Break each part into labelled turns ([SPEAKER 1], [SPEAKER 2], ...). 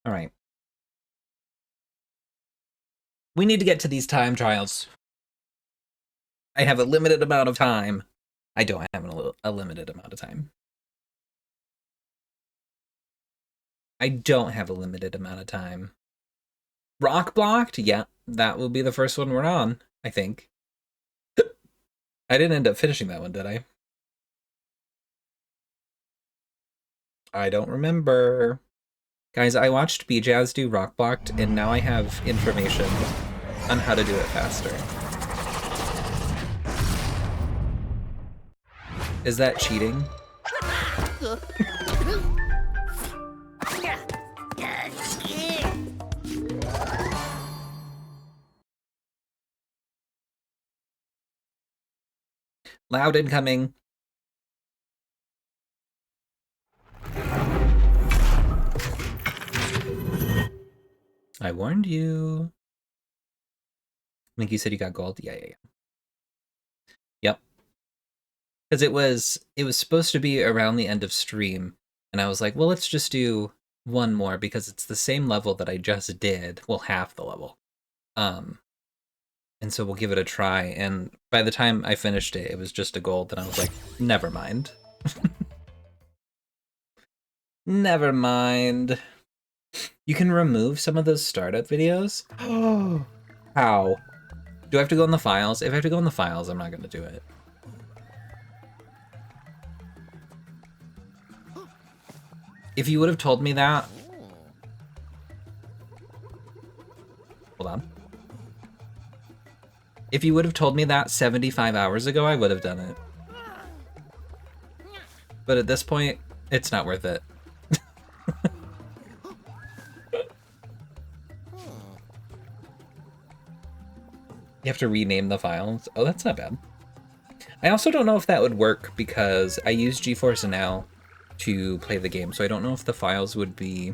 [SPEAKER 1] All right. We need to get to these time trials. I have a limited amount of time. I don't have a limited amount of time. I don't have a limited amount of time. Rock blocked? Yeah, that will be the first one we're on, I think. I didn't end up finishing that one, did I? I don't remember. Guys, I watched BJazz do Rock Blocked, and now I have information on how to do it faster. Is that cheating? Loud incoming. I warned you. I think you said you got gold. Yeah. Yep. Because it was supposed to be around the end of stream, and I was like, well, let's just do one more because it's the same level that I just did. Well, half the level. And so we'll give it a try. And by the time I finished it, it was just a gold, and I was like, never mind. Never mind. You can remove some of those startup videos? Oh. How? Do I have to go in the files? If I have to go in the files, I'm not going to do it. If you would have told me that... Hold on. If you would have told me that 75 hours ago, I would have done it. But at this point, it's not worth it. You have to rename the files? Oh, that's not bad. I also don't know if that would work because I use GeForce Now to play the game, so I don't know if the files would be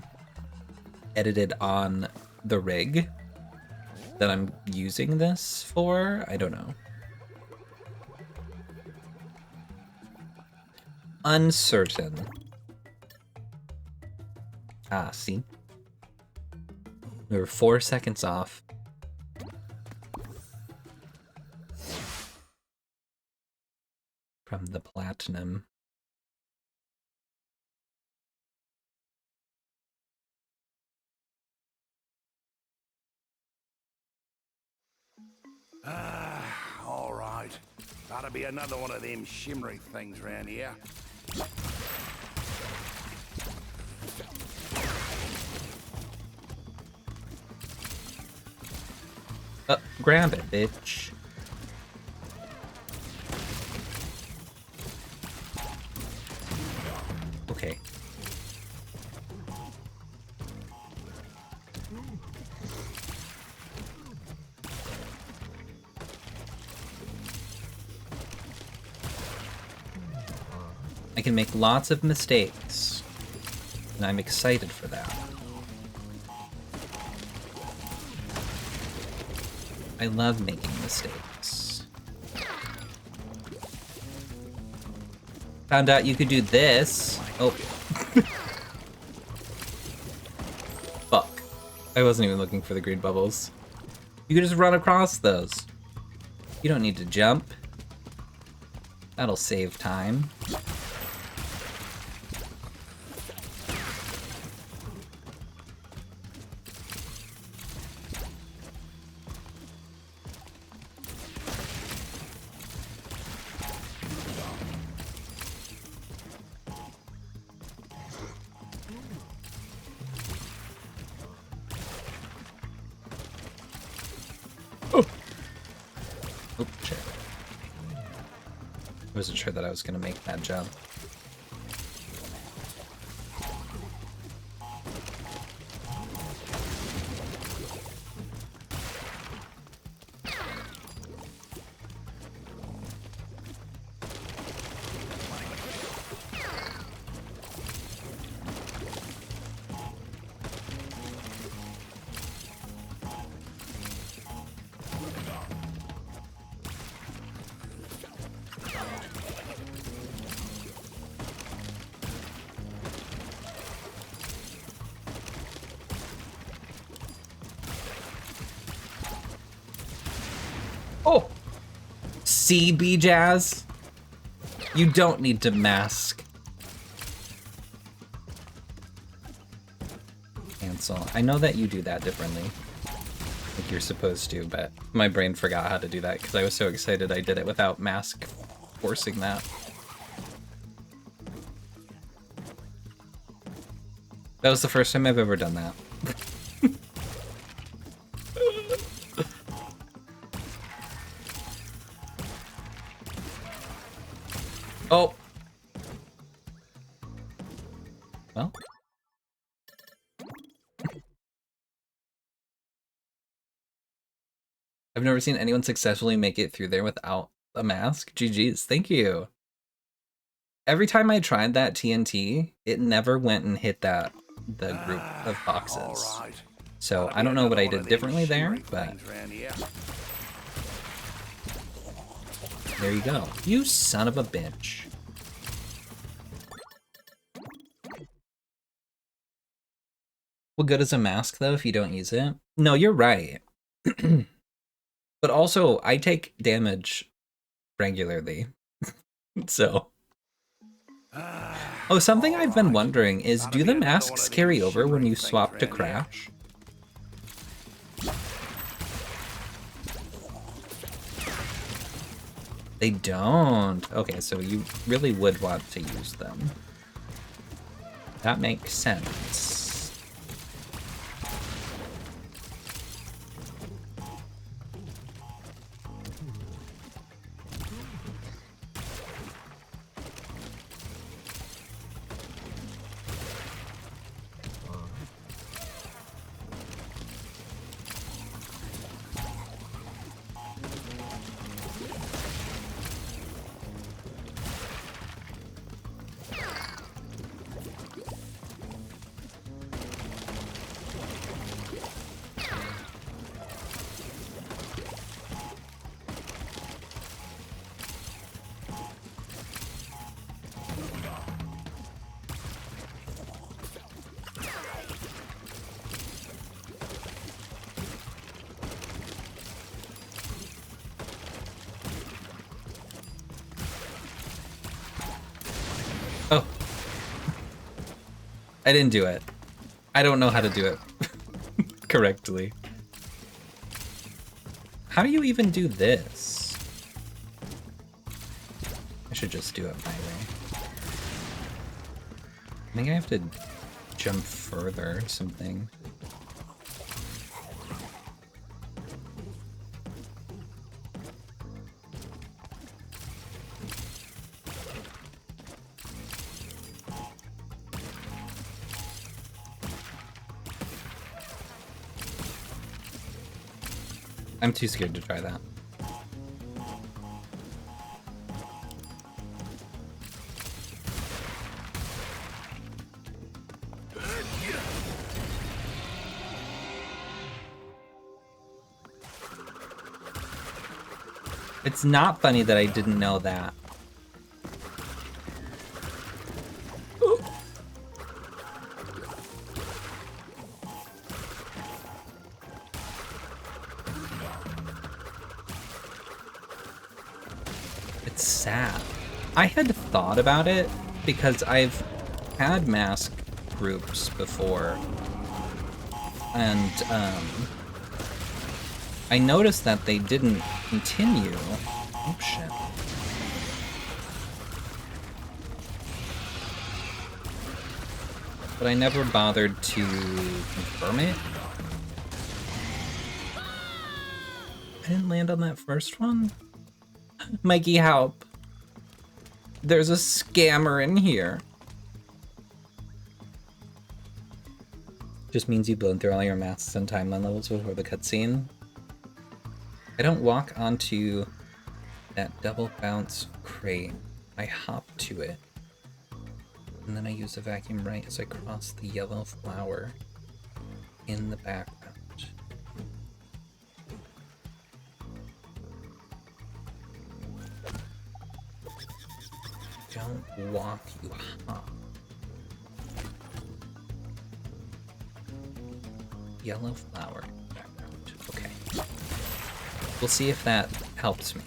[SPEAKER 1] edited on the rig that I'm using this for. I don't know. Uncertain. Ah, see? We were 4 seconds off. From the platinum.
[SPEAKER 2] All right. That'll be another one of them shimmery things around here.
[SPEAKER 1] Grab it, bitch. Okay. I can make lots of mistakes, and I'm excited for that. I love making mistakes. Found out you could do this. Oh. Fuck. I wasn't even looking for the green bubbles. You could just run across those. You don't need to jump. That'll save time. I wasn't sure that I was going to make that jump. Oh! See, B-Jazz? You don't need to mask. Cancel. I know that you do that differently. Like you're supposed to, but my brain forgot how to do that because I was so excited I did it without mask forcing that. That was the first time I've ever done that. Oh! Well. I've never seen anyone successfully make it through there without a mask. GG's, thank you. Every time I tried that TNT, it never went and hit the group of boxes.
[SPEAKER 2] All right.
[SPEAKER 1] So
[SPEAKER 2] Gotta
[SPEAKER 1] I
[SPEAKER 2] be
[SPEAKER 1] don't know what
[SPEAKER 2] another
[SPEAKER 1] I
[SPEAKER 2] one of
[SPEAKER 1] did
[SPEAKER 2] them
[SPEAKER 1] differently there,
[SPEAKER 2] shimmery
[SPEAKER 1] but
[SPEAKER 2] things around here.
[SPEAKER 1] there you go. You son of a bitch. What good is a mask though if you don't use it? No, you're right. But also, I take damage regularly. So. Oh, something I've been wondering is,
[SPEAKER 2] Gotta
[SPEAKER 1] do
[SPEAKER 2] be
[SPEAKER 1] the
[SPEAKER 2] another one
[SPEAKER 1] masks
[SPEAKER 2] of them
[SPEAKER 1] carry over when
[SPEAKER 2] shimmery
[SPEAKER 1] you
[SPEAKER 2] things
[SPEAKER 1] swap to
[SPEAKER 2] around here.
[SPEAKER 1] Crash? They don't. Okay, so you really would want to use them. That makes sense. Oh. I didn't do it. I don't know how to do it correctly. How do you even do this? I should just do it my way. I think I have to jump further or something. I'm too scared to try that. It's not funny that I didn't know that. It's sad. I had thought about it because I've had mask groups before, and I noticed that they didn't continue. Oh shit. But I never bothered to confirm it. I didn't land on that first one? Mikey, help. There's a scammer in here. Just means you blown through all your masks and timeline levels before the cutscene. I don't walk onto that double bounce crate. I hop to it. And then I use the vacuum right as I cross the yellow flower in the background. Don't walk, you hop. Yellow flower background. Okay. We'll see if that helps me.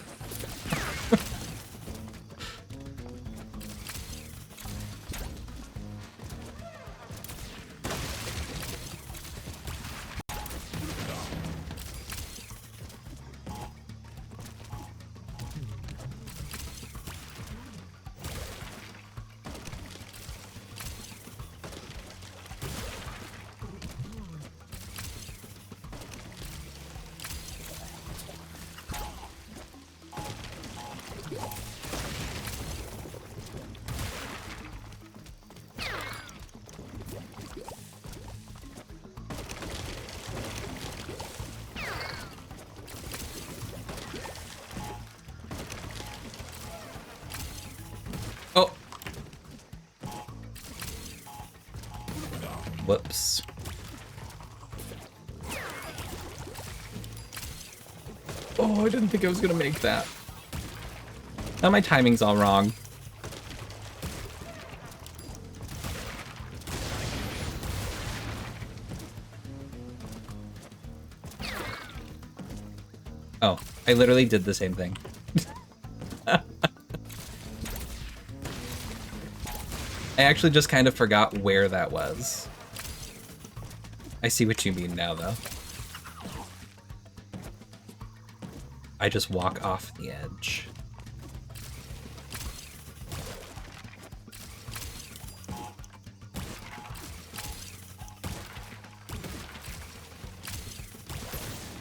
[SPEAKER 1] Oh! Whoops. Oh, I didn't think I was gonna make that. Now my timing's all wrong. Oh, I literally did the same thing. I actually just kind of forgot where that was. I see what you mean now, though. I just walk off the edge.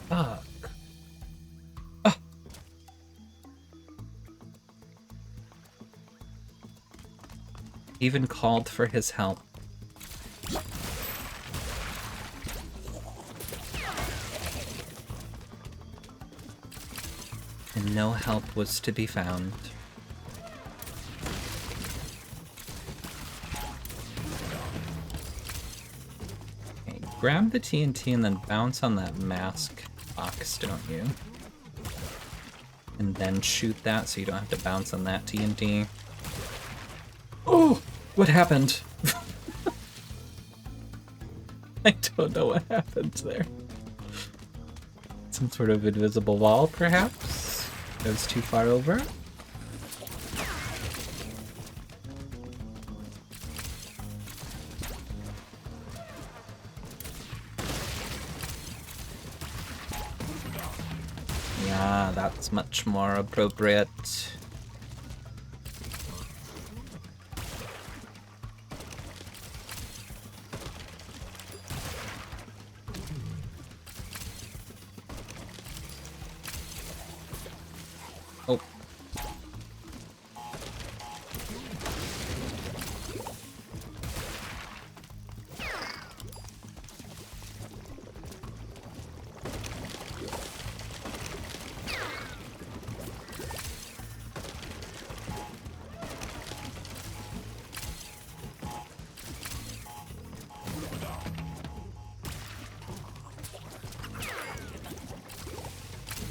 [SPEAKER 1] Fuck. Ah. Even called for his help. And no help was to be found. Okay, grab the TNT and then bounce on that mask box, don't you? And then shoot that so you don't have to bounce on that TNT. Oh! What happened? I don't know what happened there. Some sort of invisible wall, perhaps? That was too far over? Yeah, that's much more appropriate. Oh.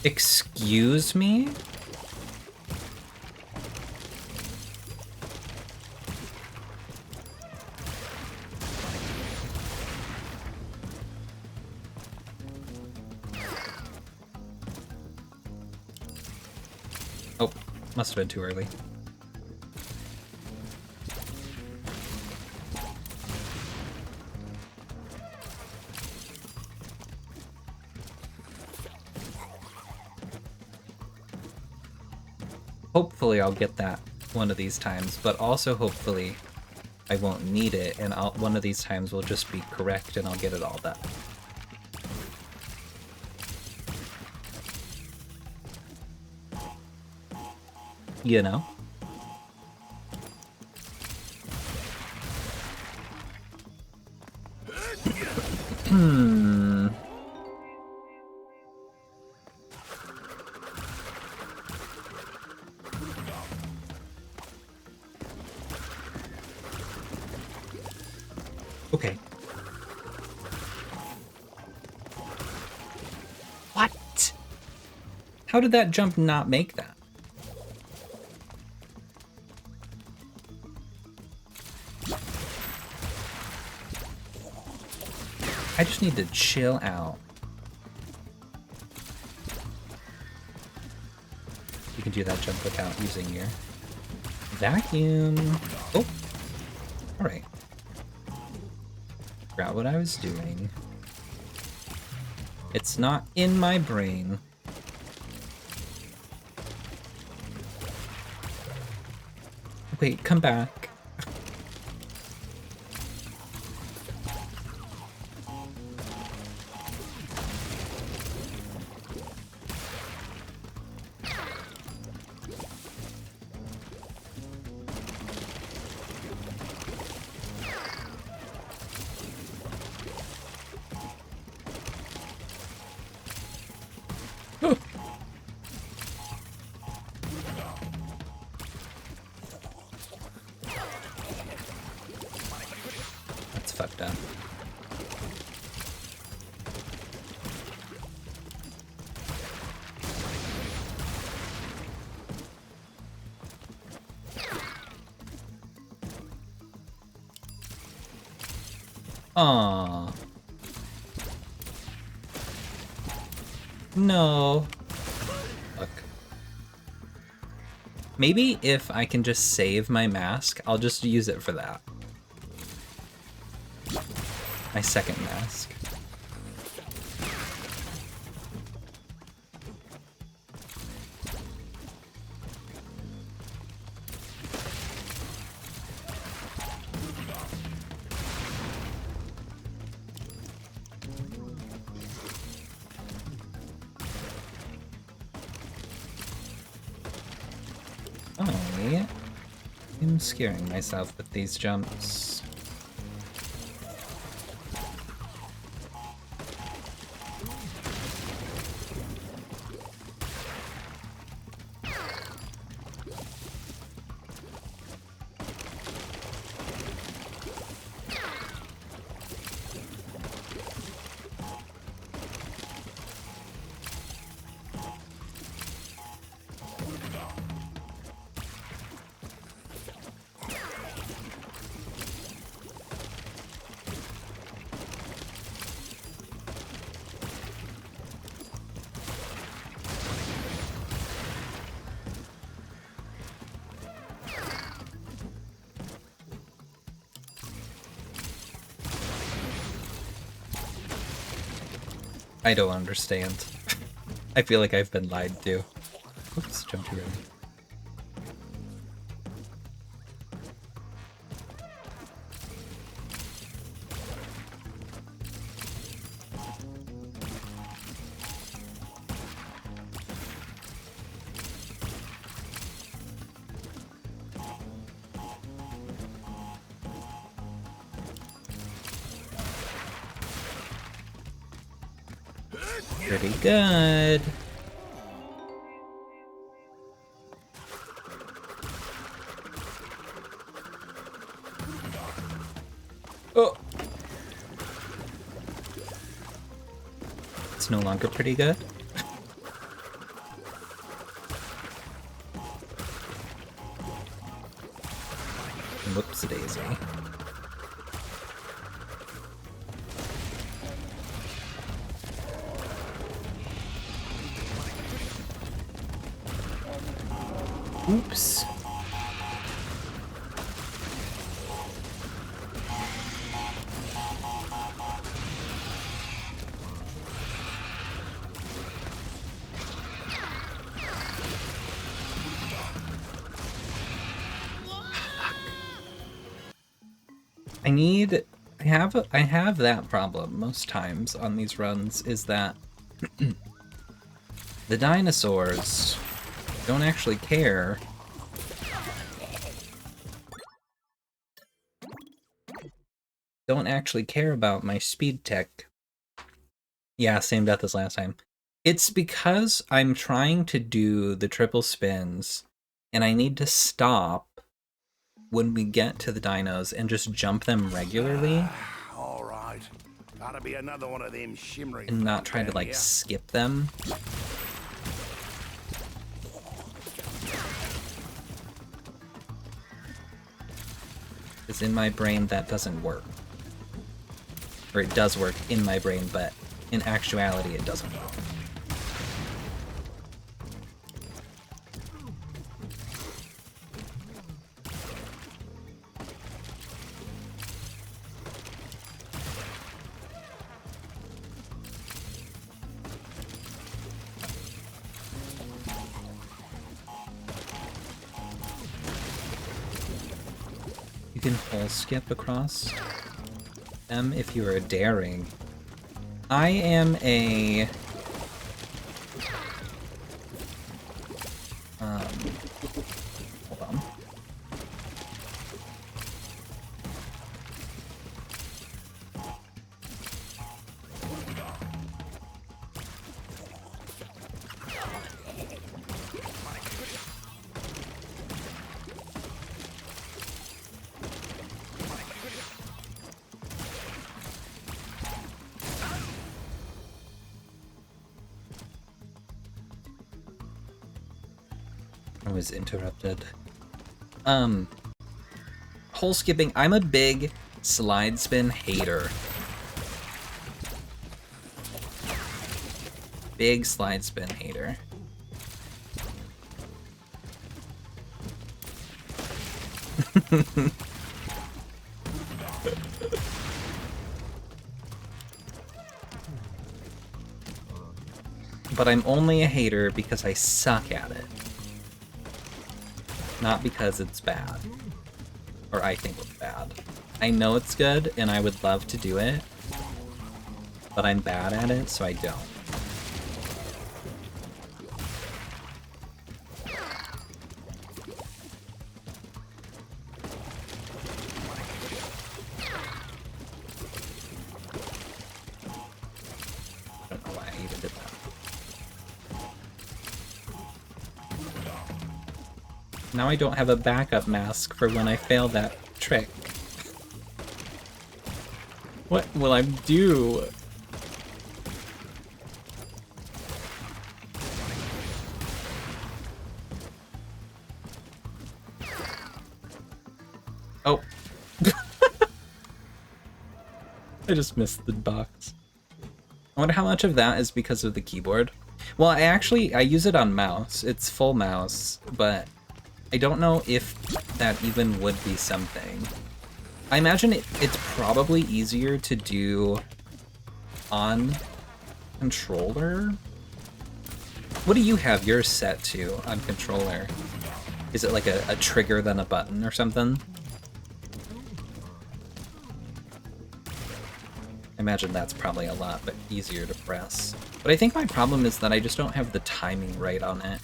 [SPEAKER 1] Excuse me? Oh, must have been too early. Hopefully I'll get that one of these times, but also hopefully I won't need it, and one of these times will just be correct and I'll get it all done. You know? Hmm. Okay. What? How did that jump not make that? I just need to chill out. do that jump without using your vacuum. Oh! Alright. Forgot what I was doing. It's not in my brain. Wait, come back. That's fucked up. Aww. No. Look. Maybe if I can just save my mask, I'll just use it for that. My second mask. Oh, I'm scaring myself with these jumps. I don't understand. I feel like I've been lied to. Oops, jumped too early. Pretty good. Oh! It's no longer pretty good. Whoops daisy. Oops. I have that problem most times on these runs, is that the dinosaurs don't actually care. Don't actually care about my speed tech. Yeah, same death as last time. It's because I'm trying to do the triple spins, and I need to stop when we get to the dinos and just jump them regularly.
[SPEAKER 2] All right. That'll be another one of them shimmery
[SPEAKER 1] and not try to like
[SPEAKER 2] here.
[SPEAKER 1] skip them. Because in my brain that doesn't work. Or it does work in my brain, but in actuality it doesn't work. can hole skip across them if you are daring. I am a... hold on. I was interrupted. Hole skipping. I'm a big slide spin hater. Big slide spin hater. But I'm only a hater because I suck at it. Not because it's bad. Or I think it's bad. I know it's good and I would love to do it, but I'm bad at it, so I don't. I don't know why I even did that. Now I don't have a backup mask for when I fail that trick. What will I do? Oh. I just missed the box. I wonder how much of that is because of the keyboard. Well, I use it on mouse. It's full mouse, but I don't know if that even would be something. I imagine it's probably easier to do on controller. What do you have yours set to on controller? Is it like a trigger than a button or something? I imagine that's probably a lot but easier to press. But I think my problem is that I just don't have the timing right on it.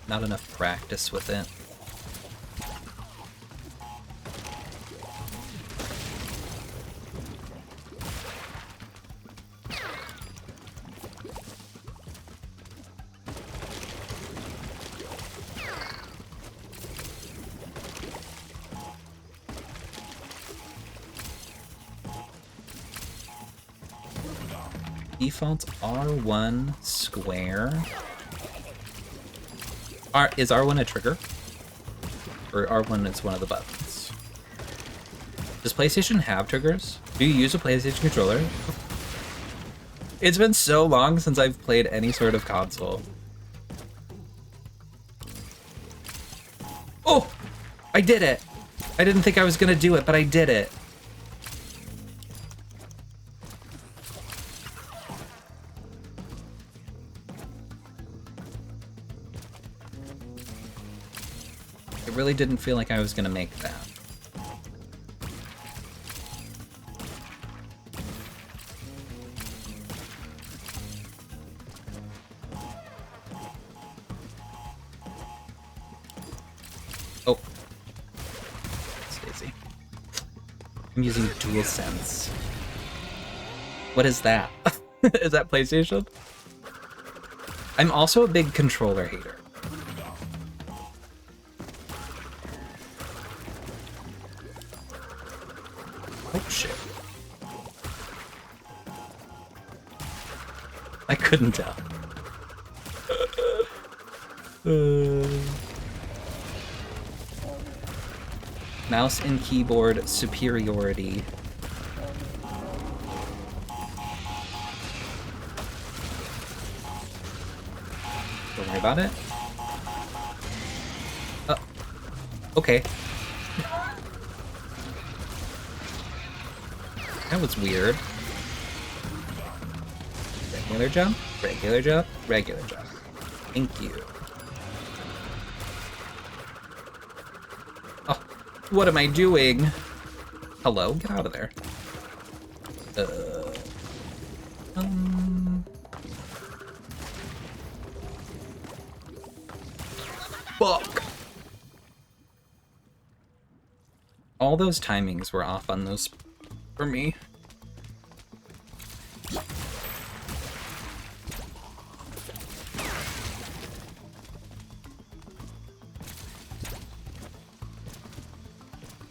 [SPEAKER 1] Not enough practice with it. Default R1 square. Is R1 a trigger? Or R1 is one of the buttons? Does PlayStation have triggers? Do you use a PlayStation controller? It's been so long since I've played any sort of console. Oh! I did it! I didn't think I was gonna do it, but I did it. It really didn't feel like I was gonna make that. Oh. Stacy. I'm using DualSense. What is that? Is that PlayStation? I'm also a big controller hater. Oh shit. I couldn't tell. Mouse and keyboard superiority. Don't worry about it. Okay. That was weird. Regular jump, regular jump, regular jump. Thank you. Oh, What am I doing? Hello? Get out of there. Fuck. All those timings were off on those for me.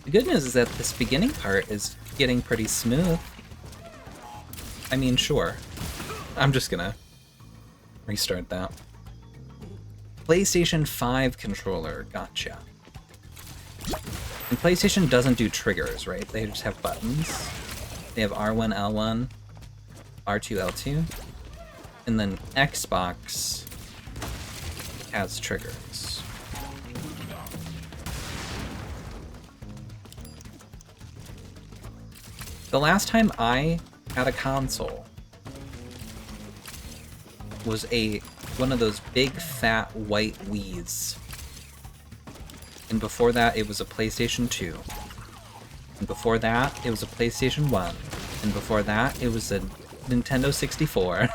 [SPEAKER 1] The good news is that this beginning part is getting pretty smooth. I mean, sure. I'm just gonna restart that. PlayStation 5 controller, gotcha. And PlayStation doesn't do triggers, right? They just have buttons. They have R1, L1, R2, L2. And then Xbox has triggers. The last time I had a console was one of those big fat white Wiis. And before that it was a PlayStation 2. And before that it was a PlayStation 1. And before that it was a Nintendo 64.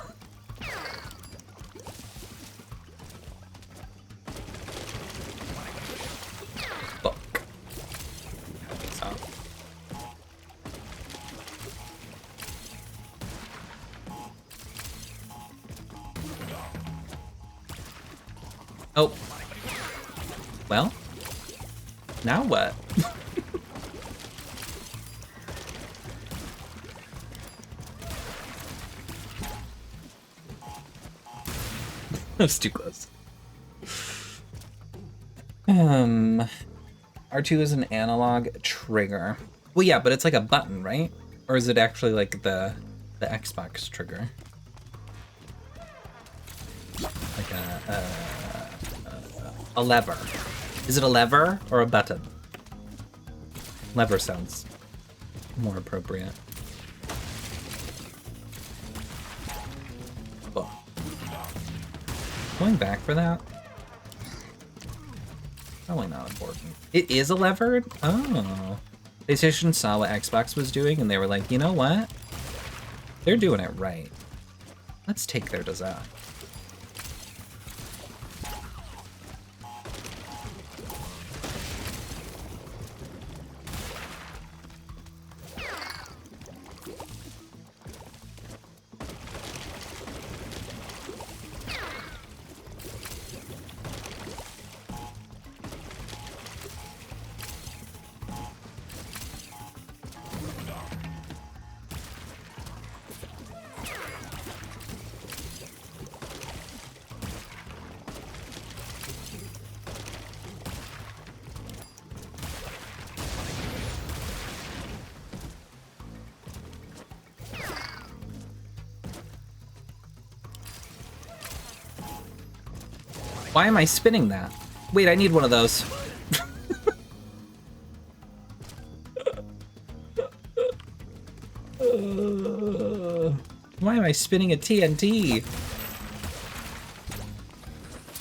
[SPEAKER 1] Fuck. Oh. Well, now what? That was too close. R2 is an analog trigger. Well, yeah, but it's like a button, right? Or is it actually like the Xbox trigger? Like a lever. Is it a lever or a button? Lever sounds more appropriate. Oh. Going back for that? Probably not important. It is a lever? Oh. PlayStation saw what Xbox was doing and they were like, you know what? They're doing it right. Let's take their design. Why am I spinning that? Wait, I need one of those. Why am I spinning a TNT?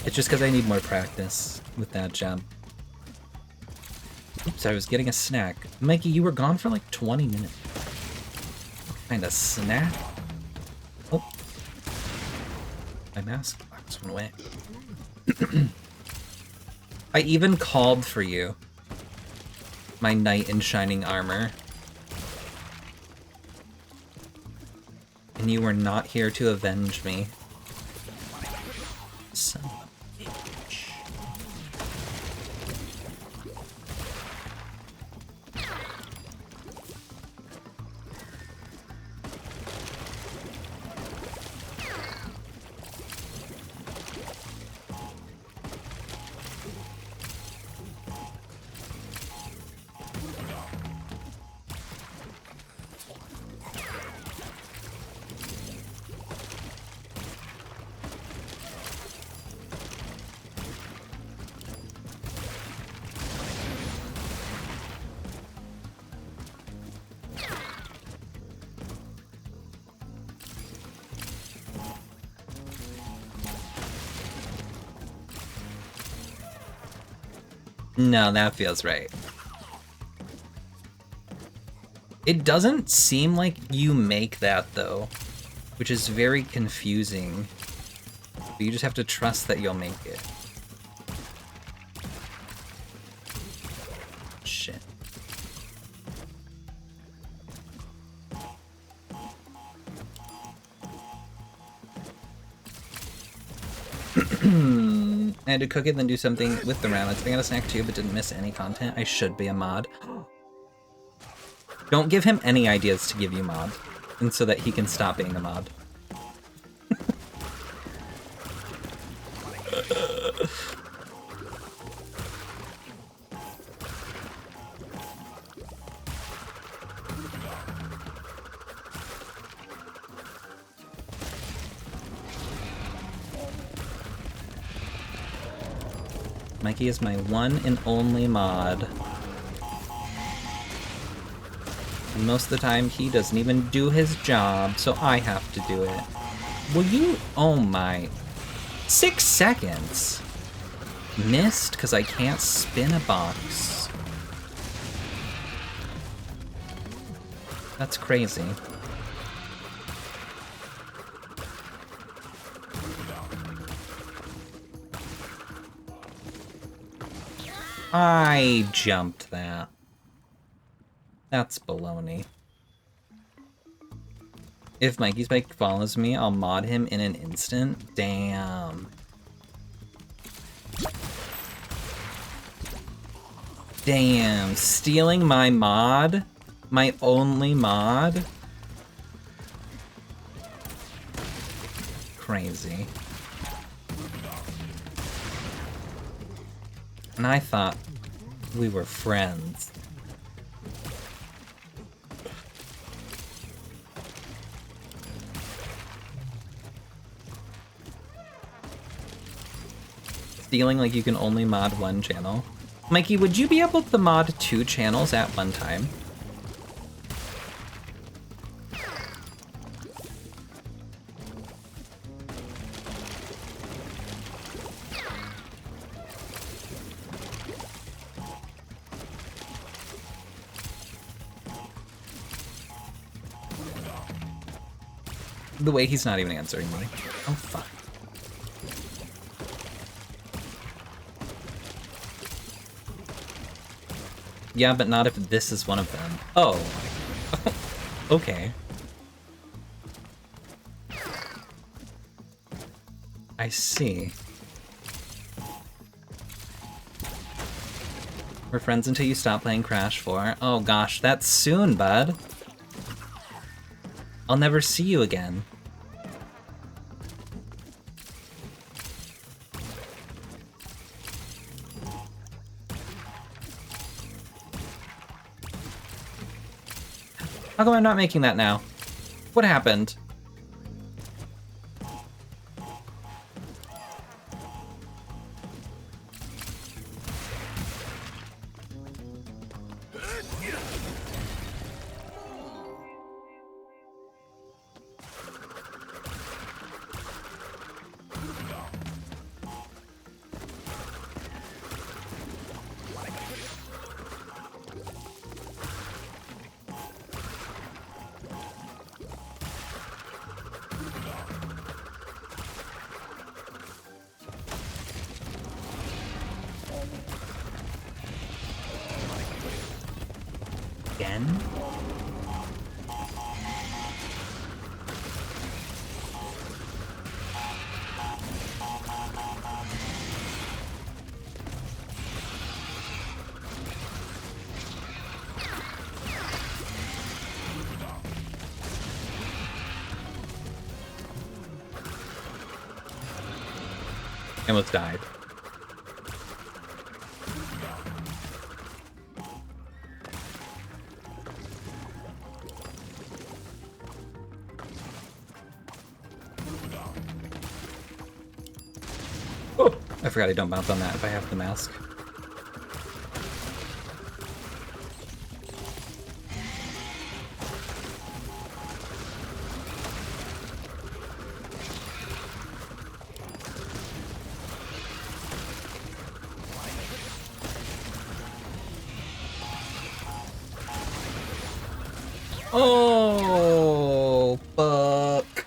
[SPEAKER 1] It's just because I need more practice with that jump. Oops, I was getting a snack. Mikey, you were gone for like 20 minutes. What kind of snack? Oh. My mask box went away. I even called for you. My knight in shining armor. And you were not here to avenge me. Son of a bitch. No, that feels right. It doesn't seem like you make that, though, which is very confusing. But you just have to trust that you'll make it. Shit. I had to cook it, then do something with the rabbits. I got a snack too, but didn't miss any content. I should be a mod. Don't give him any ideas to give you mod, and so that he can stop being a mod. Mikey is my one and only mod. And most of the time, he doesn't even do his job, so I have to do it. Will you? Oh my. 6 seconds! Missed because I can't spin a box. That's crazy. I jumped that. That's baloney. If Mikey's bike follows me, I'll mod him in an instant. Damn. Damn, stealing my mod? My only mod? Crazy. And I thought we were friends. Stealing like you can only mod one channel. Mikey, would you be able to mod 2 channels at one time? The way he's not even answering me. Oh, fuck. Yeah, but not if this is one of them. Oh. Okay. I see. We're friends until you stop playing Crash 4. Oh gosh, that's soon, bud. I'll never see you again. How come I'm not making that now? What happened? Again? I almost died. Oh, I forgot I don't bounce on that if I have the mask. Oh, fuck.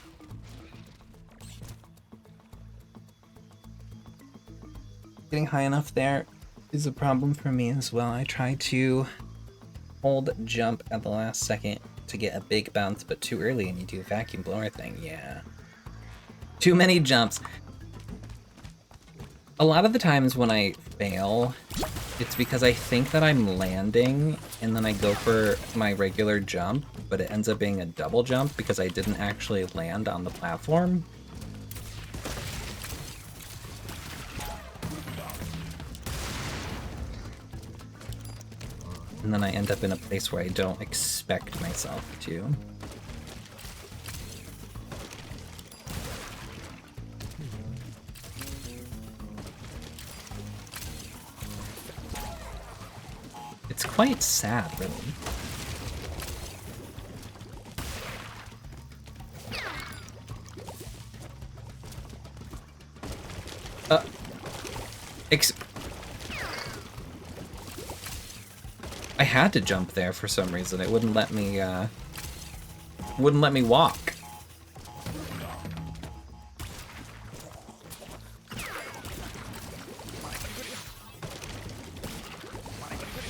[SPEAKER 1] Getting high enough there is a problem for me as well. I try to hold jump at the last second to get a big bounce, but too early and you do a vacuum blower thing. Yeah. Too many jumps. A lot of the times when I fail, it's because I think that I'm landing and then I go for my regular jump, but it ends up being a double jump because I didn't actually land on the platform. And then I end up in a place where I don't expect myself to. It's quite sad, really. I had to jump there for some reason. It wouldn't let me walk.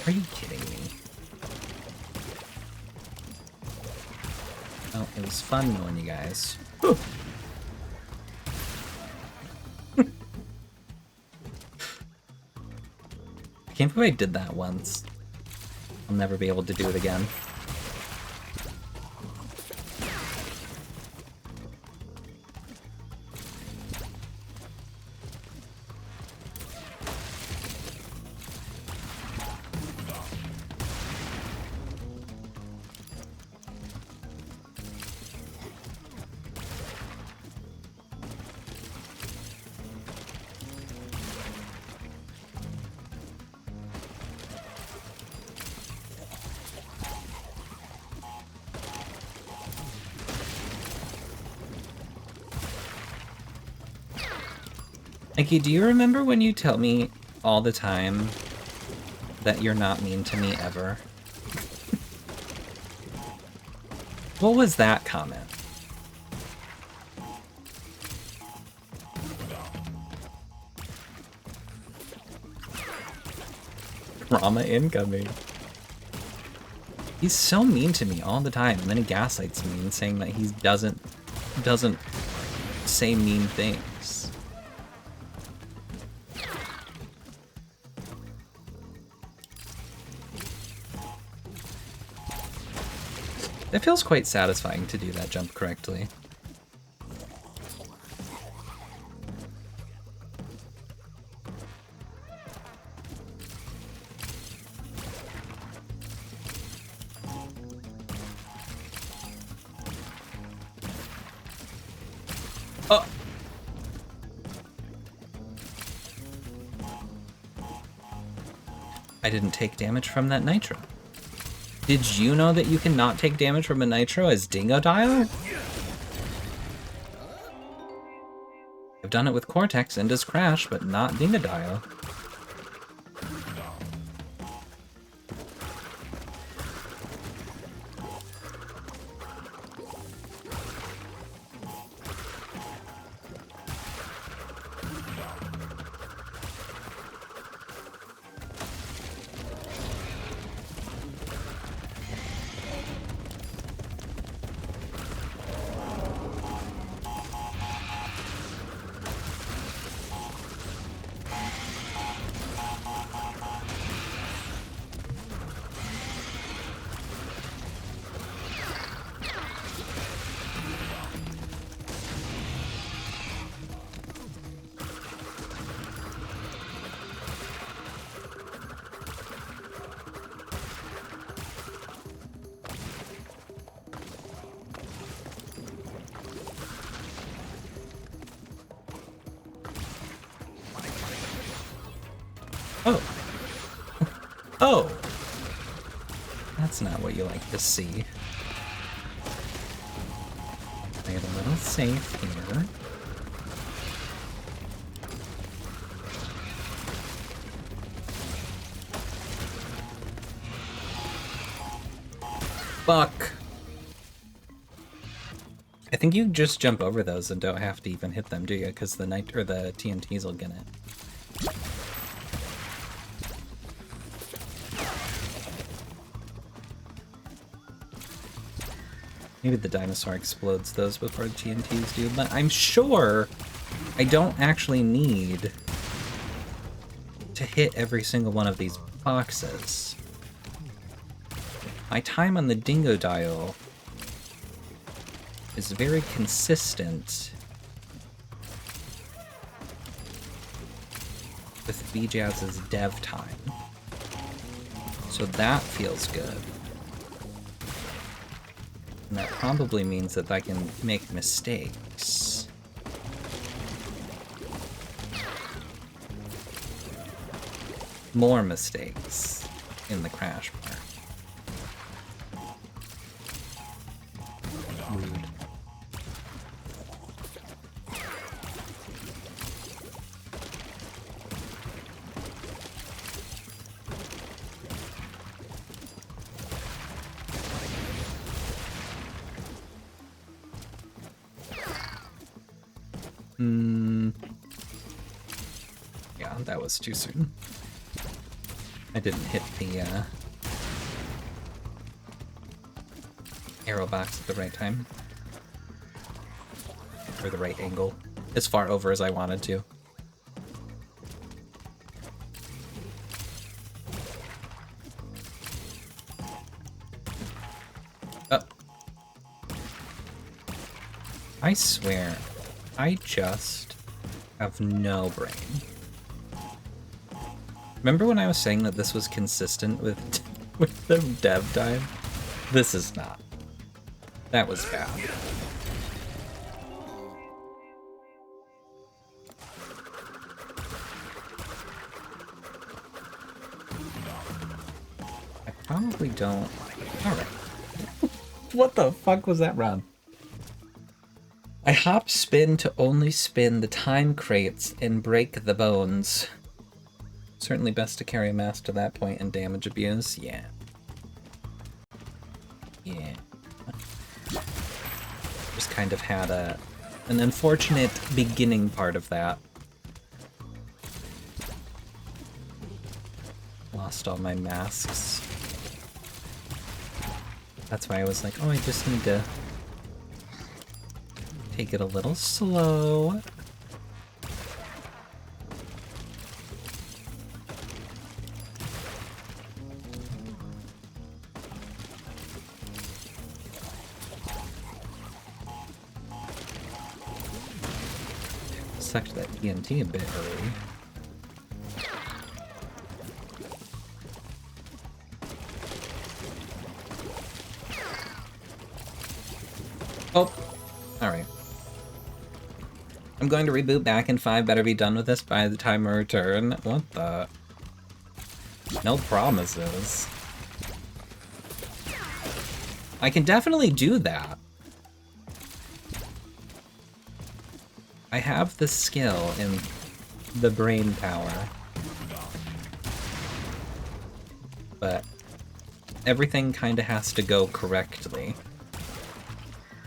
[SPEAKER 1] Are you kidding me? Oh, it was fun knowing you guys. I can't believe I did that once. I'll never be able to do it again. Nikki, do you remember when you tell me all the time that you're not mean to me ever? What was that comment? Drama incoming. He's so mean to me all the time, and then he gaslights me and saying that he doesn't say mean things. It feels quite satisfying to do that jump correctly. Oh! I didn't take damage from that nitro. Did you know that you cannot take damage from a nitro as Dingodile? I've done it with Cortex and as Crash, but not Dingodile. Oh. Oh. That's not what you like to see. Play it a little safe here. Fuck. I think you just jump over those and don't have to even hit them, do you? Because the night or the TNTs will get it. Maybe the dinosaur explodes those before the TNTs do, but I'm sure I don't actually need to hit every single one of these boxes. My time on the dingo dial is very consistent with B-Jazz's dev time. So that feels good. And that probably means that I can make mistakes. More mistakes in the crash part. Rude. Yeah, that was too soon. I didn't hit the arrow box at the right time. Or the right angle. As far over as I wanted to. Oh. I swear, I just have no brain. Remember when I was saying that this was consistent with with the dev time? This is not. That was bad. I probably don't. Alright. What the fuck was that run? I hop spin to only spin the time crates and break the bones. Certainly best to carry a mask to that point and damage abuse. Yeah. Yeah. Just kind of had an unfortunate beginning part of that. Lost all my masks. That's why I was like, oh, I just need to take it a little slow. Sucked that TNT a bit early. Oh, alright. I'm going to reboot back in 5, better be done with this by the time I return. What the? No promises. I can definitely do that. I have the skill and the brain power. But everything kind of has to go correctly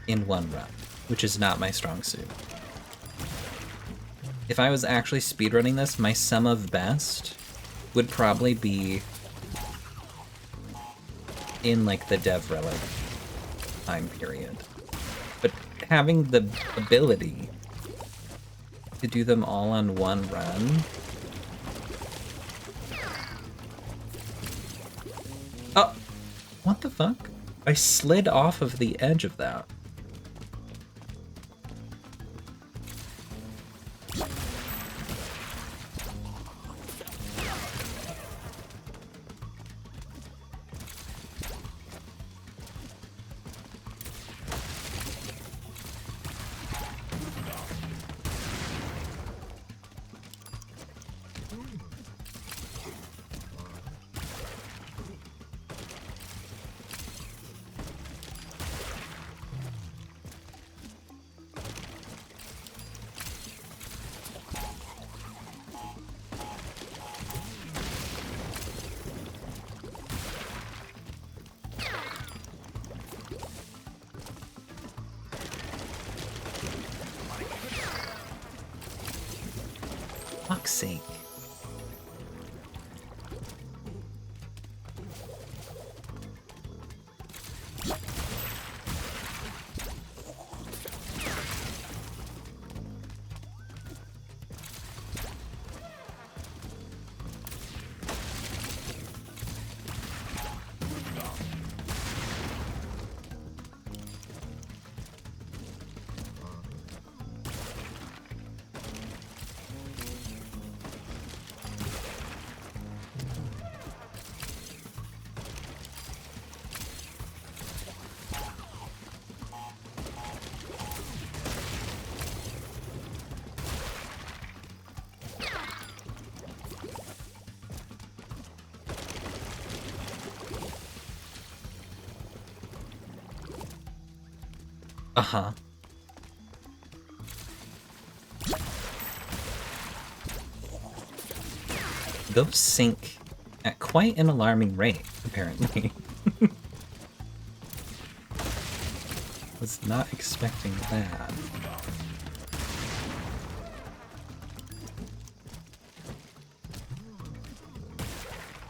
[SPEAKER 1] in one run, which is not my strong suit. If I was actually speedrunning this, my sum of best would probably be in like the dev relic time period. But having the ability to do them all on one run. Oh! What the fuck? I slid off of the edge of that. Fuck's sake. Uh-huh. Those sink at quite an alarming rate, apparently. Was not expecting that.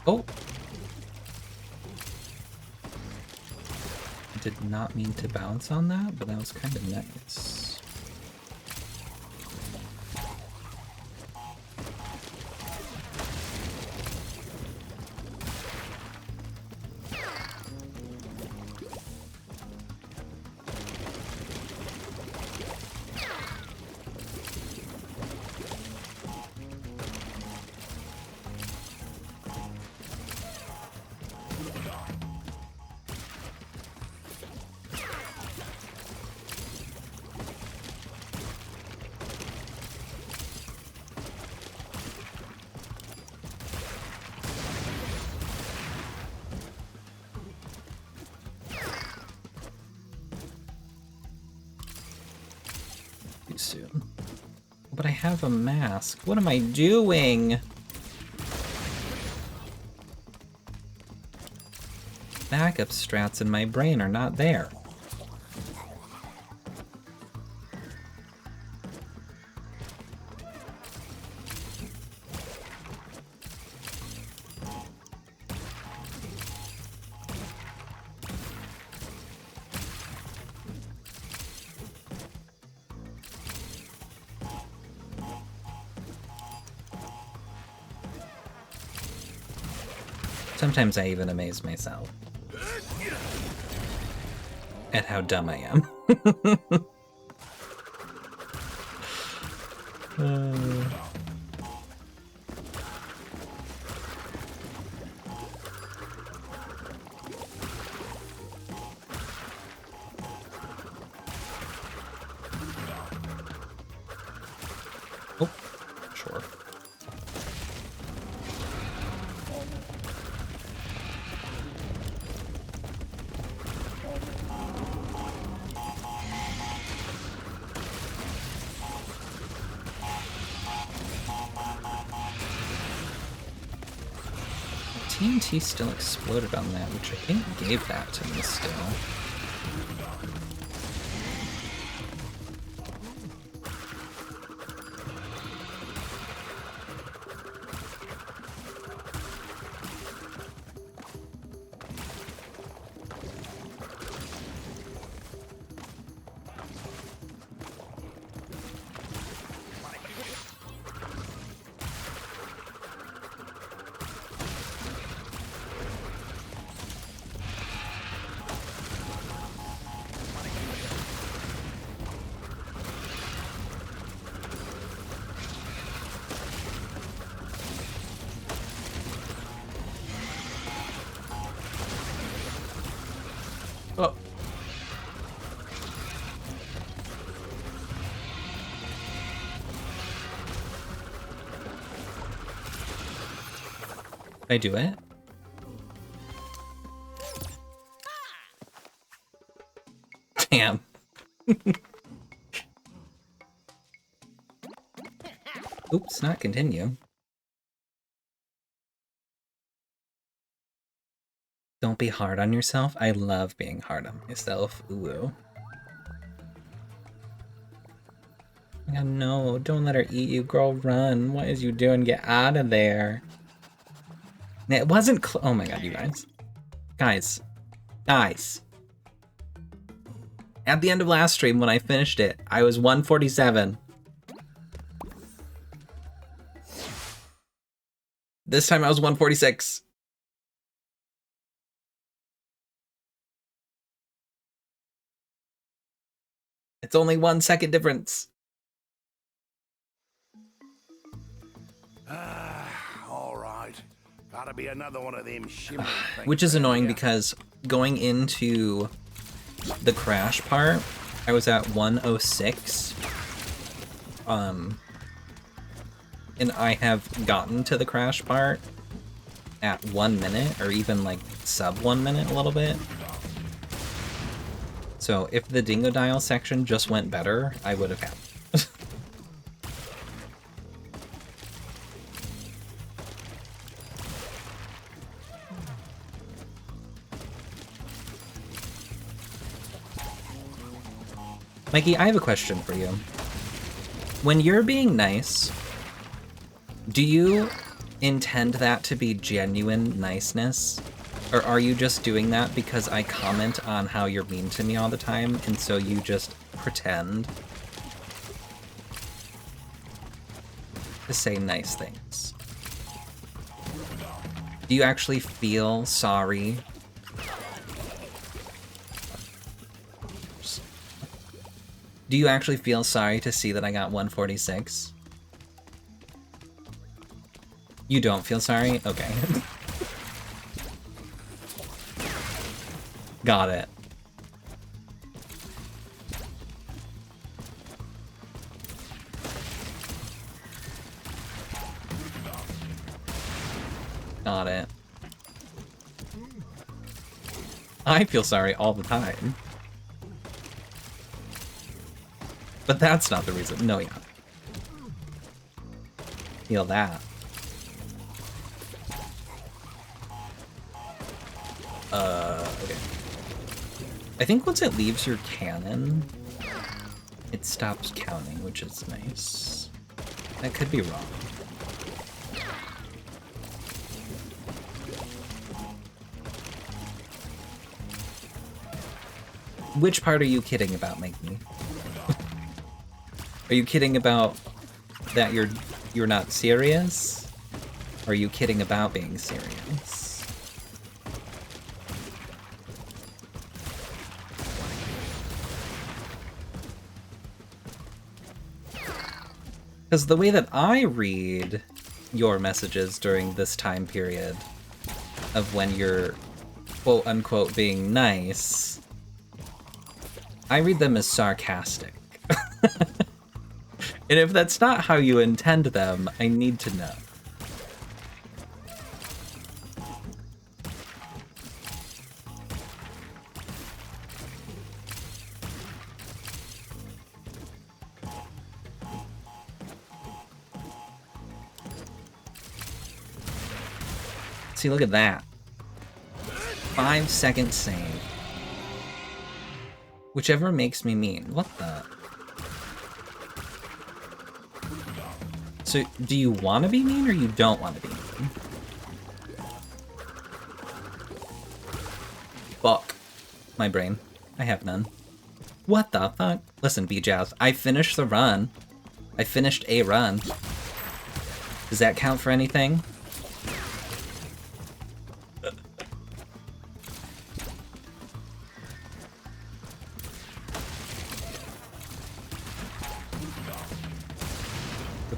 [SPEAKER 1] Oh! Did not mean to bounce on that, but that was kind of nice. Too soon. But I have a mask. What am I doing? Backup strats in my brain are not there. Sometimes I even amaze myself at how dumb I am. Oh, sure. TNT still exploded on that, which I think gave that to me still. Oh. Did I do it? Damn. Oops, not continue. Don't be hard on yourself. I love being hard on myself. Ooh. Oh my god, no, don't let her eat you, girl, run. What is you doing? Get out of there. It wasn't oh my god, you guys. Guys. At the end of last stream, when I finished it, I was 147. This time I was 146. It's only 1 second difference.
[SPEAKER 2] All right. Gotta be another one of them shimmery things.
[SPEAKER 1] Which is
[SPEAKER 2] around
[SPEAKER 1] annoying
[SPEAKER 2] here.
[SPEAKER 1] because going into the crash part, I was at 106. And I have gotten to the crash part at 1 minute, or even like sub 1 minute a little bit. So if the Dingodile section just went better, I would have had it. Mikey, I have a question for you. When you're being nice, do you intend that to be genuine niceness? Or are you just doing that because I comment on how you're mean to me all the time, and so you just pretend to say nice things? Do you actually feel sorry? Do you actually feel sorry to see that I got 146? You don't feel sorry? Okay. Got it. Got it. I feel sorry all the time. But that's not the reason. No, yeah. Feel that. Okay. I think once it leaves your cannon, it stops counting, which is nice. That could be wrong. Which part are you kidding about, Mikey? Are you kidding about that you're not serious? Or are you kidding about being serious? Because the way that I read your messages during this time period of when you're quote-unquote being nice, I read them as sarcastic. And if that's not how you intend them, I need to know. See, look at that. 5-second save. Whichever makes me mean. What the? So, do you want to be mean or you don't want to be mean? Fuck. My brain. I have none. What the fuck? Listen, B-Jazz, I finished the run. I finished a run. Does that count for anything?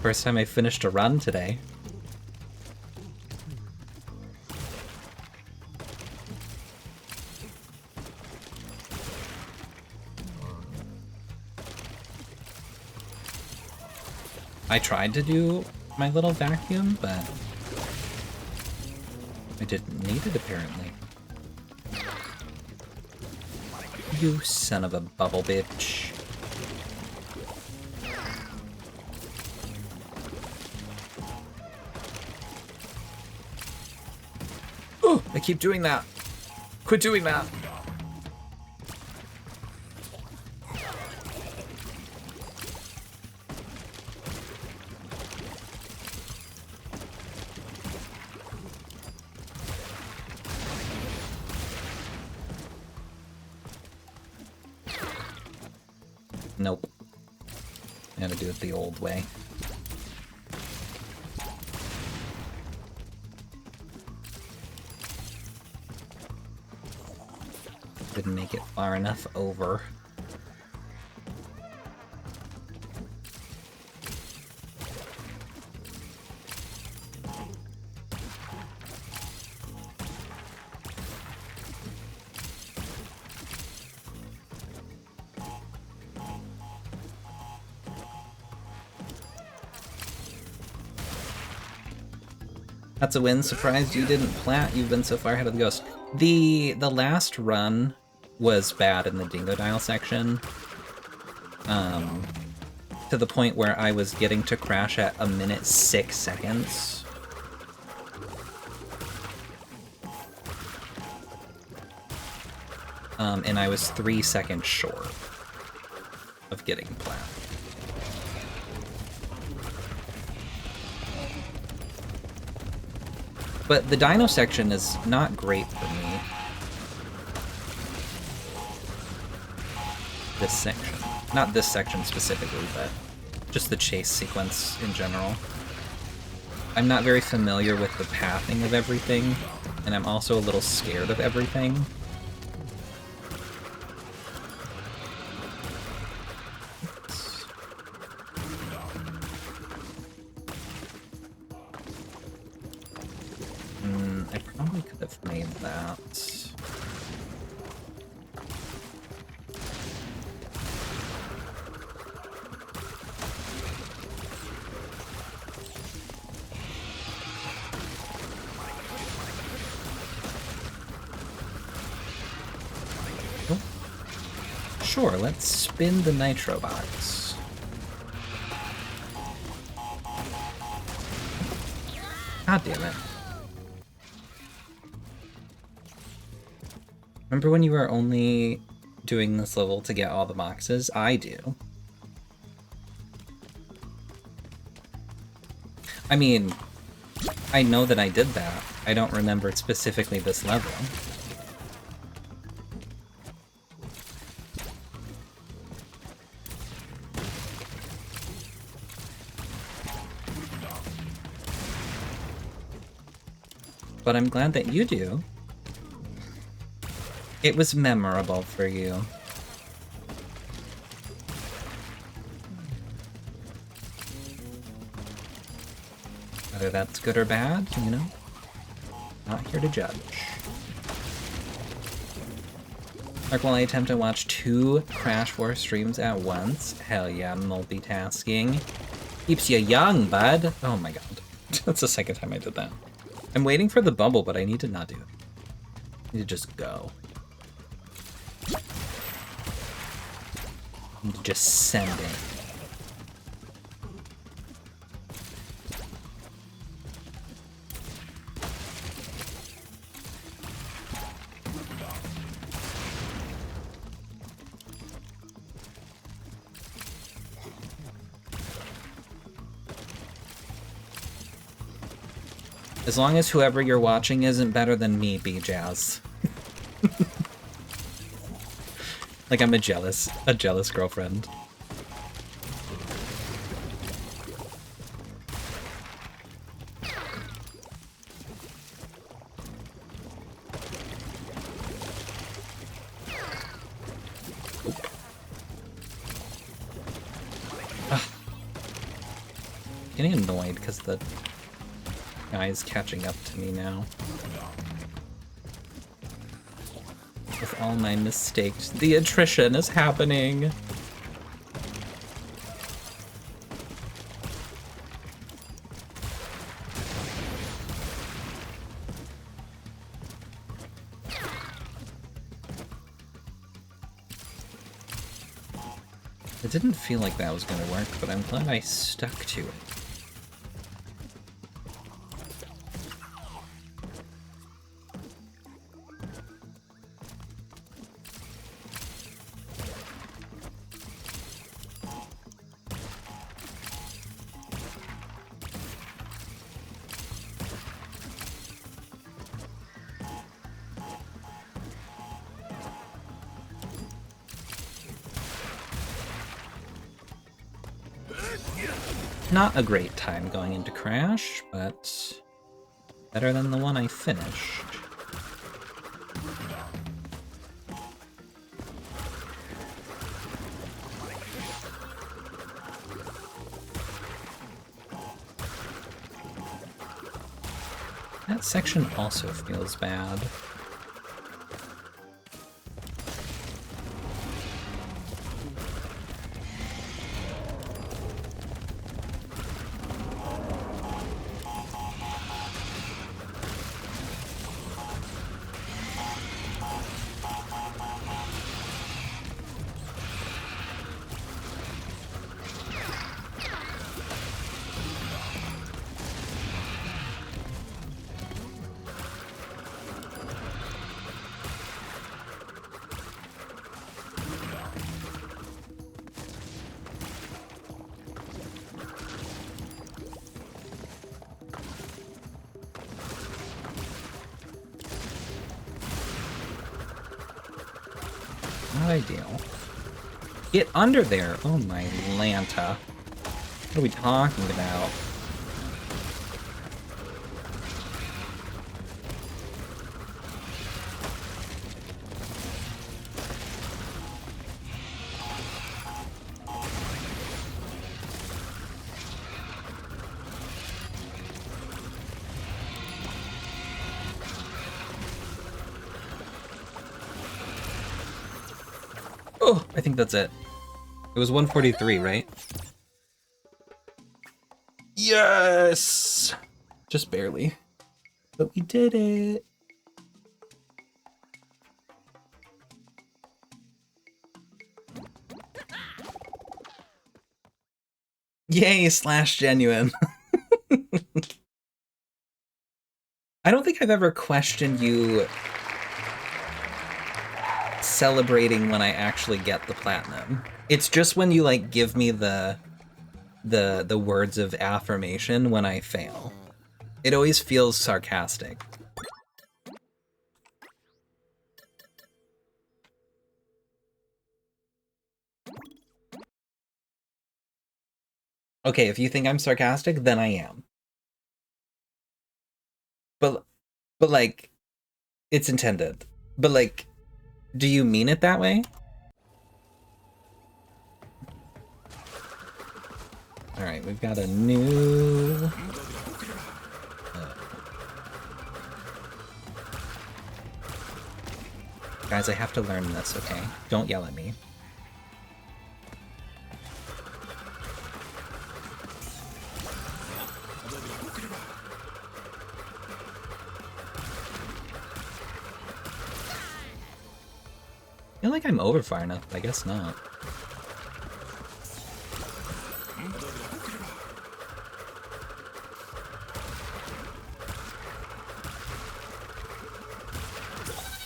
[SPEAKER 1] First time I finished a run today. I tried to do my little vacuum, but I didn't need it apparently. You son of a bubble bitch. Oh, I keep doing that. Quit doing that. Nope. I gotta do it the old way. Didn't make it far enough over. That's a win. Surprised you didn't plat. You've been so far ahead of the ghost. The last run was bad in the Dingo Dial section. To the point where I was getting to crash at 1 minute 6 seconds. And I was 3 seconds short of getting plat. But the dino section is not great for me. This section. Not this section specifically, but just the chase sequence in general. I'm not very familiar with the pathing of everything, and I'm also a little scared of everything. I probably could have made that. Sure, let's spin the nitro box. God damn it. Remember when you were only doing this level to get all the boxes? I do. I mean, I know that I did that. I don't remember specifically this level. But I'm glad that you do. It was memorable for you. Whether that's good or bad, you know? Not here to judge. Like, while I attempt to watch 2 Crash Force streams at once. Hell yeah, multitasking. Keeps you young, bud. Oh my god. That's the second time I did that. I'm waiting for the bubble, but I need to not do it. I need to just go. I need to just send it. As long as whoever you're watching isn't better than me, B-Jazz. Like I'm a jealous girlfriend. Getting annoyed because the guy's catching up to me now. With all my mistakes. The attrition is happening. It didn't feel like that was gonna work, but I'm glad I stuck to it. Not a great time going into Crash, but better than the one I finished. That section also feels bad. Not ideal. Get under there! Oh my Lanta. What are we talking about? Oh, I think that's it. It was 143, right? Yes! Just barely. But we did it! Yay, slash genuine. I don't think I've ever questioned you celebrating when I actually get the platinum. It's just when you like give me the words of affirmation when I fail. It always feels sarcastic. Okay, if you think I'm sarcastic, then I am. But like, it's intended. But like, do you mean it that way? Alright, we've got a new... Guys, I have to learn this, okay? Don't yell at me. I feel like I'm over far enough, but I guess not.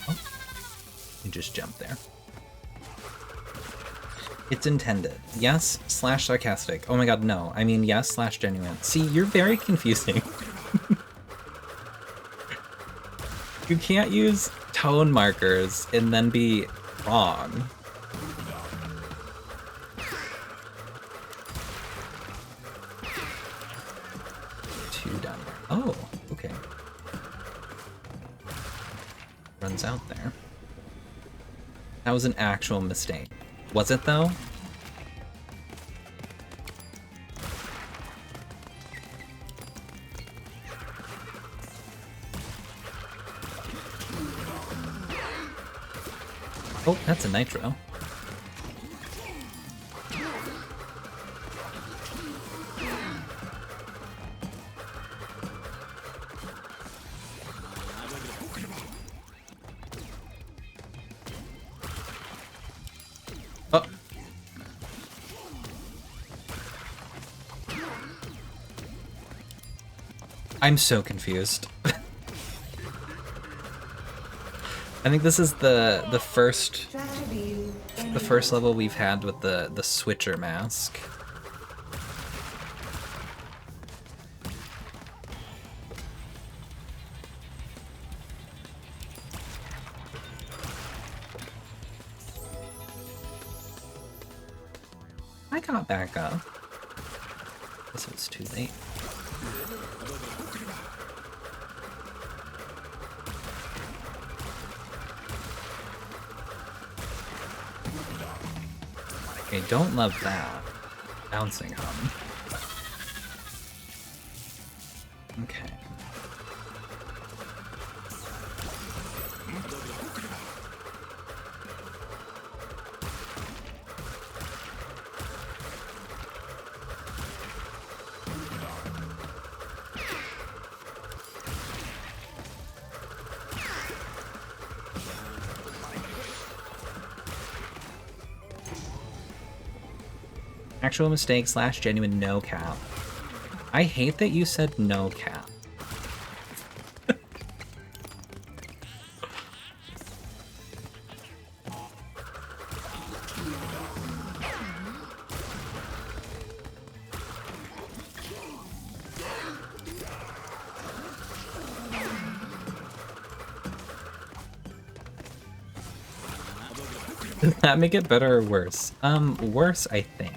[SPEAKER 1] Oh, you just jumped there. It's intended. Yes, slash sarcastic. Oh my god, no. I mean, yes, slash genuine. See, you're very confusing. You can't use tone markers and then be wrong. Two down there. Oh, okay. Runs out there. That was an actual mistake. Was it though? Oh, that's a nitro. Oh. I'm so confused. I think this is the first level we've had with the switcher mask. I got back up. Guess it was too late. Okay, don't love that. Bouncing hum. Okay. Actual mistake / genuine no cap. I hate that you said no cap. Does that make it better or worse? Worse, I think.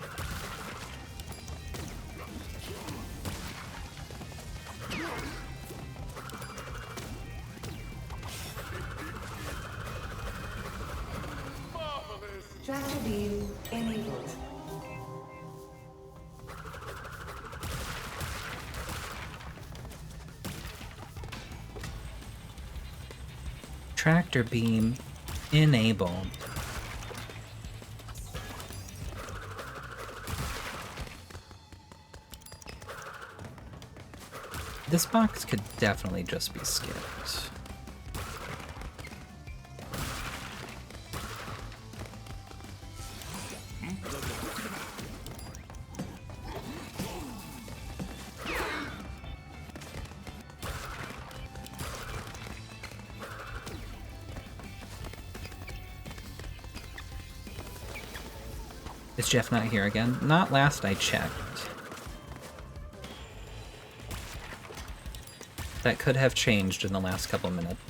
[SPEAKER 3] Tractor beam enabled.
[SPEAKER 1] Tractor beam enabled. This box could definitely just be skipped. Is Jeff not here again? Not last I checked. That could have changed in the last couple minutes.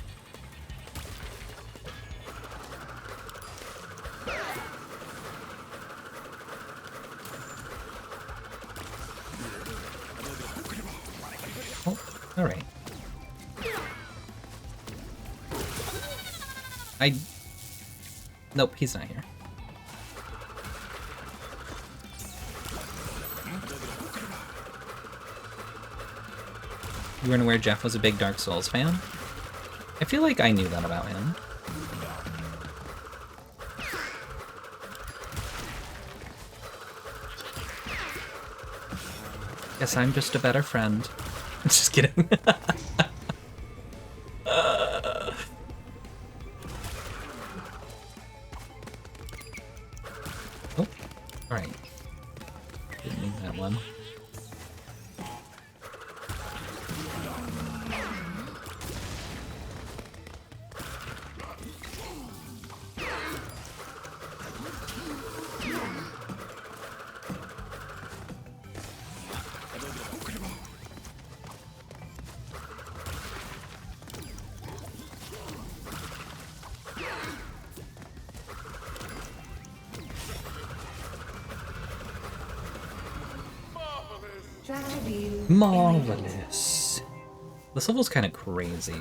[SPEAKER 1] Oh, alright. Nope, he's not here. You weren't aware Jeff was a big Dark Souls fan? I feel like I knew that about him. Guess I'm just a better friend. Just kidding. Oh, alright. Didn't need that one.
[SPEAKER 3] Tractor beam
[SPEAKER 1] Marvelous. This level's kind of crazy.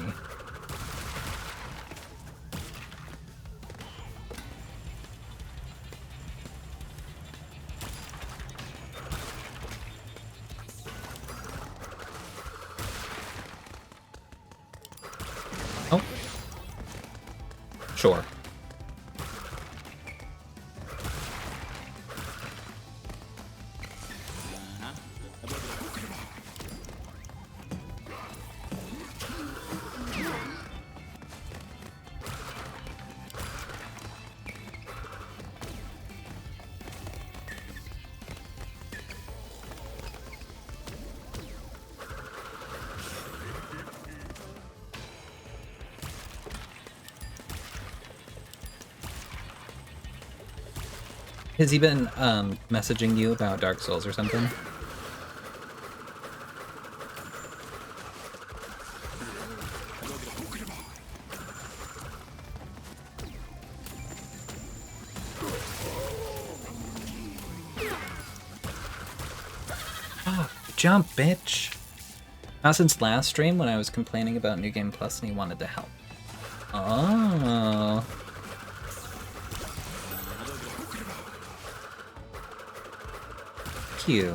[SPEAKER 1] Oh. Sure. Has he been messaging you about Dark Souls or something? jump, bitch! Not since last stream when I was complaining about New Game Plus and he wanted to help. Oh. Cute.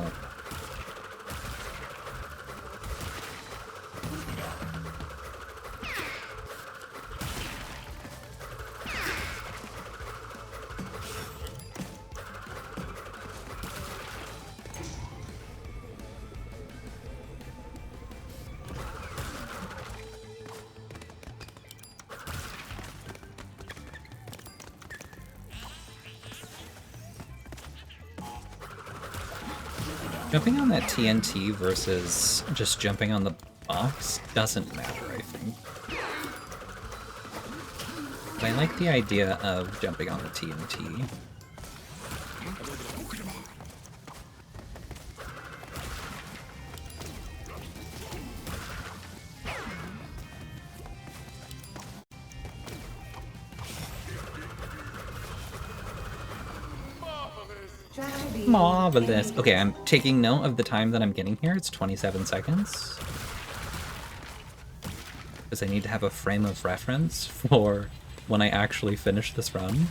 [SPEAKER 1] Jumping on that TNT versus just jumping on the box doesn't matter, I think. But I like the idea of jumping on the TNT. Marvelous. Okay, I'm taking note of the time that I'm getting here. It's 27 seconds. Because I need to have a frame of reference for when I actually finish this run.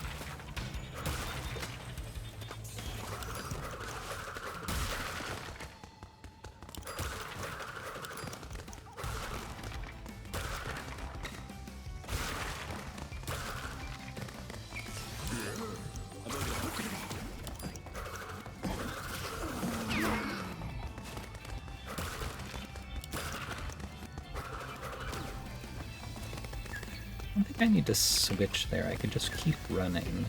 [SPEAKER 1] I need to switch there. I could just keep running.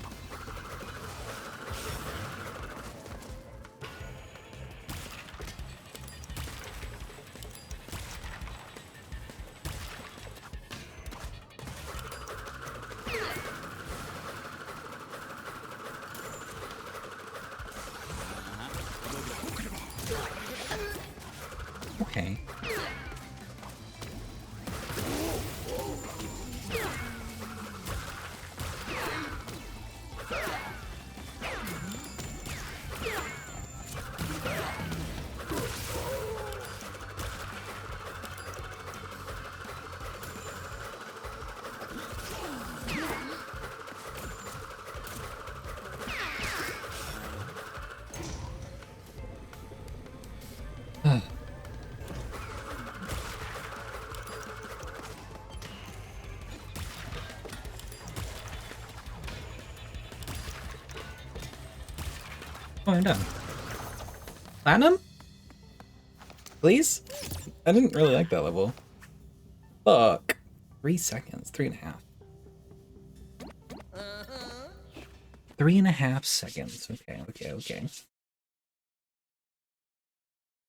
[SPEAKER 1] Okay. Oh, I'm done. Platinum? Please? I didn't really like that level. Fuck. 3 seconds. 3.5. 3.5 seconds. Okay, okay, okay.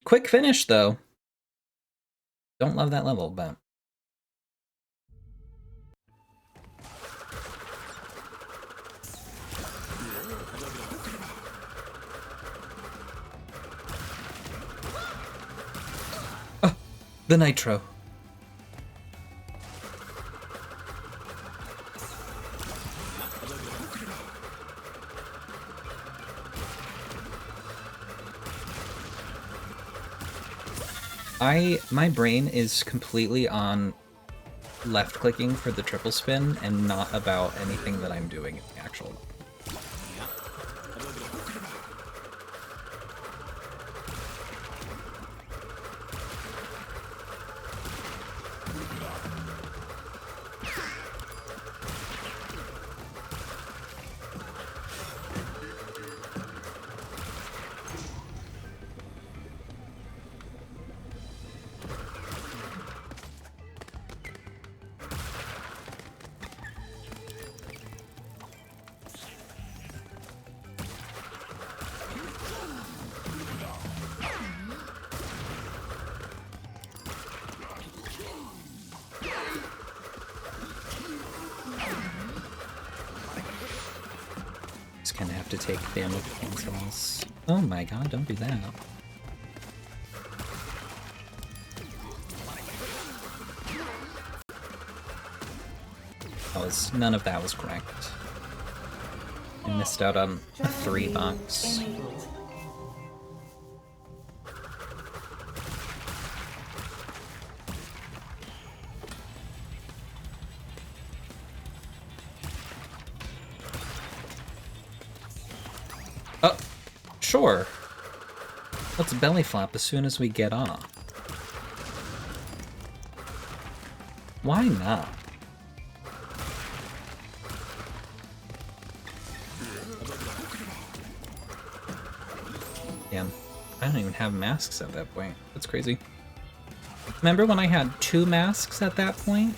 [SPEAKER 1] Quick finish, though. Don't love that level, but... The nitro. My brain is completely on left clicking for the triple spin and not about anything that I'm doing in the actual. Just gonna have to take damage cancels. Oh my god, don't do that. None of that was correct. I missed out on a 3 box. Sure. Let's belly flop as soon as we get off. Why not? Damn. I don't even have masks at that point. That's crazy. Remember when I had 2 masks at that point?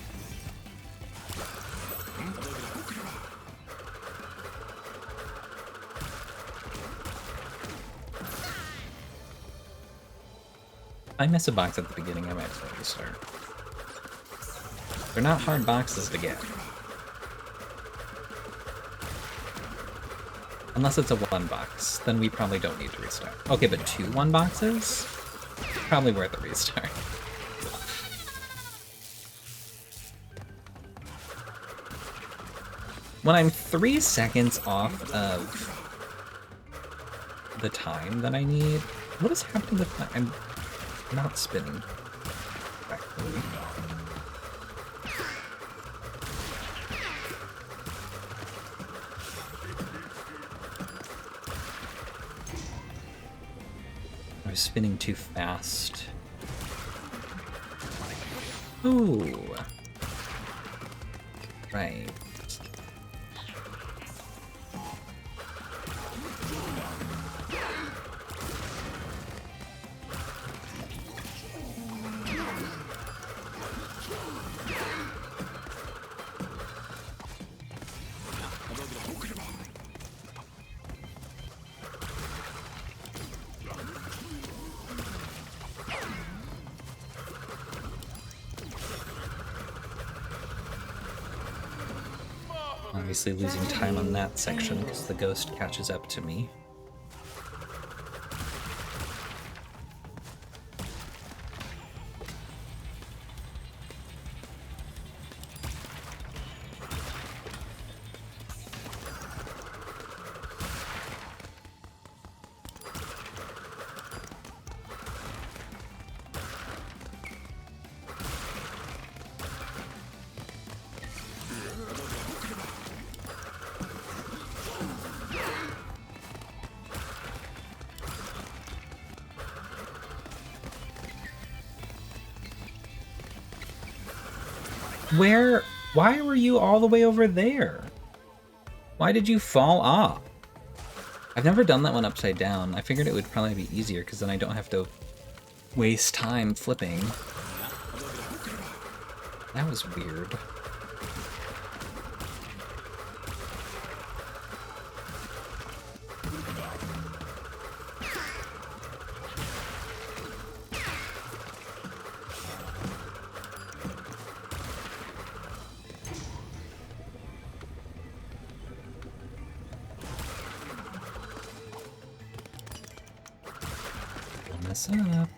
[SPEAKER 1] If I miss a box at the beginning, I might as well restart. They're not hard boxes to get. Unless it's a 1 box, then we probably don't need to restart. Okay, but 2 1 boxes? Probably worth a restart. When I'm 3 seconds off of the time that I need, what is happening with my... I'm not spinning correctly. I was spinning too fast. Ooh. Right. Obviously losing time on that section because the ghost catches up to me. Why were you all the way over there? Why did you fall off? I've never done that one upside down. I figured it would probably be easier because then I don't have to waste time flipping. That was weird. Mess up.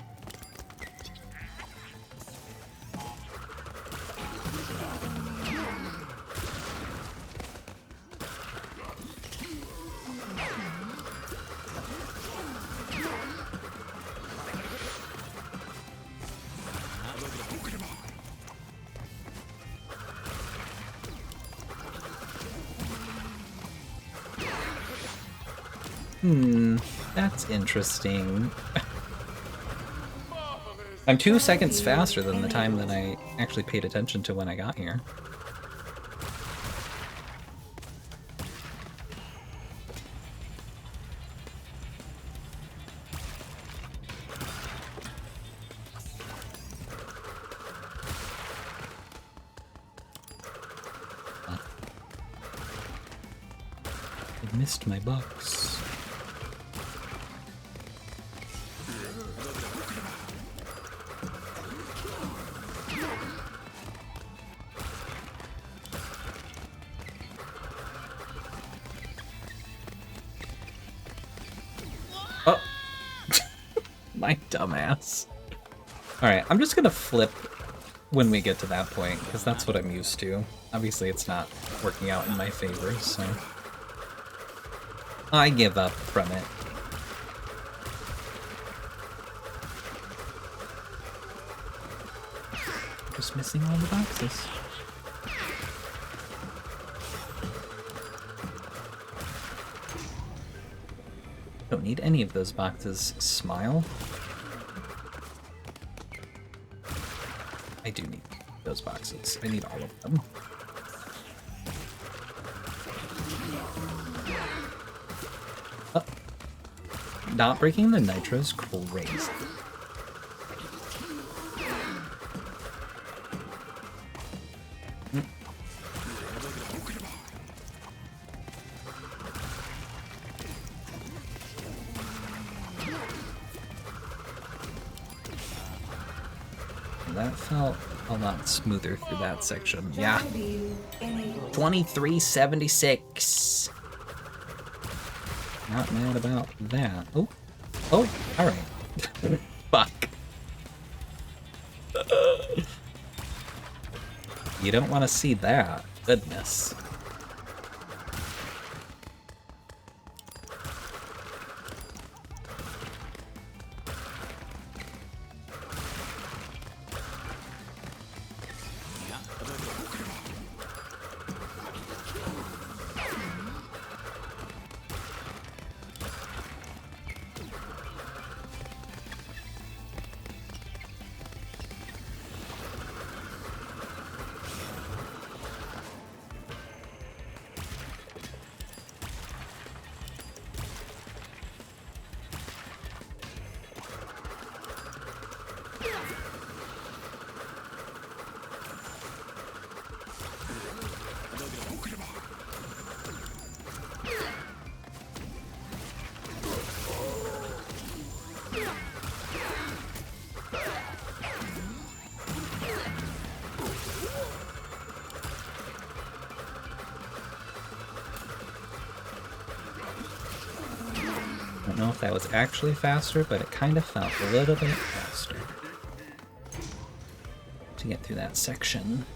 [SPEAKER 1] That's interesting. I'm 2 seconds faster than the time that I actually paid attention to when I got here. I missed my box. My dumbass. Alright, I'm just gonna flip when we get to that point, because that's what I'm used to. Obviously it's not working out in my favor, so... I give up from it. Just missing all the boxes. Don't need any of those boxes. Smile. I do need those boxes. I need all of them. Oh. Not breaking the nitro's crazy. That felt a lot smoother through that section. Yeah. 2376. Not mad about that. Oh. Oh, alright. Fuck. You don't want to see that. Goodness. I don't know if that was actually faster, but it kind of felt a little bit faster to get through that section.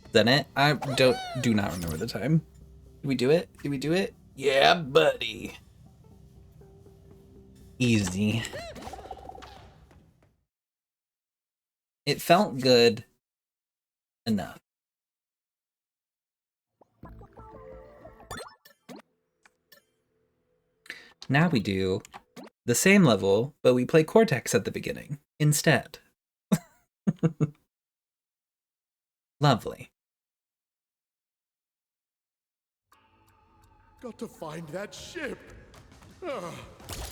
[SPEAKER 1] Is that it? I do not remember the time. Did we do it? Did we do it? Yeah, buddy. Easy. It felt good enough. Now we do the same level, but we play Cortex at the beginning instead. Lovely.
[SPEAKER 4] Got to find that ship. Ah,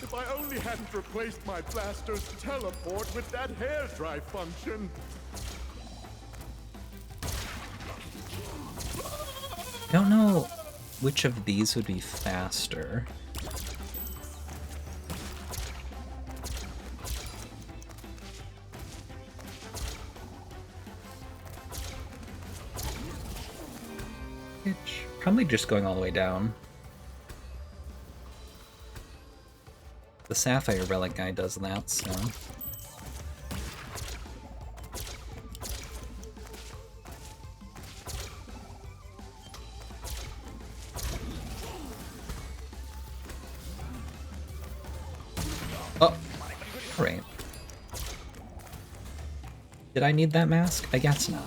[SPEAKER 4] if I only hadn't replaced my blaster's teleport with that hair dry function.
[SPEAKER 1] I don't know which of these would be faster. Probably just going all the way down. The Sapphire Relic guy does that, so... Oh! Alright. Did I need that mask? I guess not.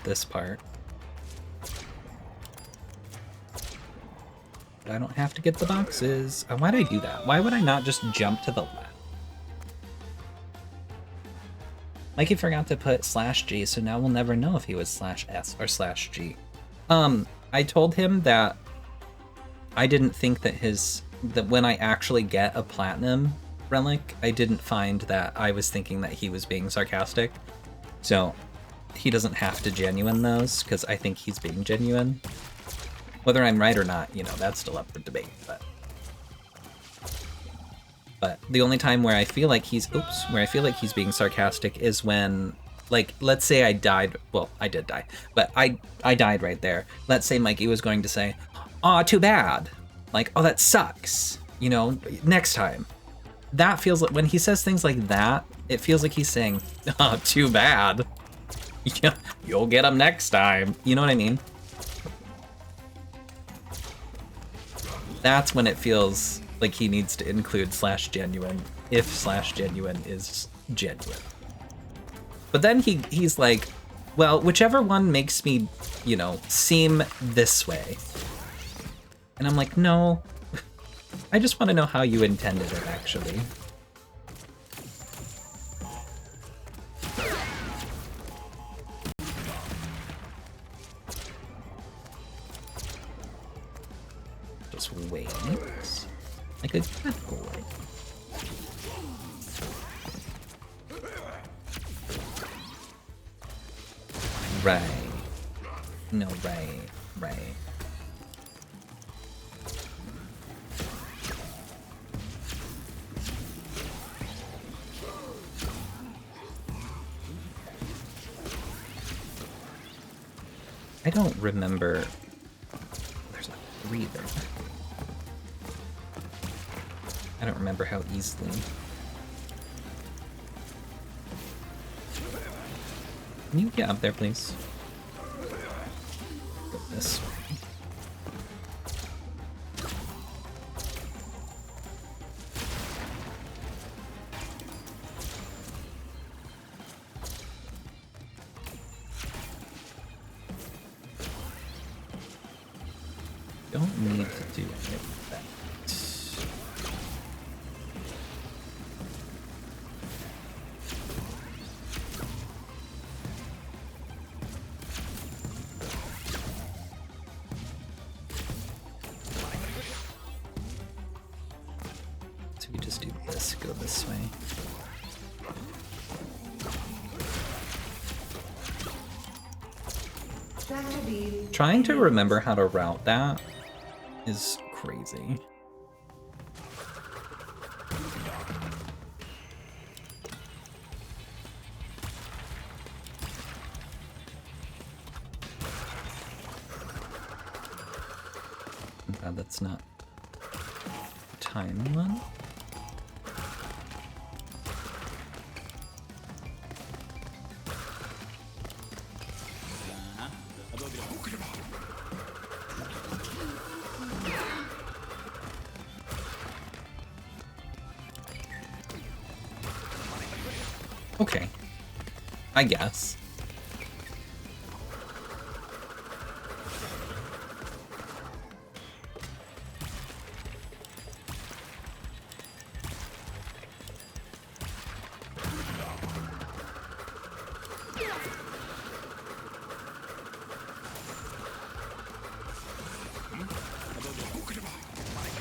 [SPEAKER 1] This part. But I don't have to get the boxes. Why'd I do that? Why would I not just jump to the left? Like he forgot to put /G, so now we'll never know if he was /S or /G. I told him that I didn't think that that when I actually get a platinum relic, I didn't find that I was thinking that he was being sarcastic. So he doesn't have to genuine those, because I think he's being genuine. Whether I'm right or not, you know, that's still up for debate, but the only time where I feel like he's being sarcastic is when, like, let's say I died, well, I did die, but I died right there. Let's say Mikey was going to say, "Aw, too bad." Like, "Oh, that sucks. You know, next time." That feels like, when he says things like that, it feels like he's saying, oh, too bad. Yeah, you'll get him next time. You know what I mean? That's when it feels like he needs to include /genuine, if /genuine is genuine. But then he's like, well, whichever one makes me, you know, seem this way. And I'm like, no, I just want to know how you intended it, actually. Just wait. Like a good boy. Right. No, right. I don't remember. There's a 3 there. I don't remember how easily. Can you get up there, please? Go this way. Don't need to do any of that. So we just do this, go this way. Trying to remember how to route that is crazy. I'm glad that's not time one. Okay, I guess.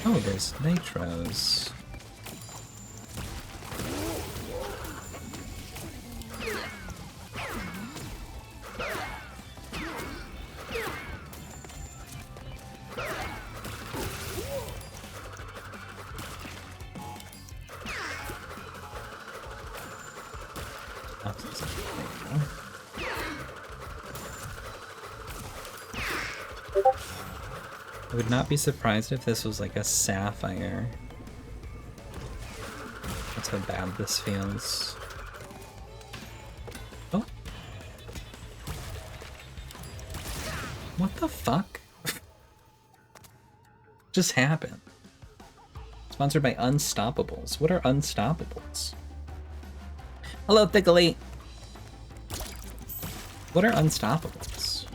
[SPEAKER 1] Oh, there's nitros. I would not be surprised if this was like a sapphire. That's how bad this feels. Oh. What the fuck? Just happened. Sponsored by Unstoppables. What are Unstoppables? Hello, Thickly. What are Unstoppables?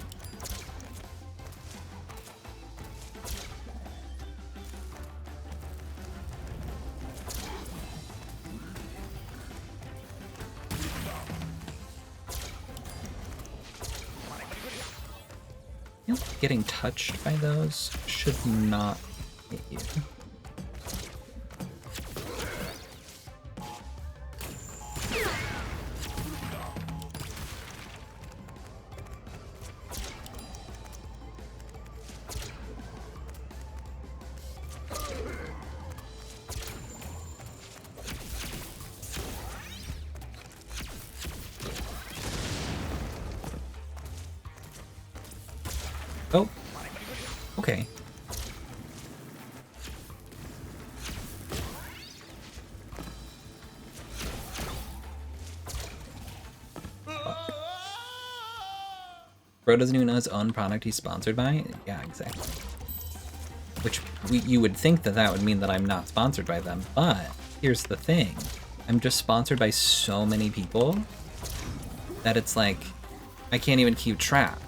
[SPEAKER 1] You know, getting touched by those should not hit you. Oh, okay. Bro doesn't even know his own product he's sponsored by? Yeah, exactly. Which, you would think that that would mean that I'm not sponsored by them, but here's the thing. I'm just sponsored by so many people that it's like, I can't even keep track.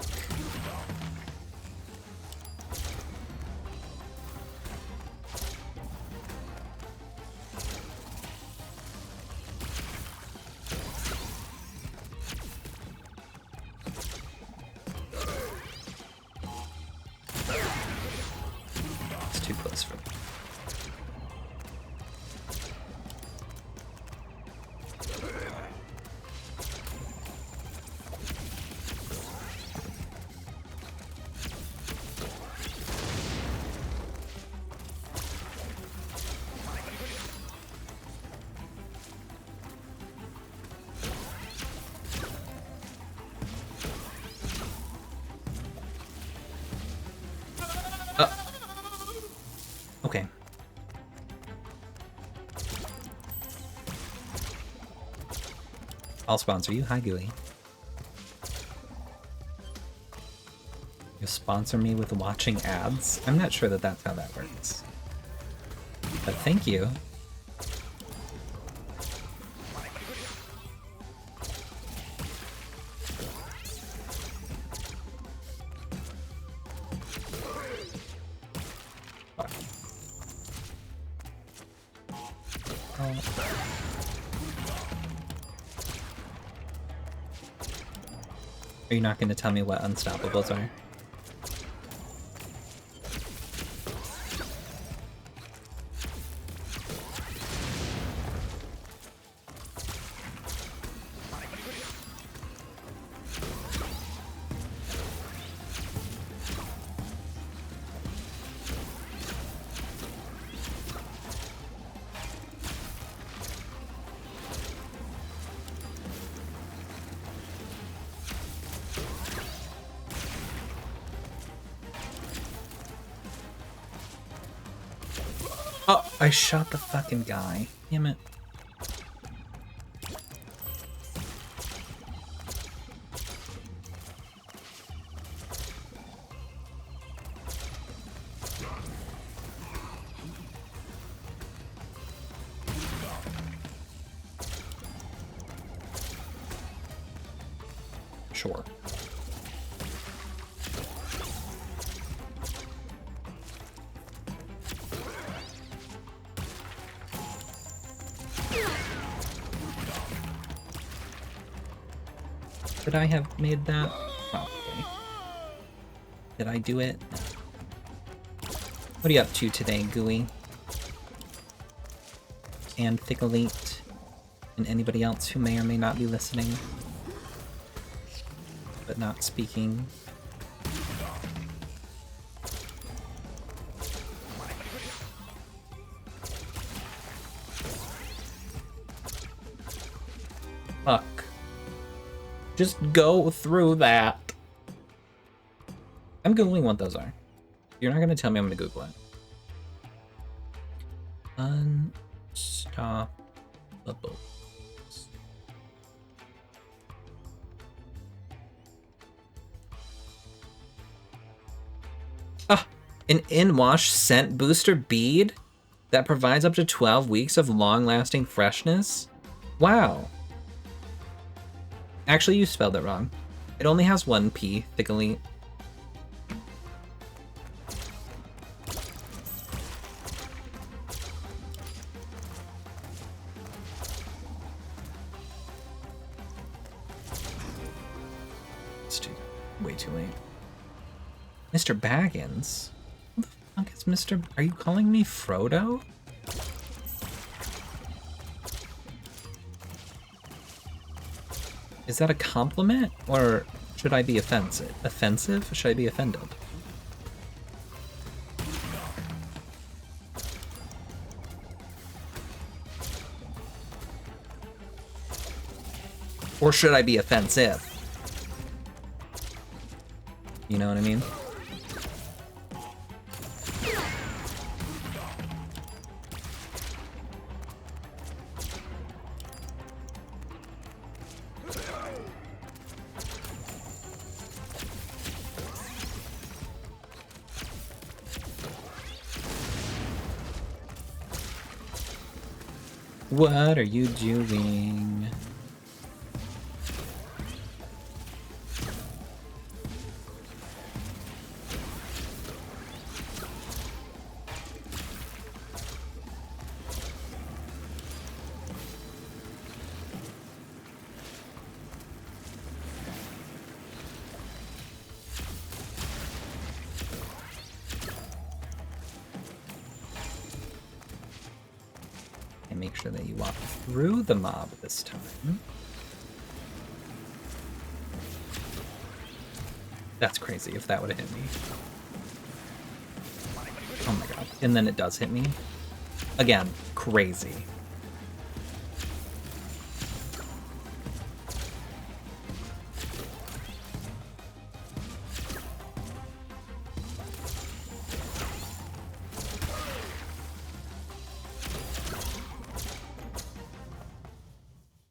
[SPEAKER 1] It's too close for me. Okay. I'll sponsor you. Hi, Gooey. You sponsor me with watching ads? I'm not sure that that's how that works. But thank you. Are you not going to tell me what unstoppables are? Oh, I shot the fucking guy. Damn it. Sure. Could I have made that? Oh, okay. Did I do it? No. What are you up to today, Gooey? And Thickleate, and anybody else who may or may not be listening, but not speaking. Fuck. Just go through that. I'm Googling what those are. You're not gonna tell me I'm gonna Google it. Unstoppables. Ah, an in-wash scent booster bead that provides up to 12 weeks of long-lasting freshness? Wow. Actually, you spelled it wrong. It only has one P, Thickly. It's way too late. Mr. Baggins? Who the fuck is Mr. Are you calling me Frodo? Is that a compliment, or should I be offensive? Offensive? Should I be offended? Or should I be offensive? You know what I mean? What are you doing? And make sure that you walk through the mob this time. That's crazy if that would have hit me. Oh my god. And then it does hit me. Again, crazy.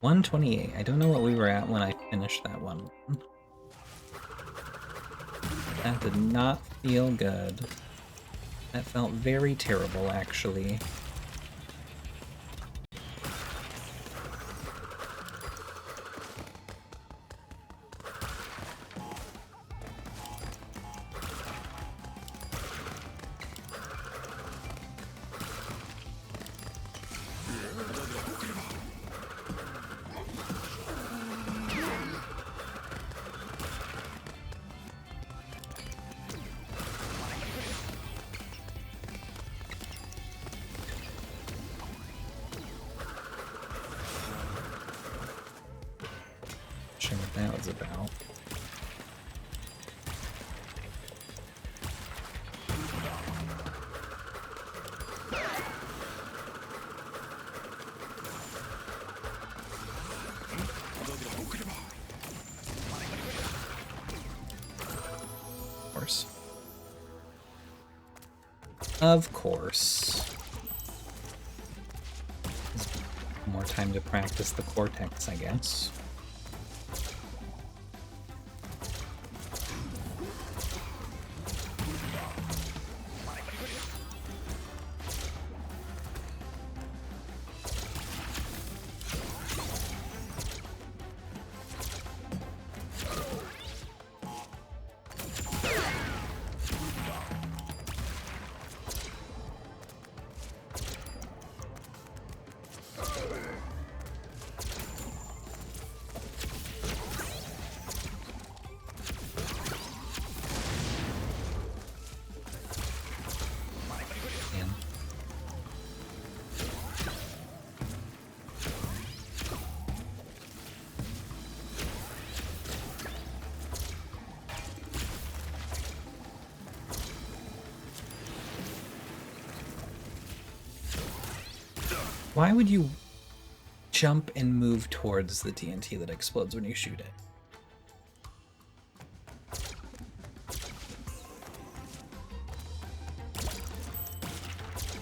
[SPEAKER 1] $128. I don't know what we were at when I finished that one. That did not feel good. That felt very terrible, actually. Sure what that was about. Of course. Of course. More time to practice the cortex, I guess. Why would you jump and move towards the TNT that explodes when you shoot it?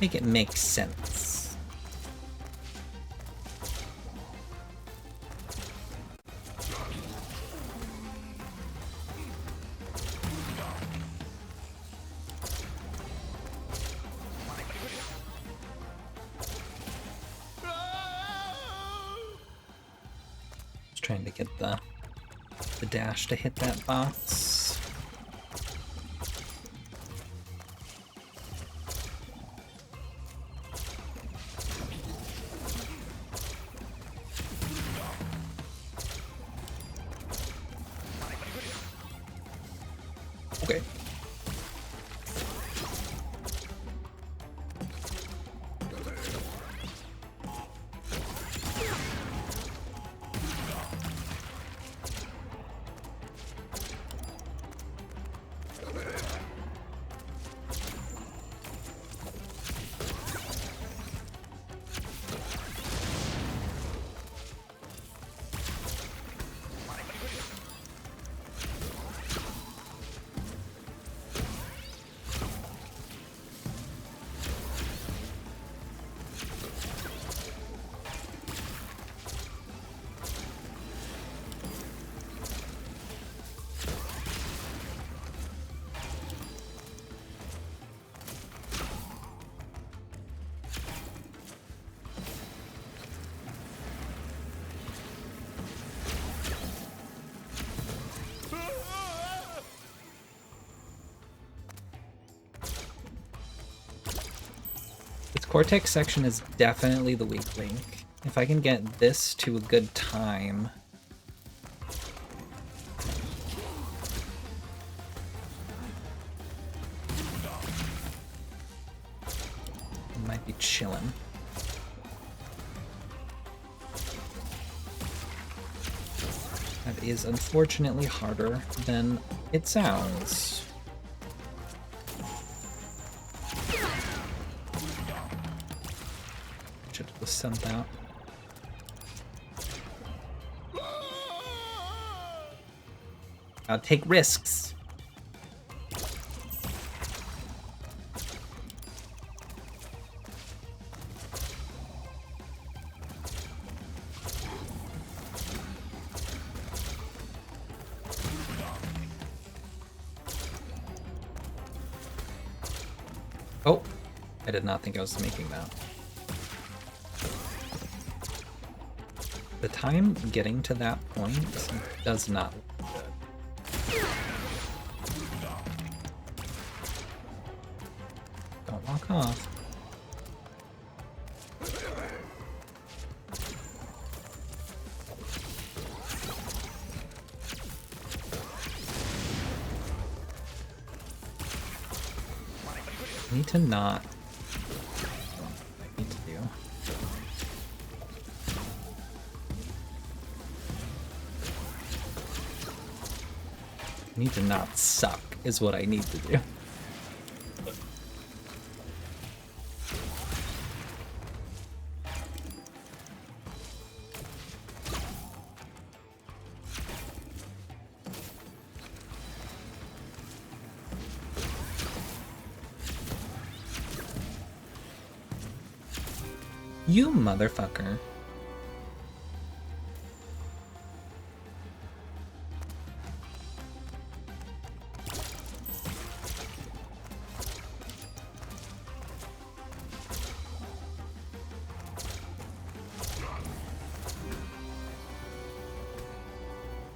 [SPEAKER 1] Make it make sense. Trying to get the dash to hit that box. Okay. Cortex section is definitely the weak link. If I can get this to a good time... I might be chilling. That is unfortunately harder than it sounds. Should have sent that. I'll take risks. Oh, I did not think I was making that. The time getting to that point does not look good. Don't walk off. I need to not. I need to do. I need to not suck, is what I need to do. You motherfucker.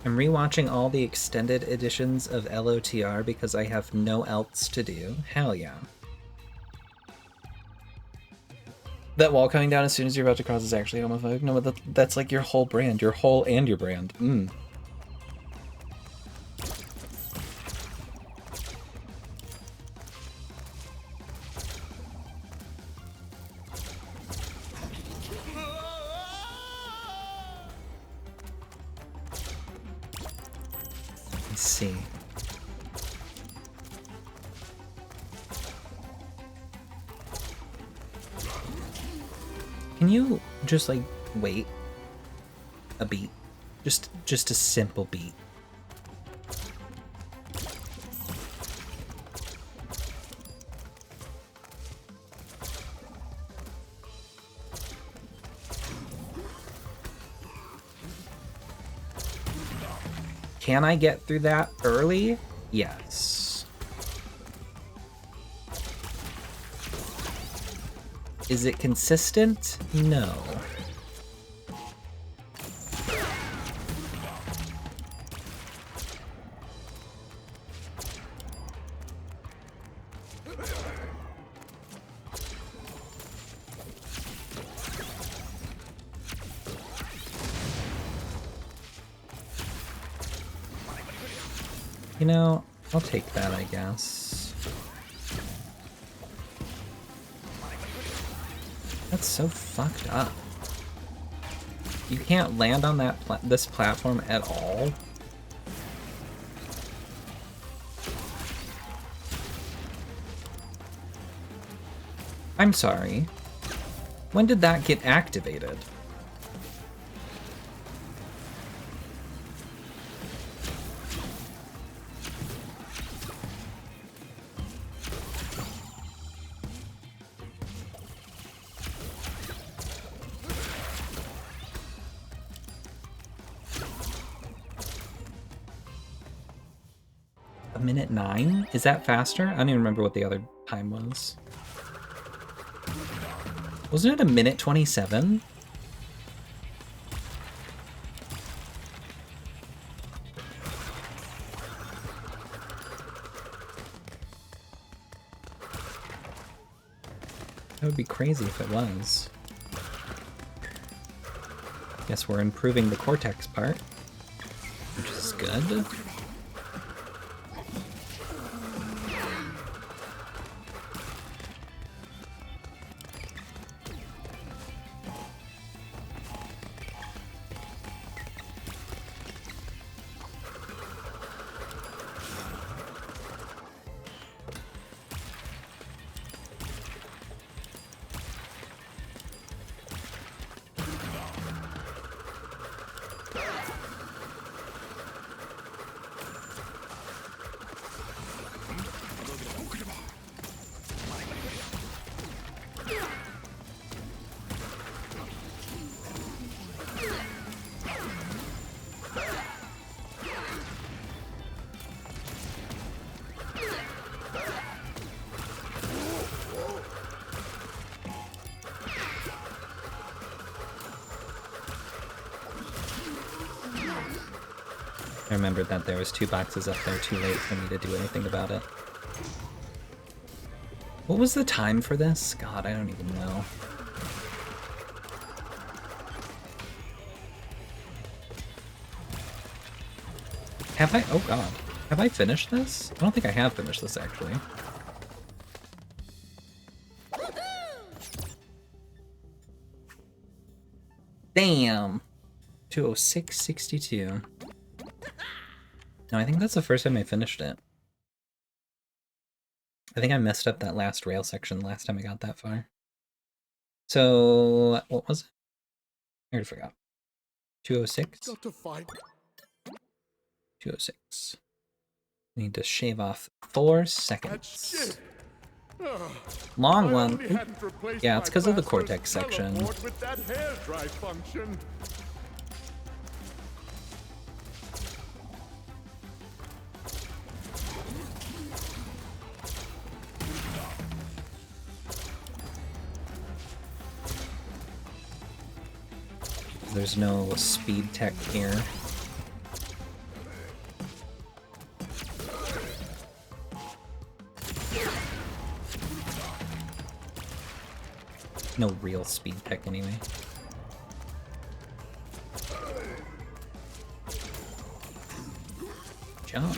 [SPEAKER 1] I'm rewatching all the extended editions of LOTR because I have no else to do. Hell yeah. That wall coming down as soon as you're about to cross is actually homophobic. No, but that's like your whole brand. Your whole and your brand. Let's see. Can you just like wait a beat? Just a simple beat. Can I get through that early? Yes. Is it consistent? No. You know, I'll take that, I guess. That's so fucked up. You can't land on that this platform at all. I'm sorry. When did that get activated? A minute 9? Is that faster? I don't even remember what the other time was. Wasn't it a minute 27? That would be crazy if it was. Guess we're improving the cortex part, which is good. I remembered that there was 2 boxes up there too late for me to do anything about it. What was the time for this? God, I don't even know. Have I? Oh god. Have I finished this? I don't think I have finished this, actually. Damn! 206.62. No, I think that's the first time I finished it. I think I messed up that last rail section last time I got that far. So, what was it? I already forgot. 206?
[SPEAKER 4] Got to fight.
[SPEAKER 1] 206. Need to shave off 4
[SPEAKER 4] That
[SPEAKER 1] seconds.
[SPEAKER 4] ship.
[SPEAKER 1] Long
[SPEAKER 4] I
[SPEAKER 1] one.
[SPEAKER 4] only hadn't replaced
[SPEAKER 1] Yeah, it's
[SPEAKER 4] my
[SPEAKER 1] because of the
[SPEAKER 4] blaster's
[SPEAKER 1] cortex section.
[SPEAKER 4] teleport with that hair dry function.
[SPEAKER 1] There's no speed tech here. No real speed tech anyway. Jump.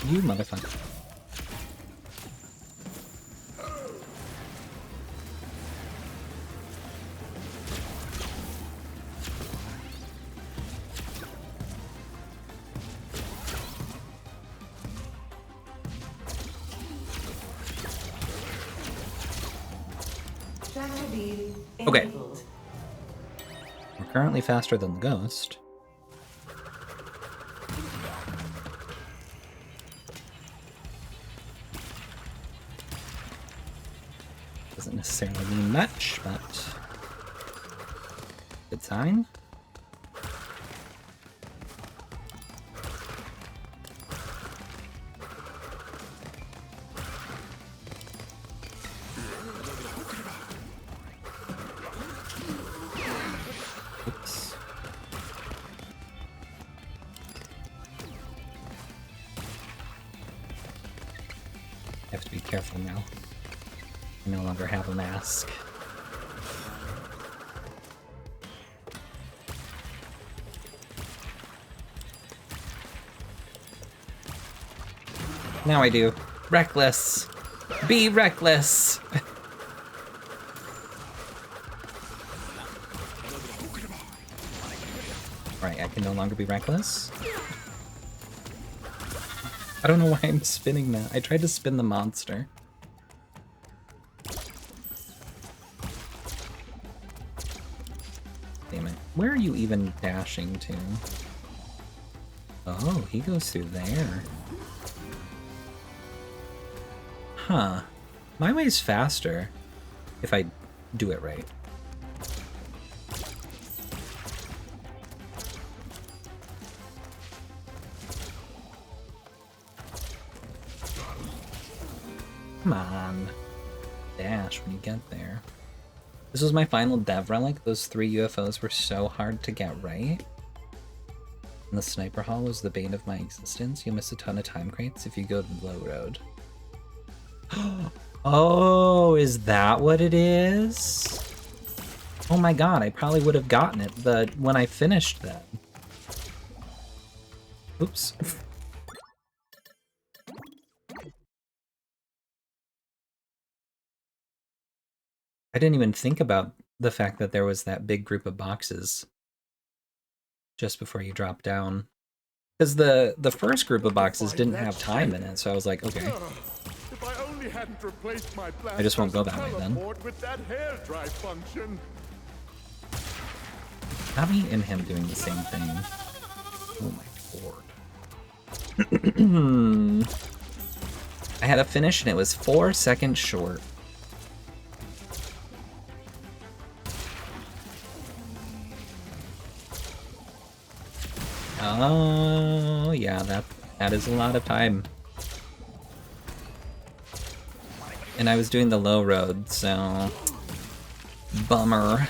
[SPEAKER 1] You motherfucker.
[SPEAKER 3] Tractor view
[SPEAKER 1] Okay.
[SPEAKER 3] enabled.
[SPEAKER 1] We're currently faster than the ghost. Doesn't necessarily mean much, but good sign. Oops. I have to be careful now. I no longer have a mask. Now I do. Reckless! Be reckless! Right, I can no longer be reckless. I don't know why I'm spinning that. I tried to spin the monster. Damn it. Where are you even dashing to? Oh, he goes through there. Huh. My way's faster if I do it right. Come on. Dash when you get there. This was my final dev relic. Those 3 UFOs were so hard to get right. And the sniper hall was the bane of my existence. You'll miss a ton of time crates if you go the low road. Oh, is that what it is? Oh my god, I probably would have gotten it, but when I finished that. Oops. I didn't even think about the fact that there was that big group of boxes just before you drop down. Because the first group of boxes didn't have time in it, so I was like, okay.
[SPEAKER 4] If I only hadn't replaced my
[SPEAKER 1] I just won't go that way then.
[SPEAKER 4] teleport with that hair dry function.
[SPEAKER 1] Abby and him doing the same thing. Oh my lord. I had a finish and it was 4 seconds short. Oh yeah, that is a lot of time. And I was doing the low road, so bummer.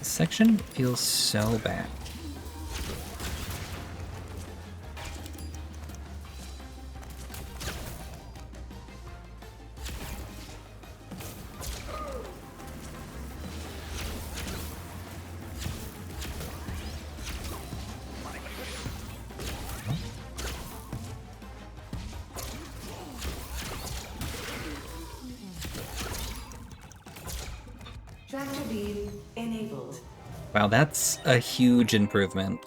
[SPEAKER 1] Section feels so bad.
[SPEAKER 3] Tractor beam enabled.
[SPEAKER 1] Wow, that's a huge improvement.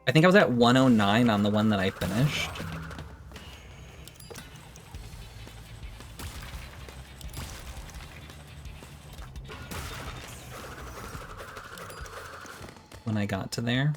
[SPEAKER 1] I think I was at 109 on the one that I finished. When I got to there.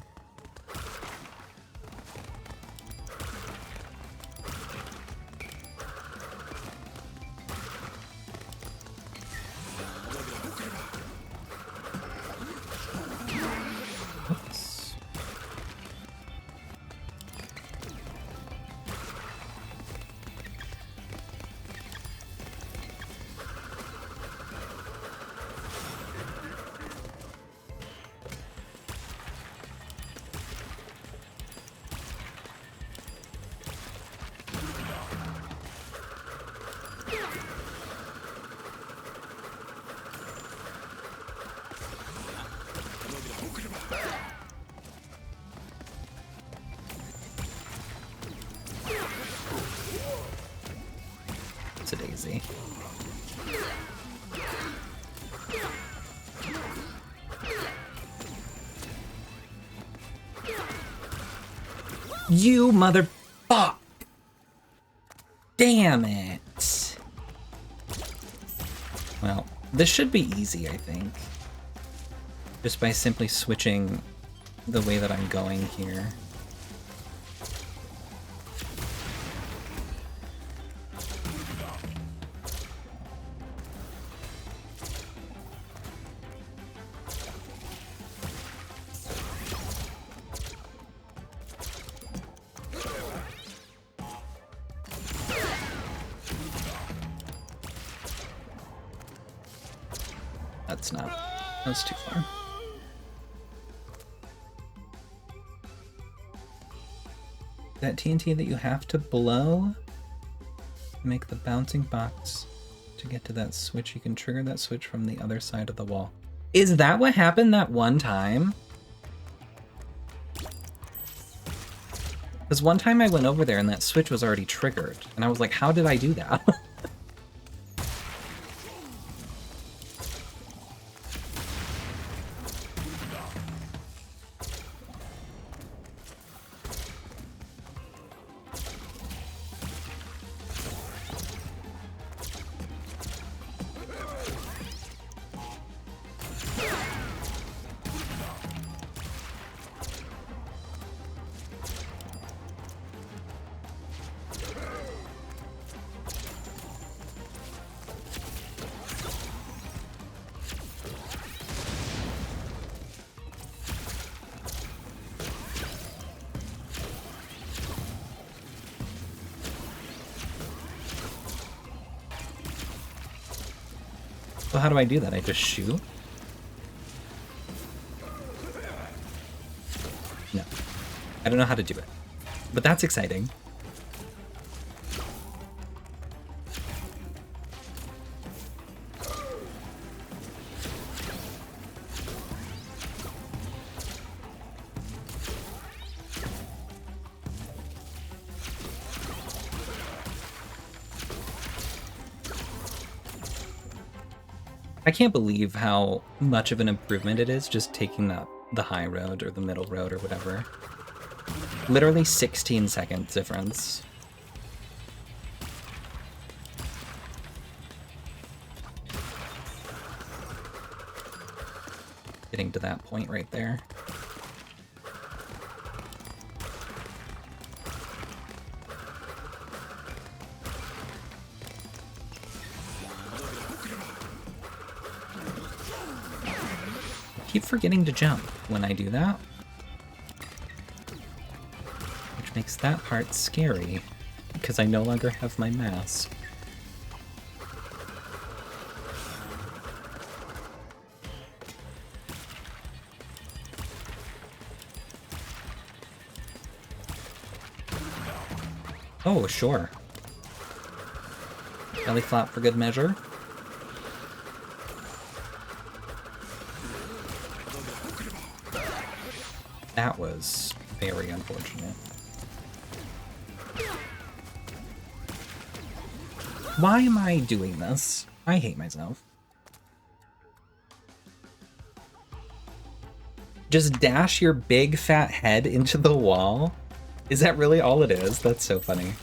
[SPEAKER 1] It's a daisy. You motherfuck! Damn it! Well, this should be easy, I think. Just by simply switching the way that I'm going here. That's too far. That TNT that you have to blow to make the bouncing box to get to that switch. You can trigger that switch from the other side of the wall. Is that what happened that one time? Because one time I went over there and that switch was already triggered. And I was like, how did I do that? So how do I do that? I just shoot? No. I don't know how to do it. But that's exciting. I can't believe how much of an improvement it is just taking the high road or the middle road or whatever. Literally 16 seconds difference. Getting to that point right there. Keep forgetting to jump when I do that, which makes that part scary because I no longer have my mask. Oh, sure. Belly flop for good measure. That was very unfortunate. Why am I doing this? I hate myself. Just dash your big fat head into the wall? Is that really all it is? That's so funny.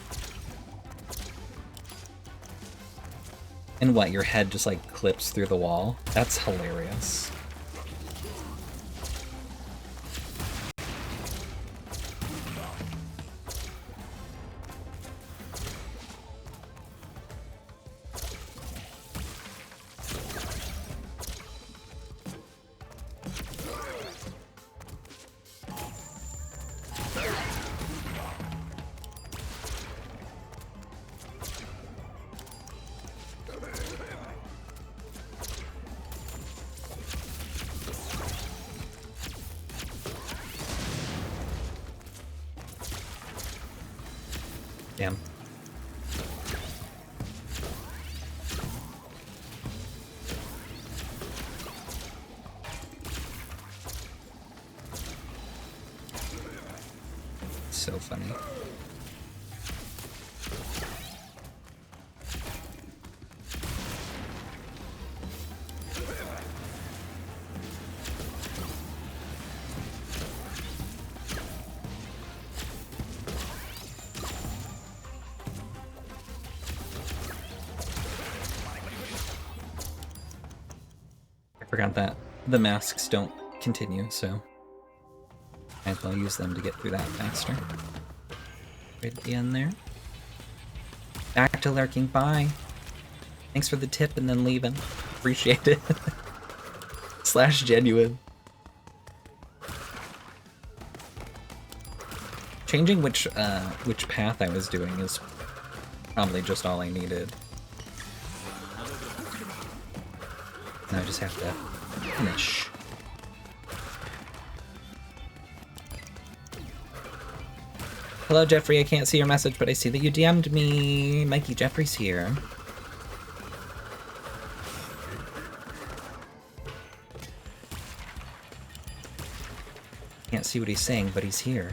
[SPEAKER 1] And what, your head just like clips through the wall? That's hilarious. Damn. So funny. I forgot that the masks don't continue, so might as well use them to get through that faster. Right at the end there. Back to lurking, bye. Thanks for the tip and then leaving. Appreciate it. / genuine. Changing which path I was doing is probably just all I needed. Now I just have to finish. Hello, Jeffrey. I can't see your message, but I see that you DM'd me. Mikey Jeffrey's here. Can't see what he's saying, but he's here.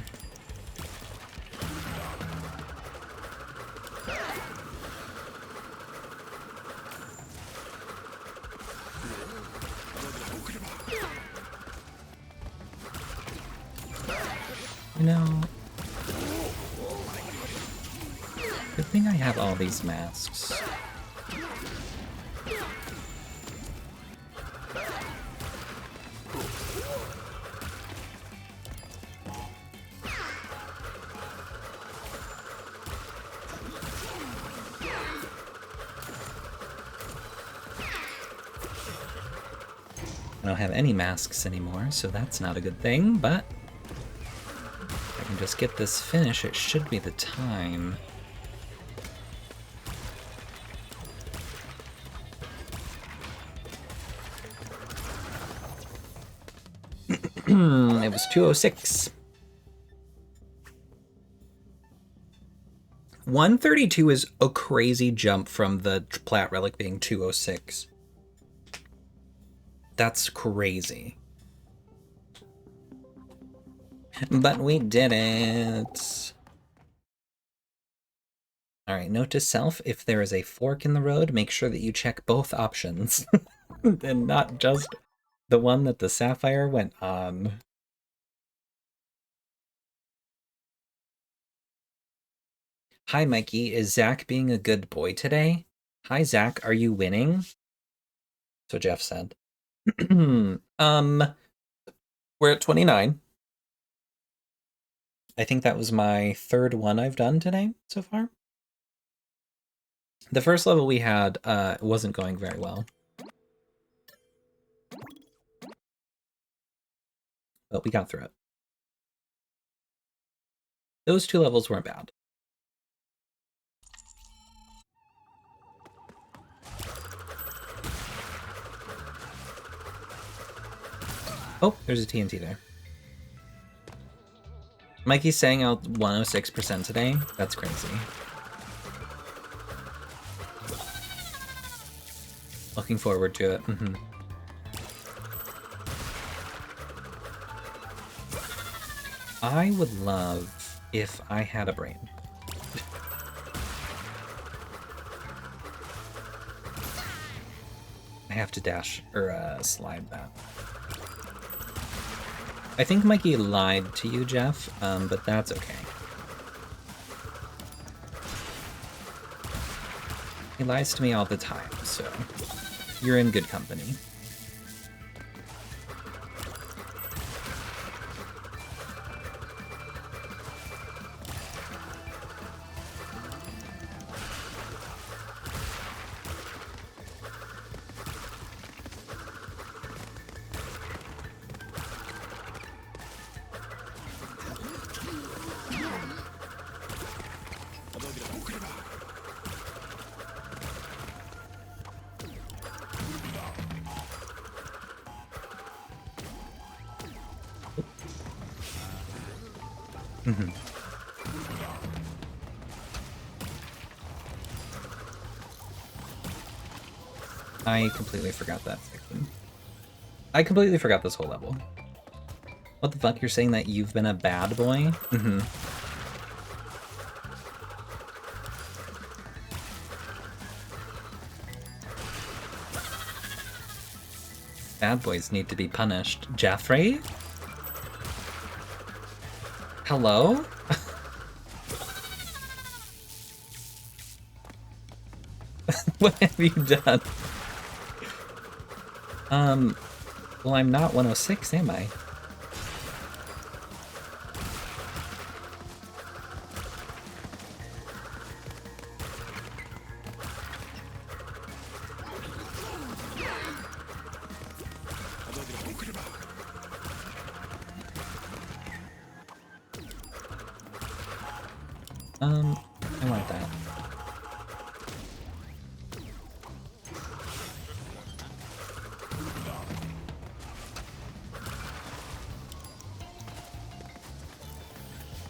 [SPEAKER 1] You know, good thing I have all these masks. I don't have any masks anymore, so that's not a good thing, but if I can just get this finish, it should be the time. It was 206. 132 is a crazy jump from the Plat Relic being 206. That's crazy. But we did it. Alright, note to self, if there is a fork in the road, make sure that you check both options. And not just the one that the Sapphire went on. Hi, Mikey. Is Zach being a good boy today? Hi, Zach. Are you winning? So Jeff said. We're at 29. I think that was my third one I've done today so far. The first level we had wasn't going very well. But we got through it. Those two levels weren't bad. Oh, there's a TNT there. Mikey's saying I'll 106% today. That's crazy. Looking forward to it. I would love if I had a brain. I have to dash or slide that. I think Mikey lied to you, Jeff, but that's okay. He lies to me all the time, so you're in good company. I completely forgot that section. I completely forgot this whole level. What the fuck? You're saying that you've been a bad boy? Bad boys need to be punished. Jeffrey? Hello? What have you done? Well, I'm not 106, am I? I want that.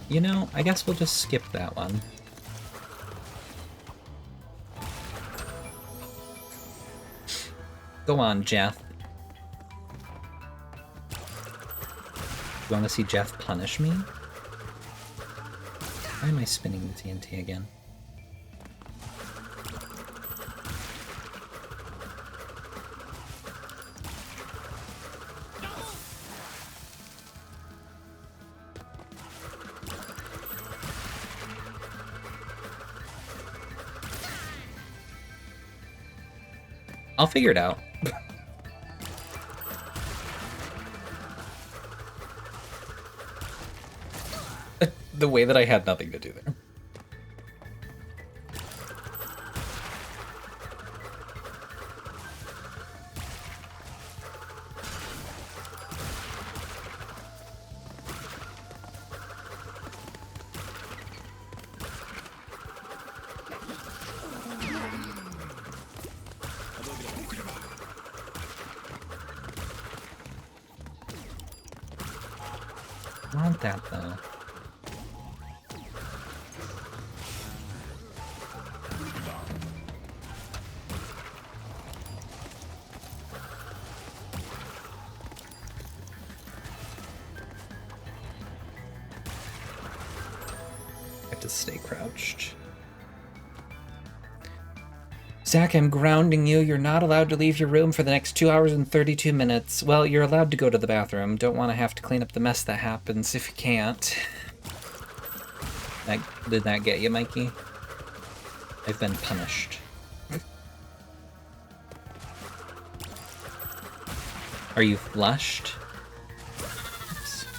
[SPEAKER 1] You know, I guess we'll just skip that one. Go on, Jeff. You want to see Jeff punish me? Why am I spinning the TNT again? I'll figure it out. The way that I had nothing to do there. want that, though. I have to stay crouched. Zach, I'm grounding you. You're not allowed to leave your room for the next 2 hours and 32 minutes. Well, you're allowed to go to the bathroom. Don't want to have to clean up the mess that happens if you can't. Did that get you, Mikey? I've been punished. Are you flushed? Oops.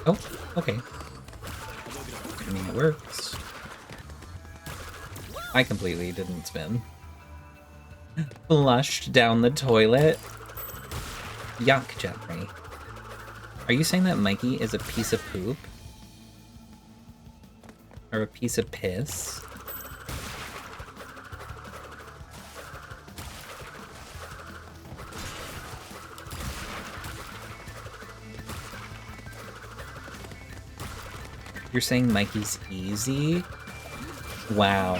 [SPEAKER 1] Oh, okay. I mean, it works. I completely didn't spin. Flushed down the toilet. Yuck, Jeffrey. Are you saying that Mikey is a piece of poop? Or a piece of piss? You're saying Mikey's easy? Wow.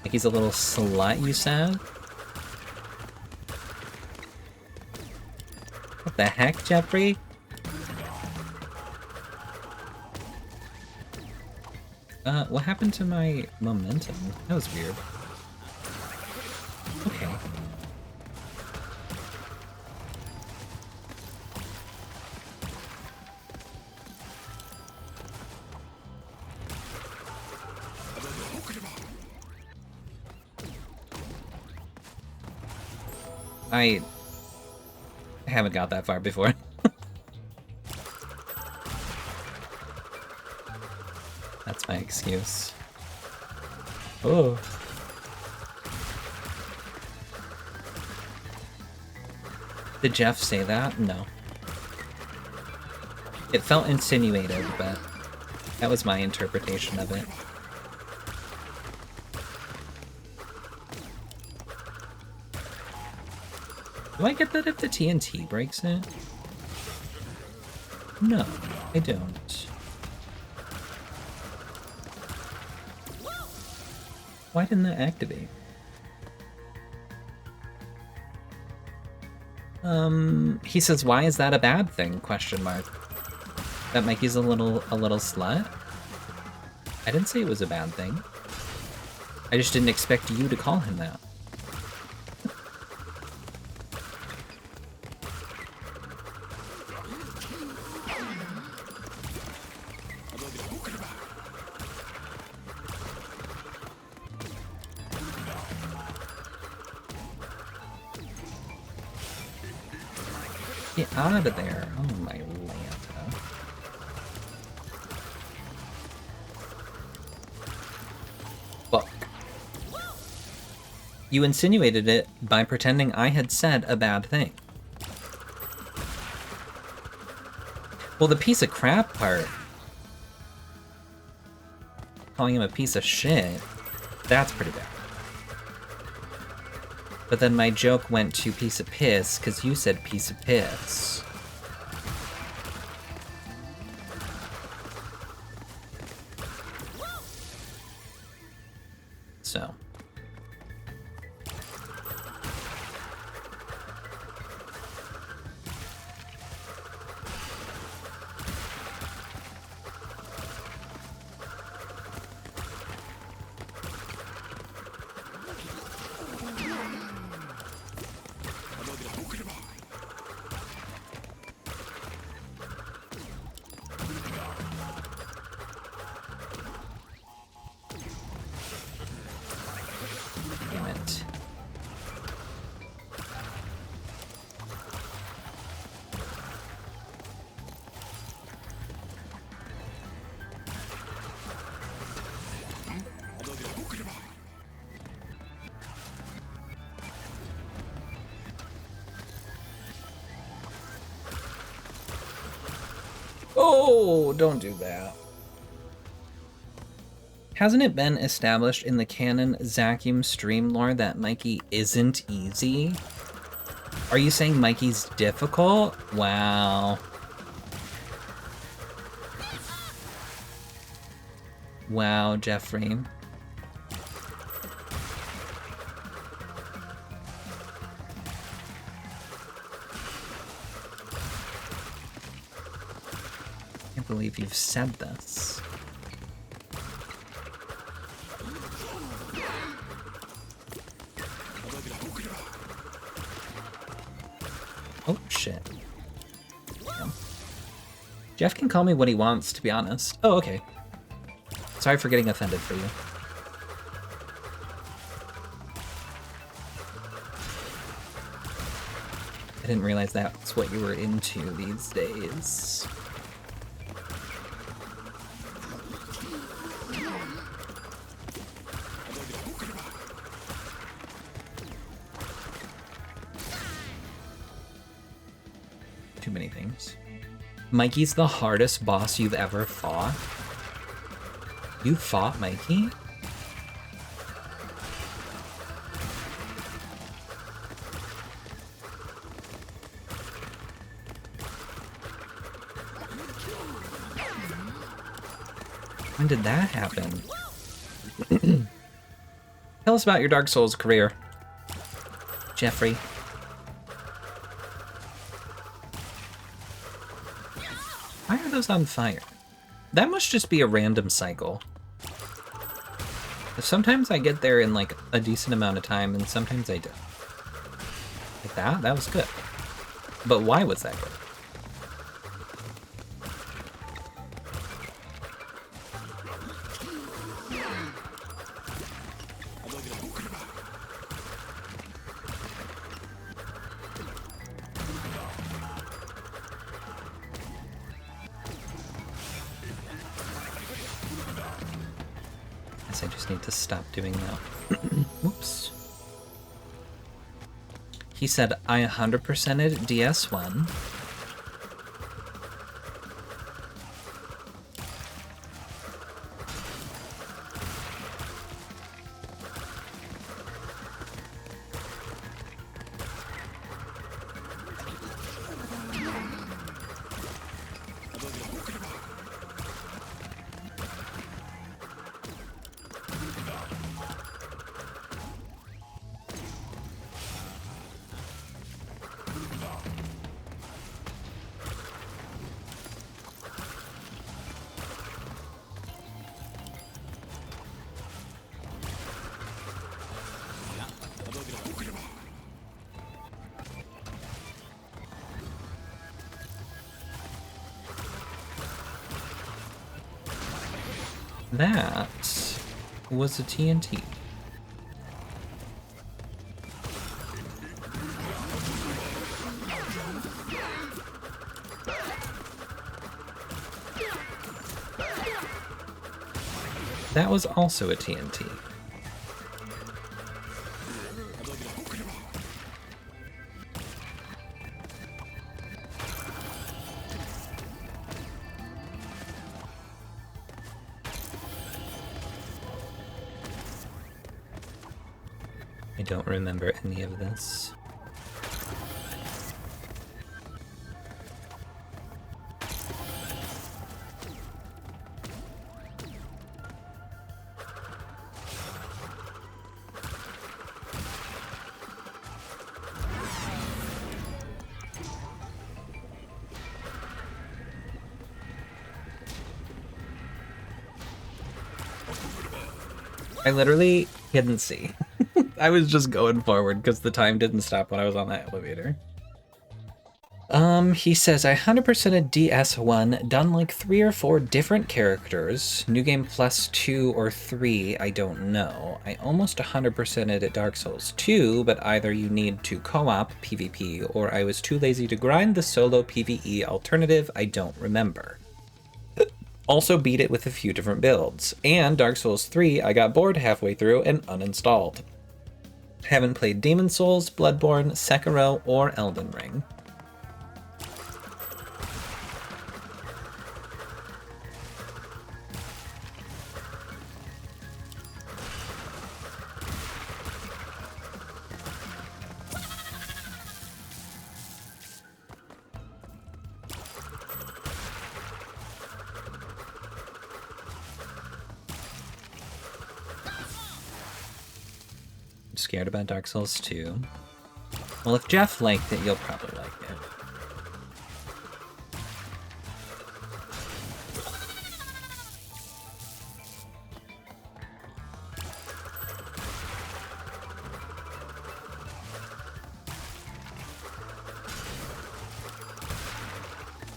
[SPEAKER 1] Like he's a little slut, you said? What the heck, Jeffrey? What happened to my momentum? That was weird. Okay. I haven't got that far before. That's my excuse. Oh. Did Jeff say that? No. It felt insinuated, but that was my interpretation of it. Do I get that if the TNT breaks it? No, I don't. Why didn't that activate? He says, why is that a bad thing? Question mark. That Mikey's a little slut? I didn't say it was a bad thing. I just didn't expect you to call him that. Get out of there. Oh my Lanta. Fuck. You insinuated it by pretending I had said a bad thing. Well, the piece of crap part, calling him a piece of shit, that's pretty bad. But then my joke went to piece of piss, because you said piece of piss. So. Oh, don't do that. Hasn't it been established in the canon Zacium stream lore that Mikey isn't easy? Are you saying Mikey's difficult? Wow. Wow, Jeffrey. I can't believe you've said this. Oh, shit. Yeah. Jeff can call me what he wants, to be honest. Oh, okay. Sorry for getting offended for you. I didn't realize that's what you were into these days. Too many things. Mikey's the hardest boss you've ever fought? You fought Mikey? When did that happen? Tell us about your Dark Souls career, Jeffrey. Why are those on fire? That must just be a random cycle. Sometimes I get there in like a decent amount of time, and sometimes I don't. Like that? That was good. But why was that good? I just need to stop doing that. Whoops. He said, I 100%ed DS1. That was a TNT. That was also a TNT. I don't remember any of this. I literally couldn't see. I was just going forward because the time didn't stop when I was on that elevator. He says, I 100%ed DS1, done like 3 or 4 different characters. New Game Plus 2 or 3, I don't know. I almost 100%ed at Dark Souls 2, but either you need to co-op PvP or I was too lazy to grind the solo PvE alternative, I don't remember. Also beat it with a few different builds. And Dark Souls 3, I got bored halfway through and uninstalled. Haven't played Demon Souls, Bloodborne, Sekiro, or Elden Ring. scared about Dark Souls 2. Well, if Jeff liked it, you'll probably like it.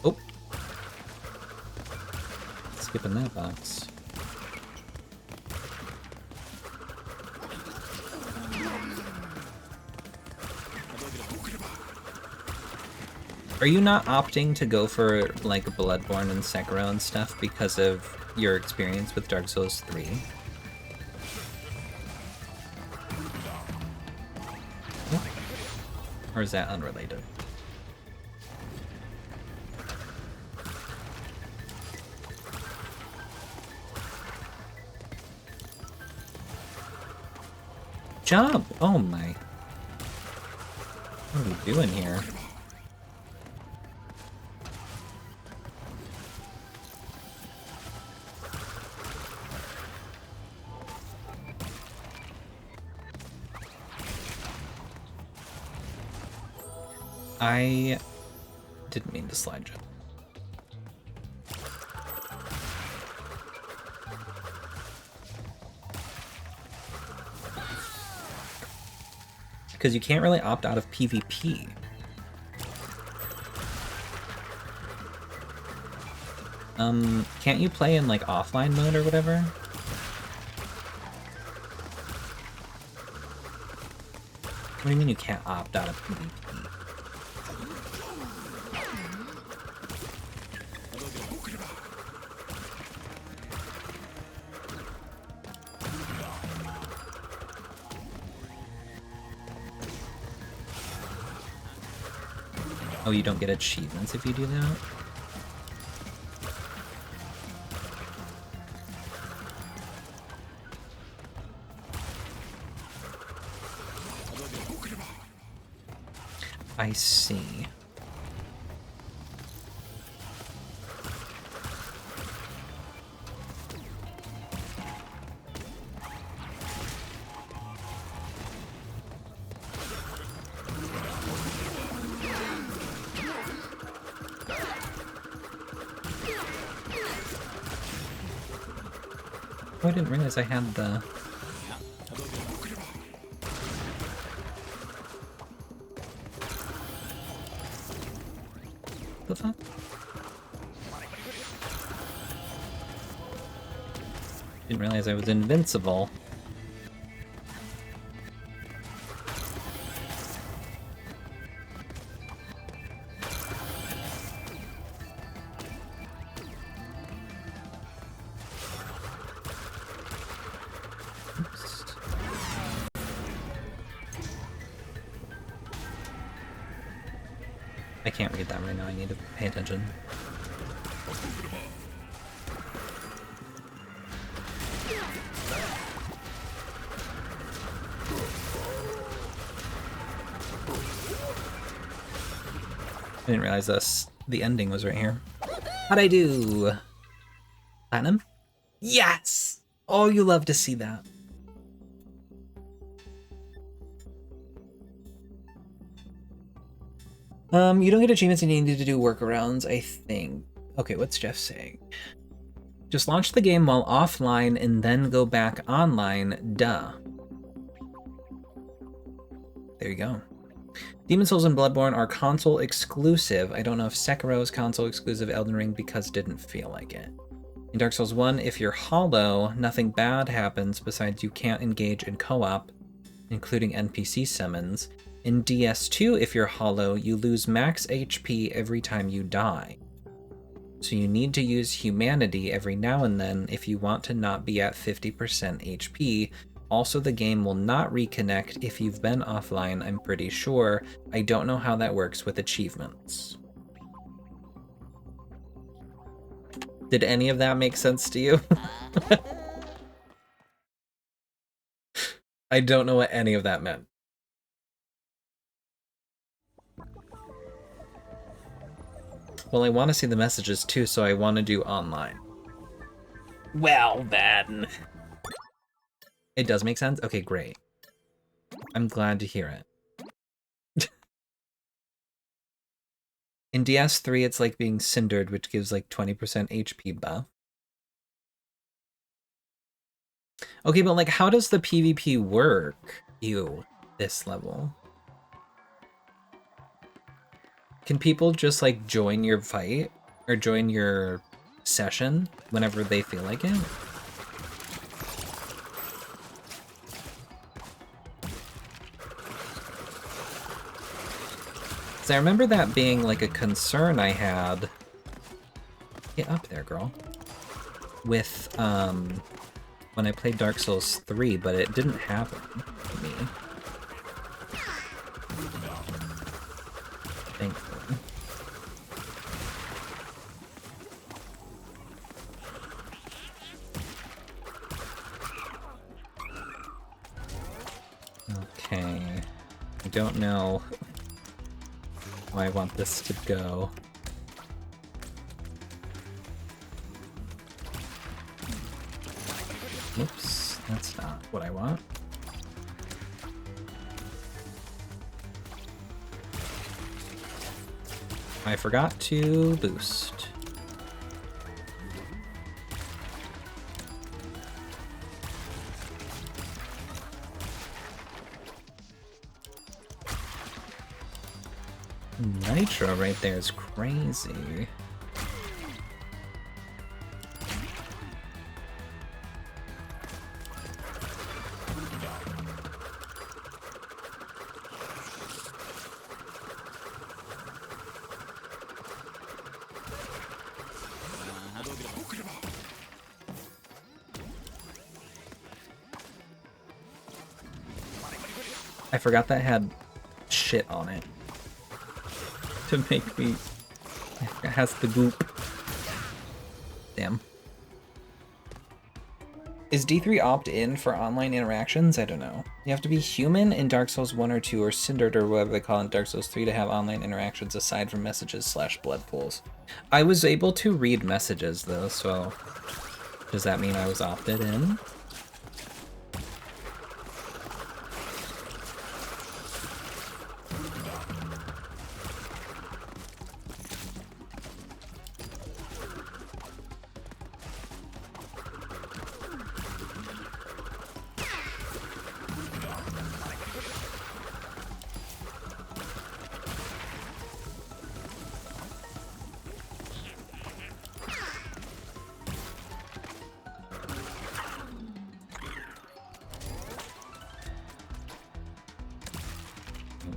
[SPEAKER 1] Oh. Skipping that box. Are you not opting to go for, like, Bloodborne and Sekiro and stuff because of your experience with Dark Souls 3? Or is that unrelated? Job! Oh my. What are we doing here? I didn't mean to slide jump. Because you can't really opt out of PvP. Can't you play in, like, offline mode or whatever? What do you mean you can't opt out of PvP? Oh, you don't get achievements if you do that? I see. Oh, I didn't realize I had the... The fuck? Didn't realize I was invincible. I can't read that right now, I need to pay attention. I didn't realize the ending was right here. How'd I do? Platinum? Yes! Oh, you love to see that. You don't get achievements and you need to do workarounds, I think. Okay, what's Jeff saying? Just launch the game while offline and then go back online, duh. There you go. Demon Souls and Bloodborne are console exclusive. I don't know if Sekiro is console exclusive, Elden Ring because didn't feel like it. In Dark Souls 1, if you're hollow, nothing bad happens besides you can't engage in co-op, including NPC summons. In DS2, if you're hollow, you lose max HP every time you die. So you need to use humanity every now and then if you want to not be at 50% HP. Also, the game will not reconnect if you've been offline, I'm pretty sure. I don't know how that works with achievements. Did any of that make sense to you? I don't know what any of that meant. Well, I want to see the messages too, so I want to do online. Well, then. It does make sense? Okay, great. I'm glad to hear it. In DS3, it's like being cindered, which gives like 20% HP buff. Okay, but like, how does the PvP work? Ew, this level. Can people just like join your fight or join your session whenever they feel like it? So I remember that being like a concern I had. Get up there, girl. With when I played Dark Souls 3, but it didn't happen to me. Thankfully. Okay. I don't know how I want this to go. Oops, that's not what I want. I forgot to boost. Nitro right there is crazy. I forgot that had shit on it to make me. It has the goop. Damn. Is D3 opt-in for online interactions? I don't know. You have to be human in Dark Souls 1 or 2 or cindered or whatever they call it in Dark Souls 3 to have online interactions aside from messages / blood pools. I was able to read messages though, so does that mean I was opted in?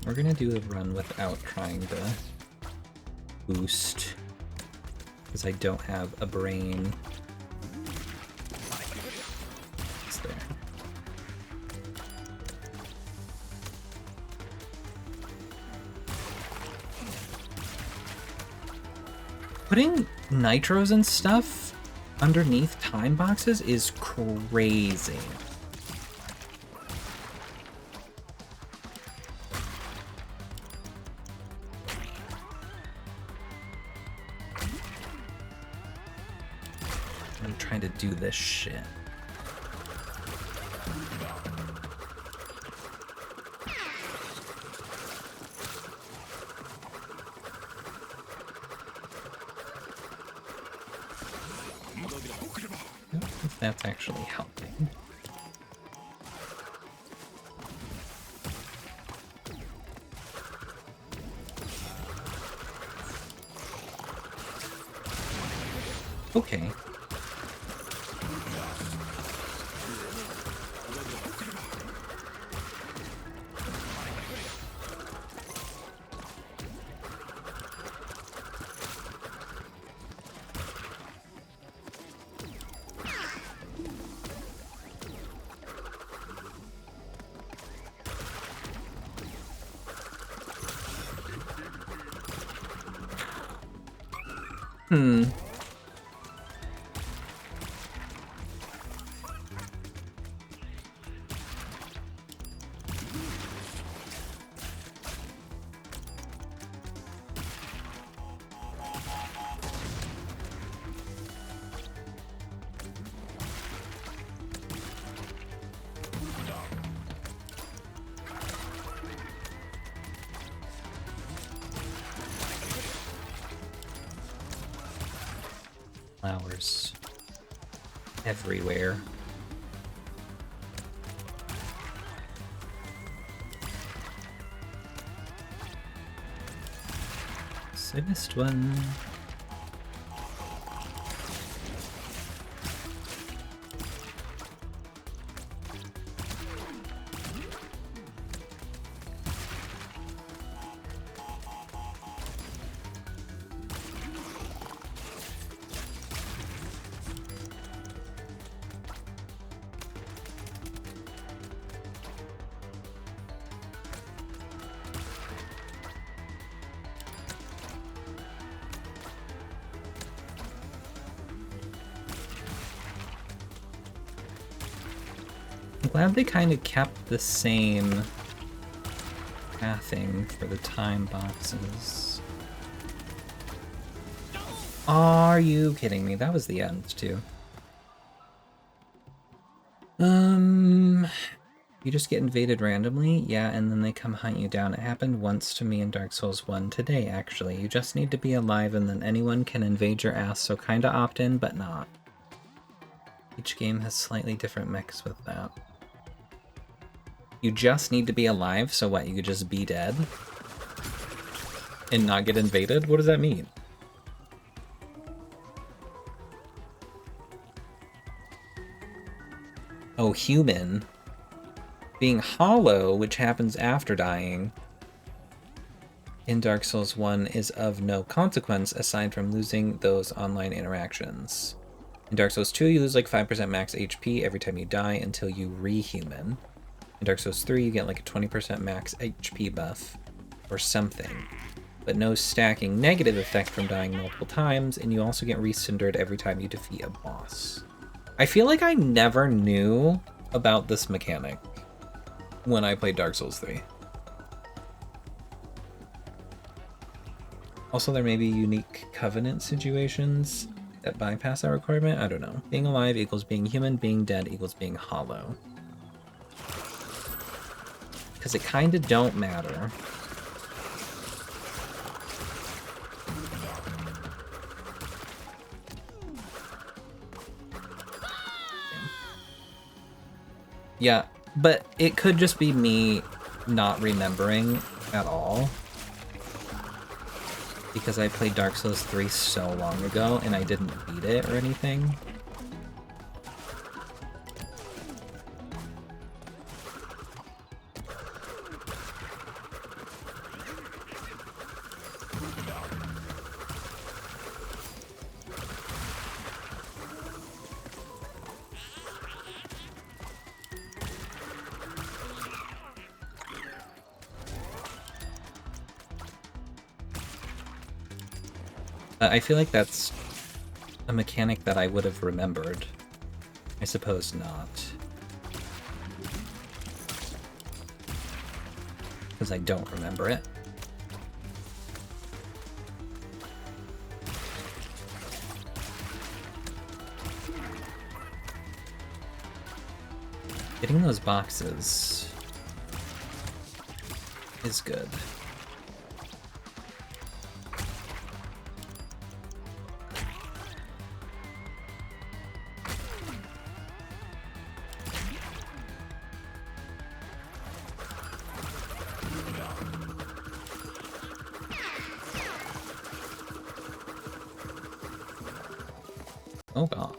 [SPEAKER 1] We're gonna do the run without trying to boost, because I don't have a brain. It's there. Putting nitros and stuff underneath time boxes is crazy. I'm trying to do this shit. If that's actually helping. Okay. Hmm. flowers everywhere. So I missed one. I'm glad they kind of kept the same pathing for the time boxes. Are you kidding me? That was the end, too. You just get invaded randomly? Yeah, and then they come hunt you down. It happened once to me in Dark Souls 1 today, actually. You just need to be alive and then anyone can invade your ass, so kinda opt in, but not. Each game has slightly different mechs with that. You just need to be alive, so what, you could just be dead? And not get invaded? What does that mean? Oh, human. Being hollow, which happens after dying, in Dark Souls 1 is of no consequence aside from losing those online interactions. In Dark Souls 2, you lose like 5% max HP every time you die until you re-human. In Dark Souls 3, you get like a 20% max HP buff, or something. But no stacking negative effect from dying multiple times, and you also get re-cindered every time you defeat a boss. I feel like I never knew about this mechanic when I played Dark Souls 3. Also, there may be unique covenant situations that bypass that requirement. I don't know. Being alive equals being human, being dead equals being hollow. Because it kind of don't matter. Yeah, but it could just be me not remembering at all. Because I played Dark Souls 3 so long ago and I didn't beat it or anything. I feel like that's a mechanic that I would have remembered. I suppose not. Because I don't remember it. Getting those boxes is good. Oh god.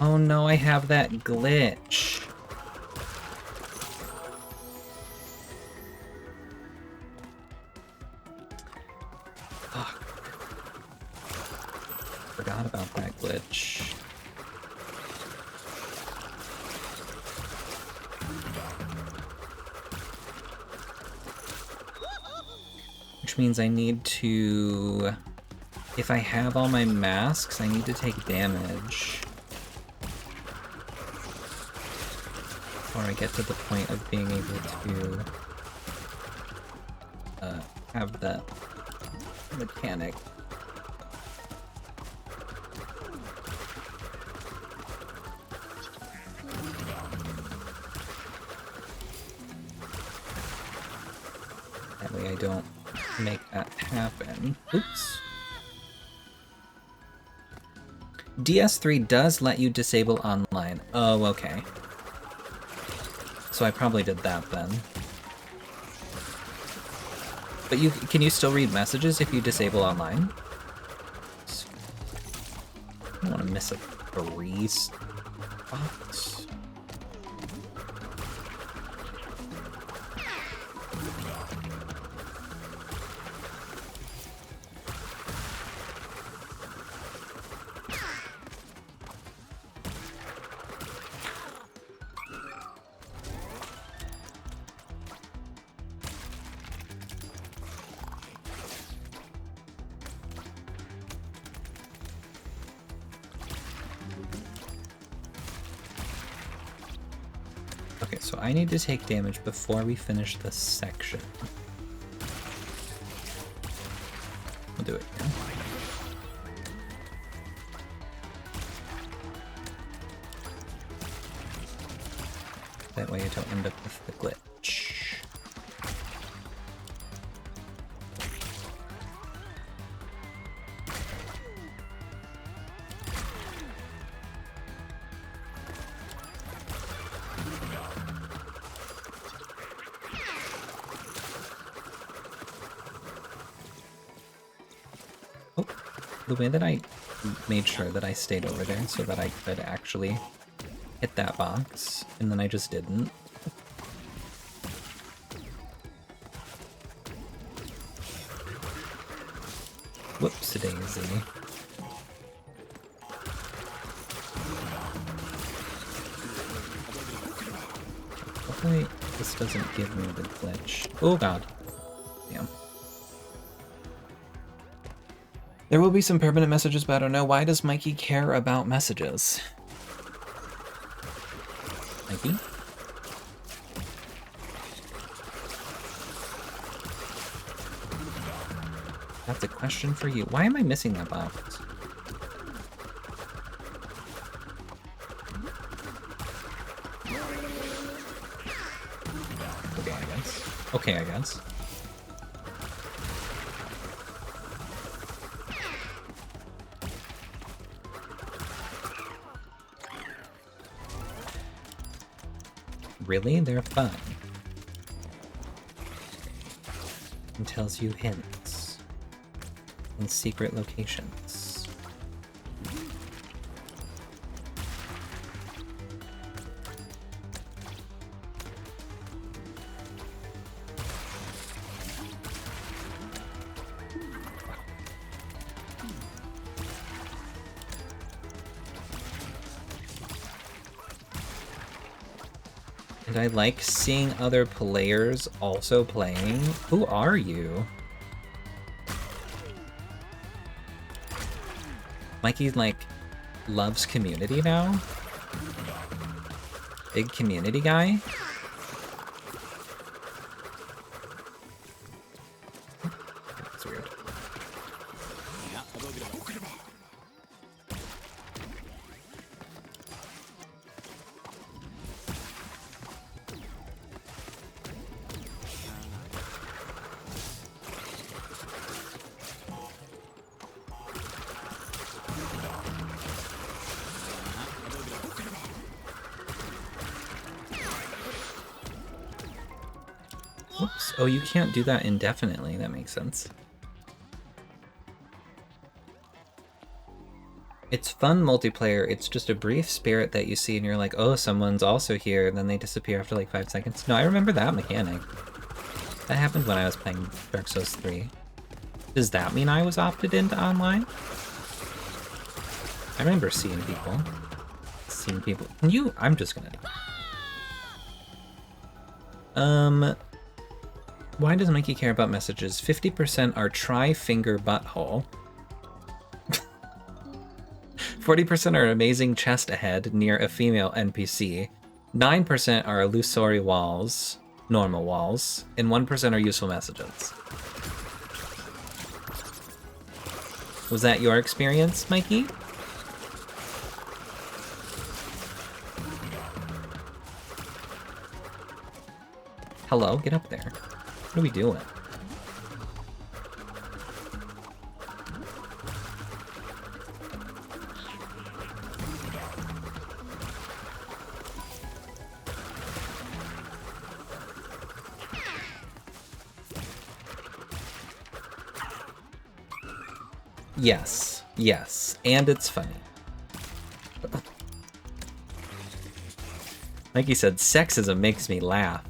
[SPEAKER 1] Oh no, I have that glitch. Fuck. Forgot about that glitch. Which means I need to... If I have all my masks, I need to take damage. Before I get to the point of being able to have that mechanic That way I don't make that happen. Oops. DS3 does let you disable online. Oh, okay. So I probably did that then. But can you still read messages if you disable online? I don't want to miss a free box. Okay, so I need to take damage before we finish this section. We'll do it here. That way I don't end up with the glitch. The way that I made sure that I stayed over there so that I could actually hit that box, and then I just didn't. Whoops-a-daisy. Hopefully this doesn't give me the glitch. Oh god. Damn. There will be some permanent messages, but I don't know. Why does Mikey care about messages? Mikey? That's a question for you. Why am I missing that box? Okay, I guess. Okay, I guess. Really? They're fun. And tells you hints. And secret locations. And I like seeing other players also playing. Who are you? Mikey, like, loves community now? Big community guy? That's weird. Whoops. Oh, you can't do that indefinitely. That makes sense. It's fun multiplayer. It's just a brief spirit that you see and you're like, oh, someone's also here, and then they disappear after like 5 seconds. No, I remember that mechanic. That happened when I was playing Dark Souls 3. Does that mean I was opted into online? I remember seeing people. Can you? I'm just gonna die. Why does Mikey care about messages? 50% are tri-finger butthole. 40% are amazing chest ahead near a female NPC. 9% are illusory walls, normal walls, and 1% are useful messages. Was that your experience, Mikey? Hello, get up there. What are we doing? Yes. Yes. And it's funny. Like you said, sexism makes me laugh.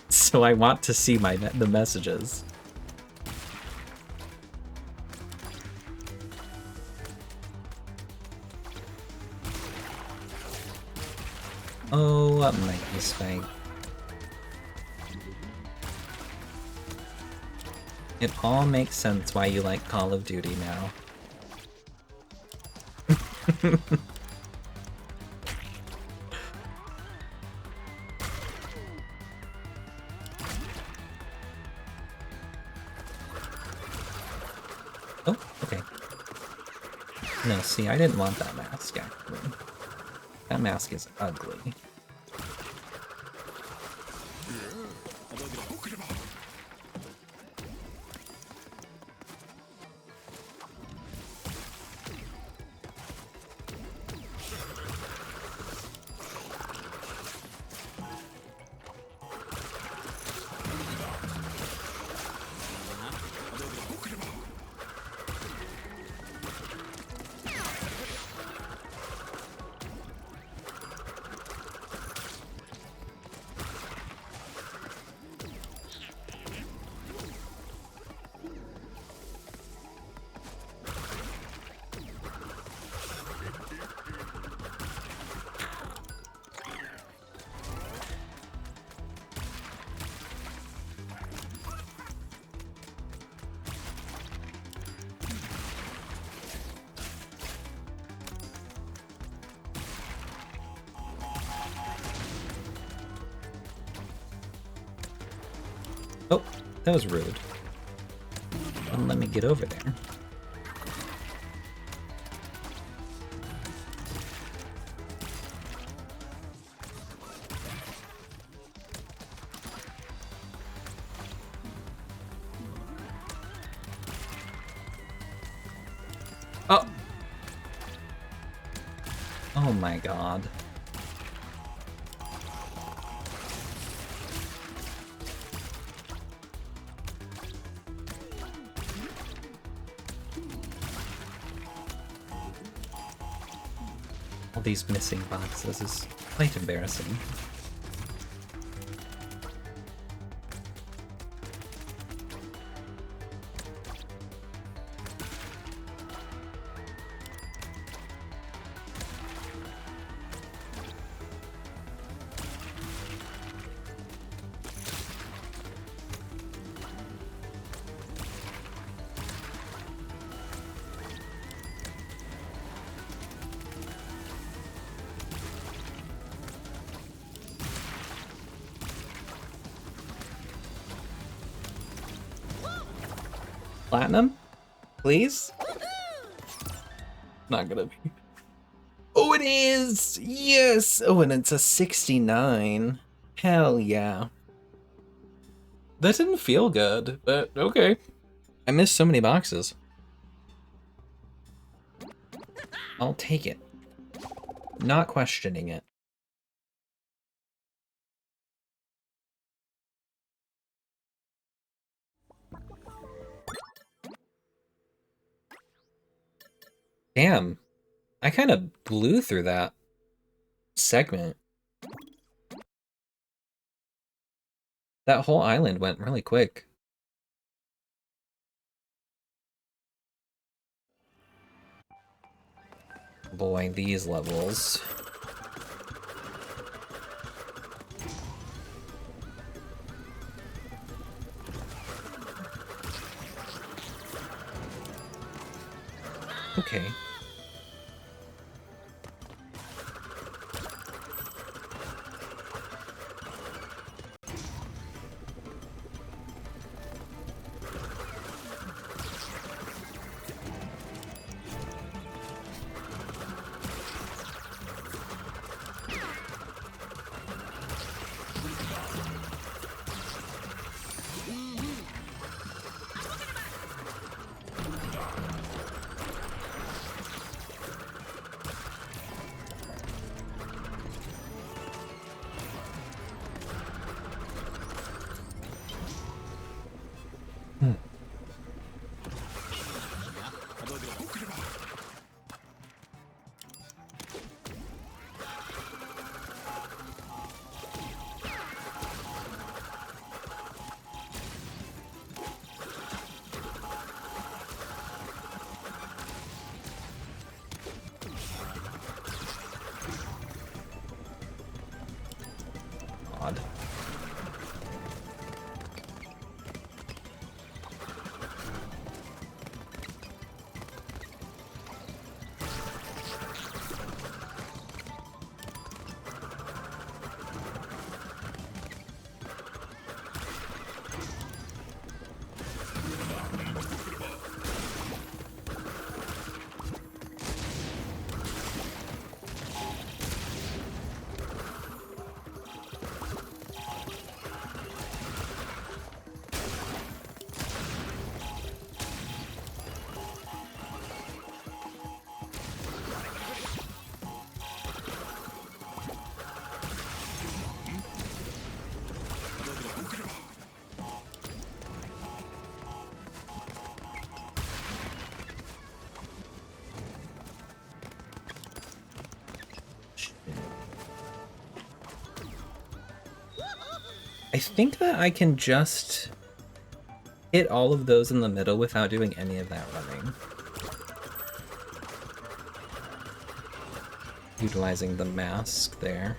[SPEAKER 1] So I want to see the messages. Oh, Mikey Spike. It all makes sense why you like Call of Duty now. Oh, okay. No, see, I didn't want that mask, actually. That mask is ugly. Oh, that was rude. Wouldn't let me get over there. Oh! Oh my god. All these missing boxes is quite embarrassing. Platinum? Please? Not gonna be. Oh, it is! Yes! Oh, and it's a 69. Hell yeah. That didn't feel good, but okay. I missed so many boxes. I'll take it. Not questioning it. Damn. I kind of blew through that segment. That whole island went really quick. Boy, these levels. Okay. god. I think that I can just hit all of those in the middle without doing any of that running. Utilizing the mask there.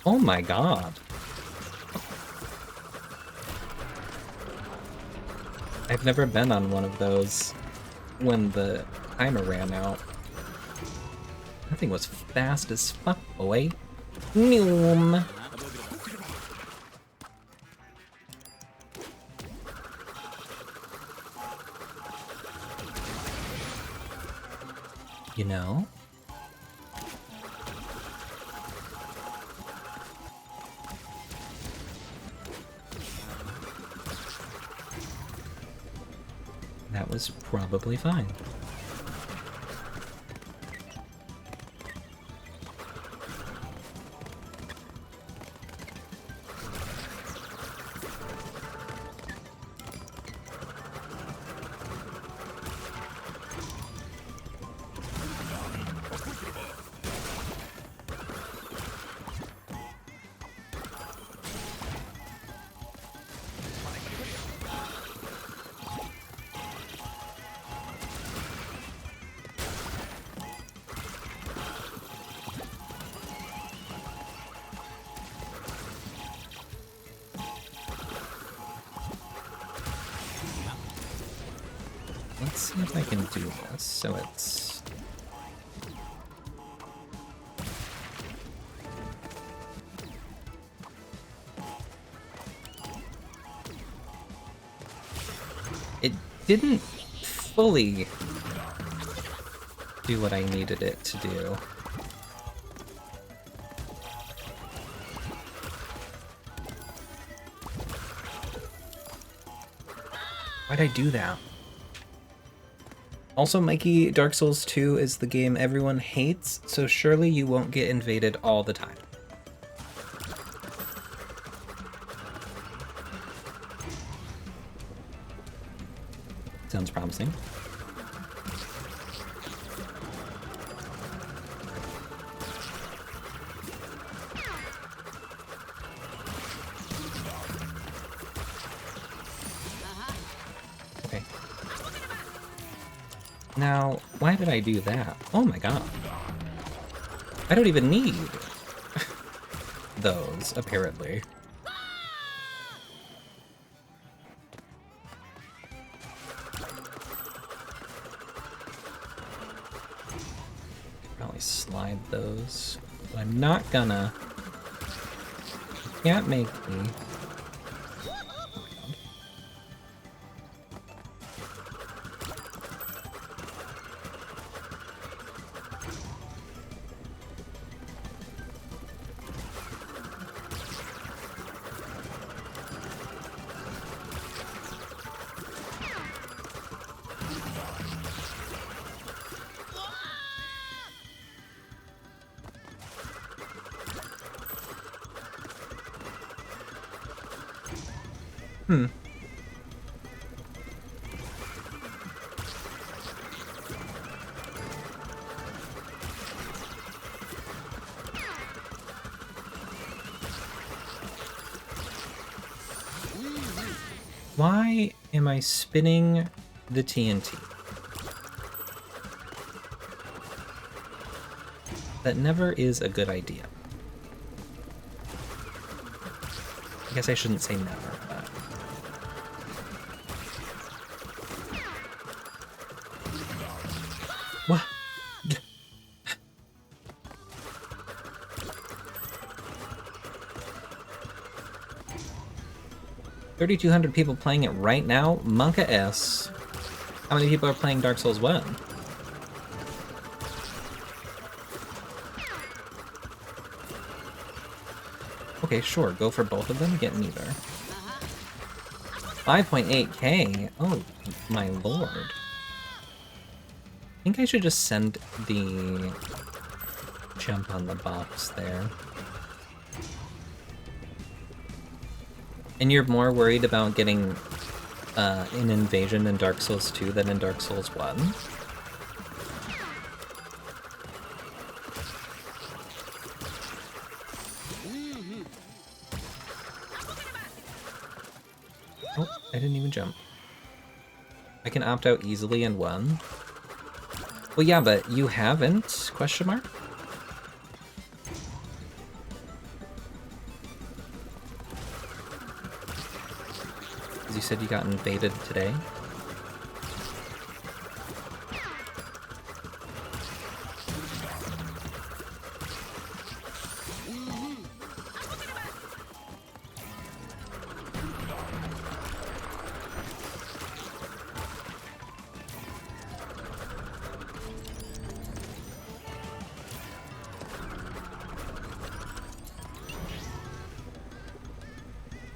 [SPEAKER 1] Oh my god. I've never been on one of those when the timer ran out. That thing was fast as fuck, boy. Noom. You know? That was probably fine. Let's see if I can do this so it's... It didn't fully do what I needed it to do. Why'd I do that? Also, Mikey, Dark Souls 2 is the game everyone hates, so surely you won't get invaded all the time. Sounds promising. Okay. Now, why did I do that? Oh my god. I don't even need those, apparently. Probably slide those. But I'm not gonna. You can't make me. Hmm. Why am I spinning the TNT? That never is a good idea. I guess I shouldn't say never, but... What? 3,200 people playing it right now? Monka S. How many people are playing Dark Souls 1? Okay, sure, go for both of them, get neither. 5.8k? Oh, my lord. I think I should just send the jump on the box there. And you're more worried about getting an invasion in Dark Souls 2 than in Dark Souls 1? Oh, I didn't even jump. I can opt out easily in 1. Well, yeah, but you haven't? Question mark? You said you got invaded today?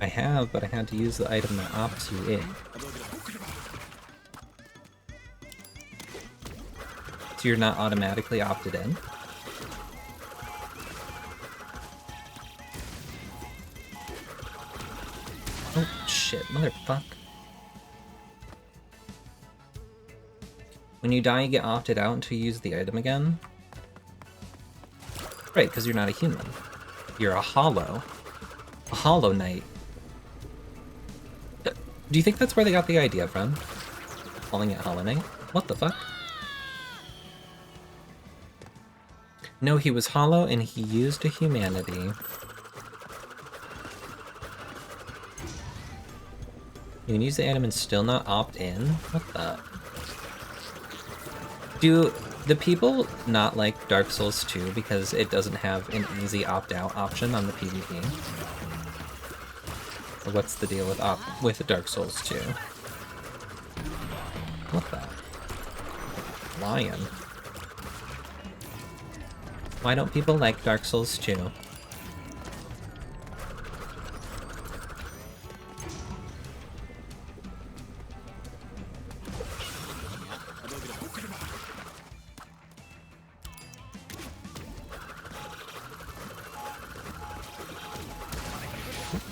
[SPEAKER 1] I have, but I had to use the item that opts you in. So you're not automatically opted in? Oh, shit, motherfuck. When you die, you get opted out until you use the item again? Right, because you're not a human. You're a hollow. A hollow knight. Do you think that's where they got the idea from? Calling it Hollow Knight? What the fuck? No, he was hollow and he used a humanity. You can use the item and still not opt in? What the? Do the people not like Dark Souls 2 because it doesn't have an easy opt-out option on the PvP? Or what's the deal with Dark Souls 2? What the? Lion. Why don't people like Dark Souls 2?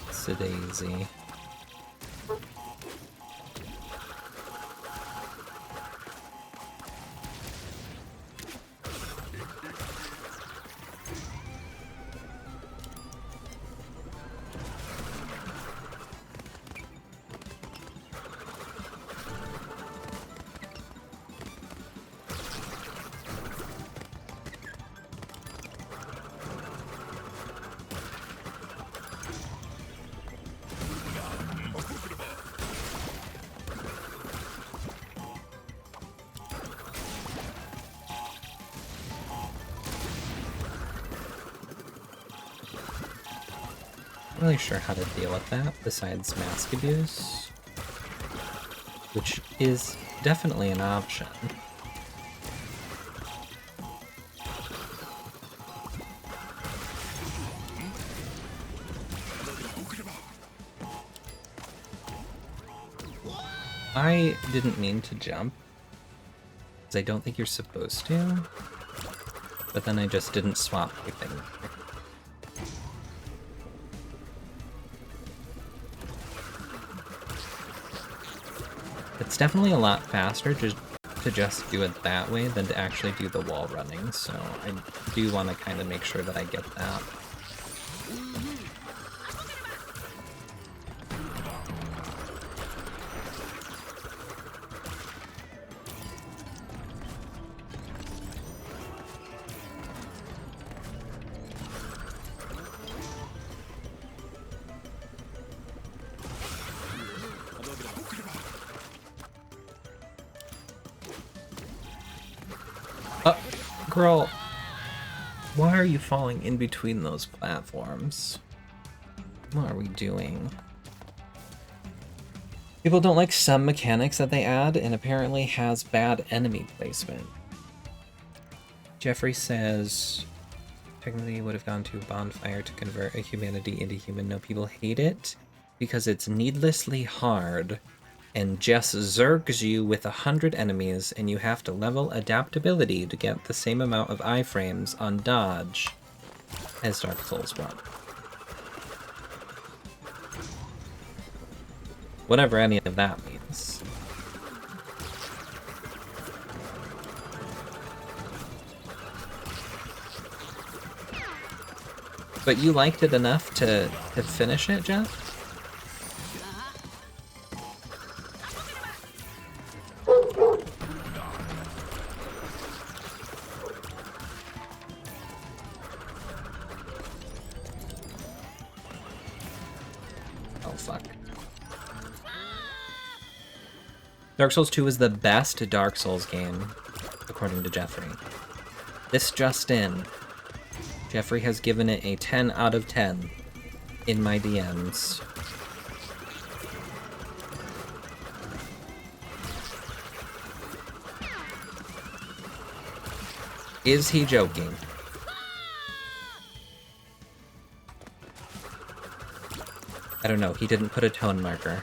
[SPEAKER 1] It's a daisy. I'm not really sure how to deal with that, besides mask abuse, which is definitely an option. I didn't mean to jump, because I don't think you're supposed to, but then I just didn't swap everything. It's definitely a lot faster to just do it that way than to actually do the wall running, so I do want to kind of make sure that I get that. Girl, why are you falling in between those platforms? What are we doing? People don't like some mechanics that they add, and apparently has bad enemy placement. Jeffrey says, technically would have gone to a bonfire to convert a humanity into human. No, people hate it because it's needlessly hard and just zergs you with 100 enemies, and you have to level adaptability to get the same amount of iframes on dodge as Dark Souls 1. Whatever any of that means. But you liked it enough to finish it, Jeff? Oh, fuck. Dark Souls 2 is the best Dark Souls game, according to Jeffrey. This just in. Jeffrey has given it a 10 out of 10 in my DMs. Is he joking? I don't know, he didn't put a tone marker.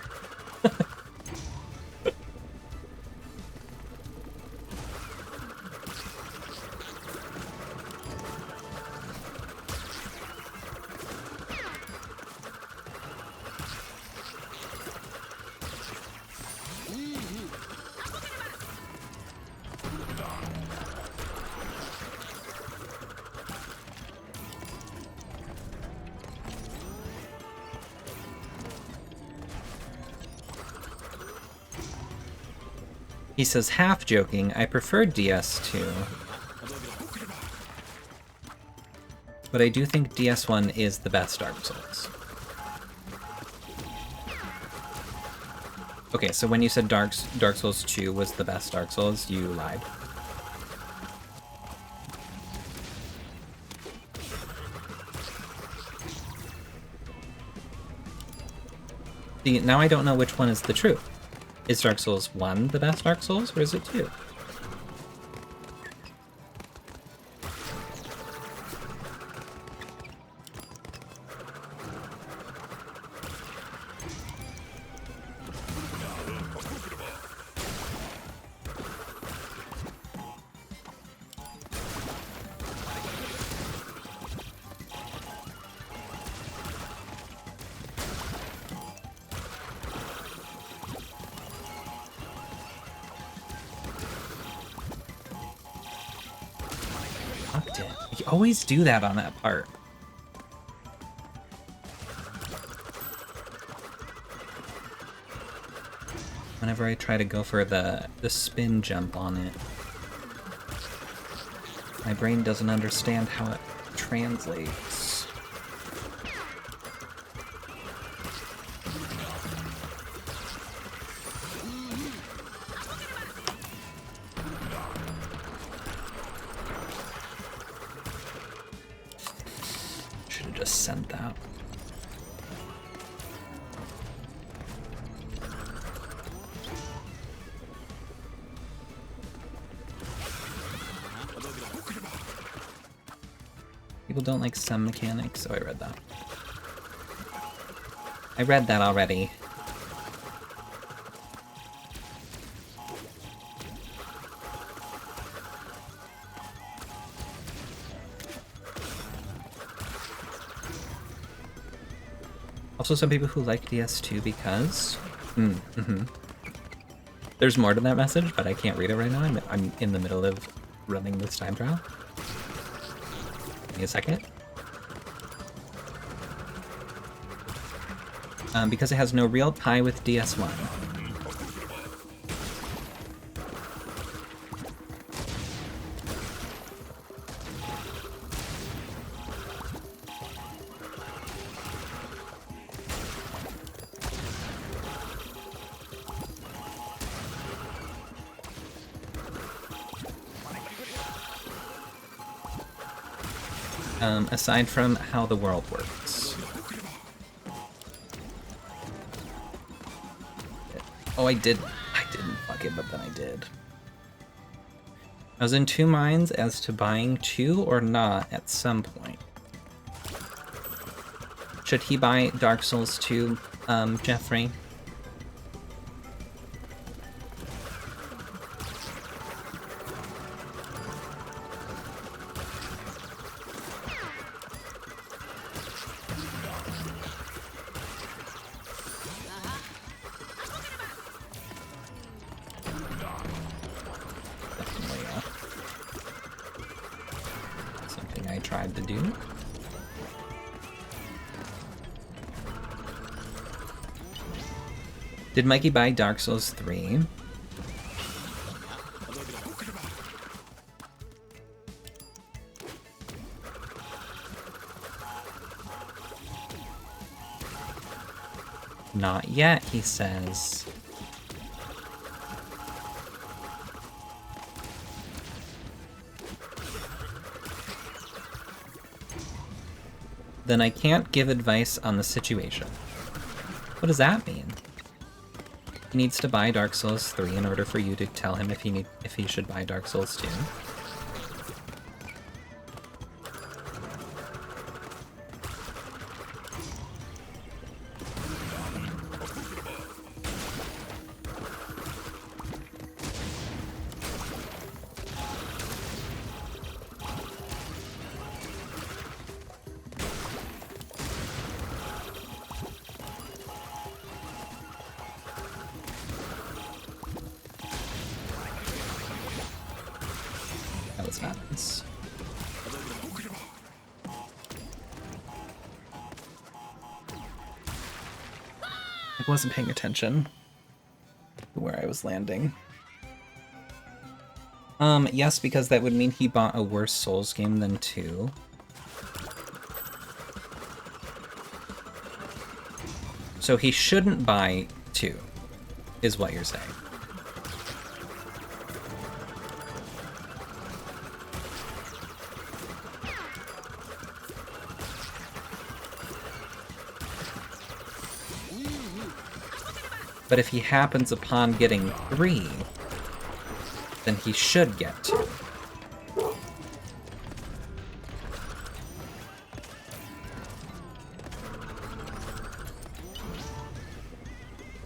[SPEAKER 1] He says, half joking, I prefer DS2. But I do think DS1 is the best Dark Souls. Okay, so when you said Dark Souls 2 was the best Dark Souls, you lied. See, now I don't know which one is the truth. Is Dark Souls 1 the best Dark Souls, or is it 2? You always do that on that part. Whenever I try to go for the spin jump on it, my brain doesn't understand how it translates. Should have just sent that. People don't like some mechanics. Oh, I read that. I read that already. Also, some people who like DS2 because... There's more to that message, but I can't read it right now. I'm in the middle of running this time trial. Give me a second. Because it has no real tie with DS1. aside from how the world works. Oh, I didn't fuck it, but then I did. I was in two minds as to buying 2 or not at some point. Should he buy Dark Souls 2, Jeffrey? Something I tried to do. Did Mikey buy Dark Souls 3? Not yet, he says. Then I can't give advice on the situation. What does that mean? He needs to buy Dark Souls 3 in order for you to tell him if he should buy Dark Souls 2. That was happens. I wasn't paying attention to where I was landing. Yes, because that would mean he bought a worse Souls game than 2. So he shouldn't buy 2, is what you're saying. But if he happens upon getting 3, then he should get 2.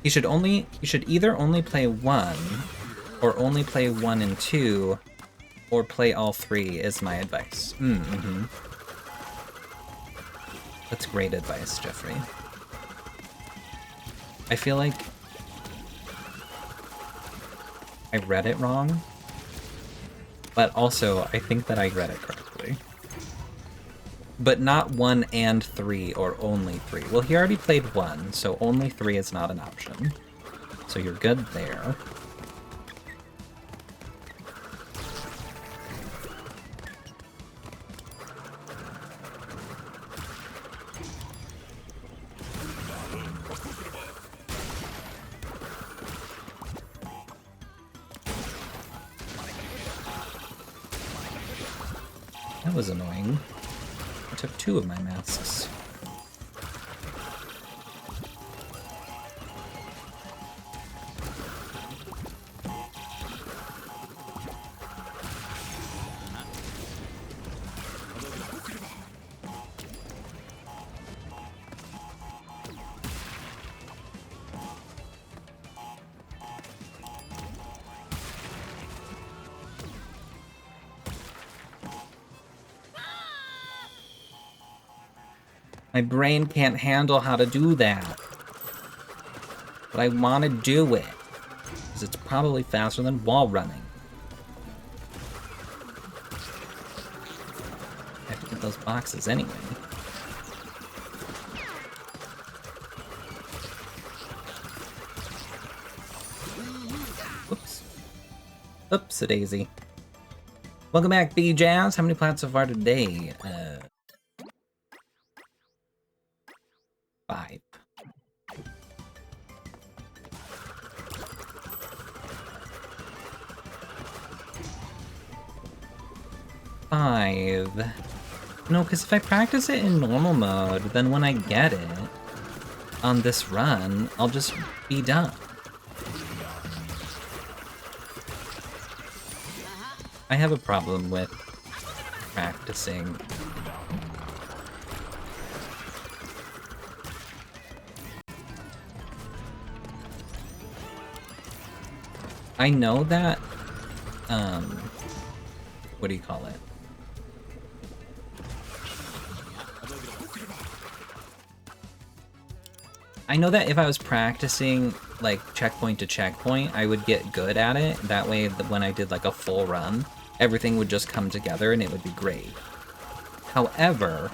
[SPEAKER 1] He should either only play 1, or only play 1 and 2, or play all 3 is my advice. Mm-hmm. That's great advice, Jeffrey. I feel like I read it wrong, but also I think that I read it correctly. But not 1 and 3, or only 3. Well, he already played 1, so only 3 is not an option. So you're good there. That was annoying. I took 2 of my masks. My brain can't handle how to do that. But I want to do it. Because it's probably faster than wall running. I have to get those boxes anyway. Whoops. Oops-a-daisy. Welcome back, B Jazz. How many plats so far today? 5. No, because if I practice it in normal mode, then when I get it on this run, I'll just be done. I have a problem with practicing. I know that, what do you call it? I know that if I was practicing, like, checkpoint to checkpoint, I would get good at it. That way, when I did, like, a full run, everything would just come together and it would be great. However,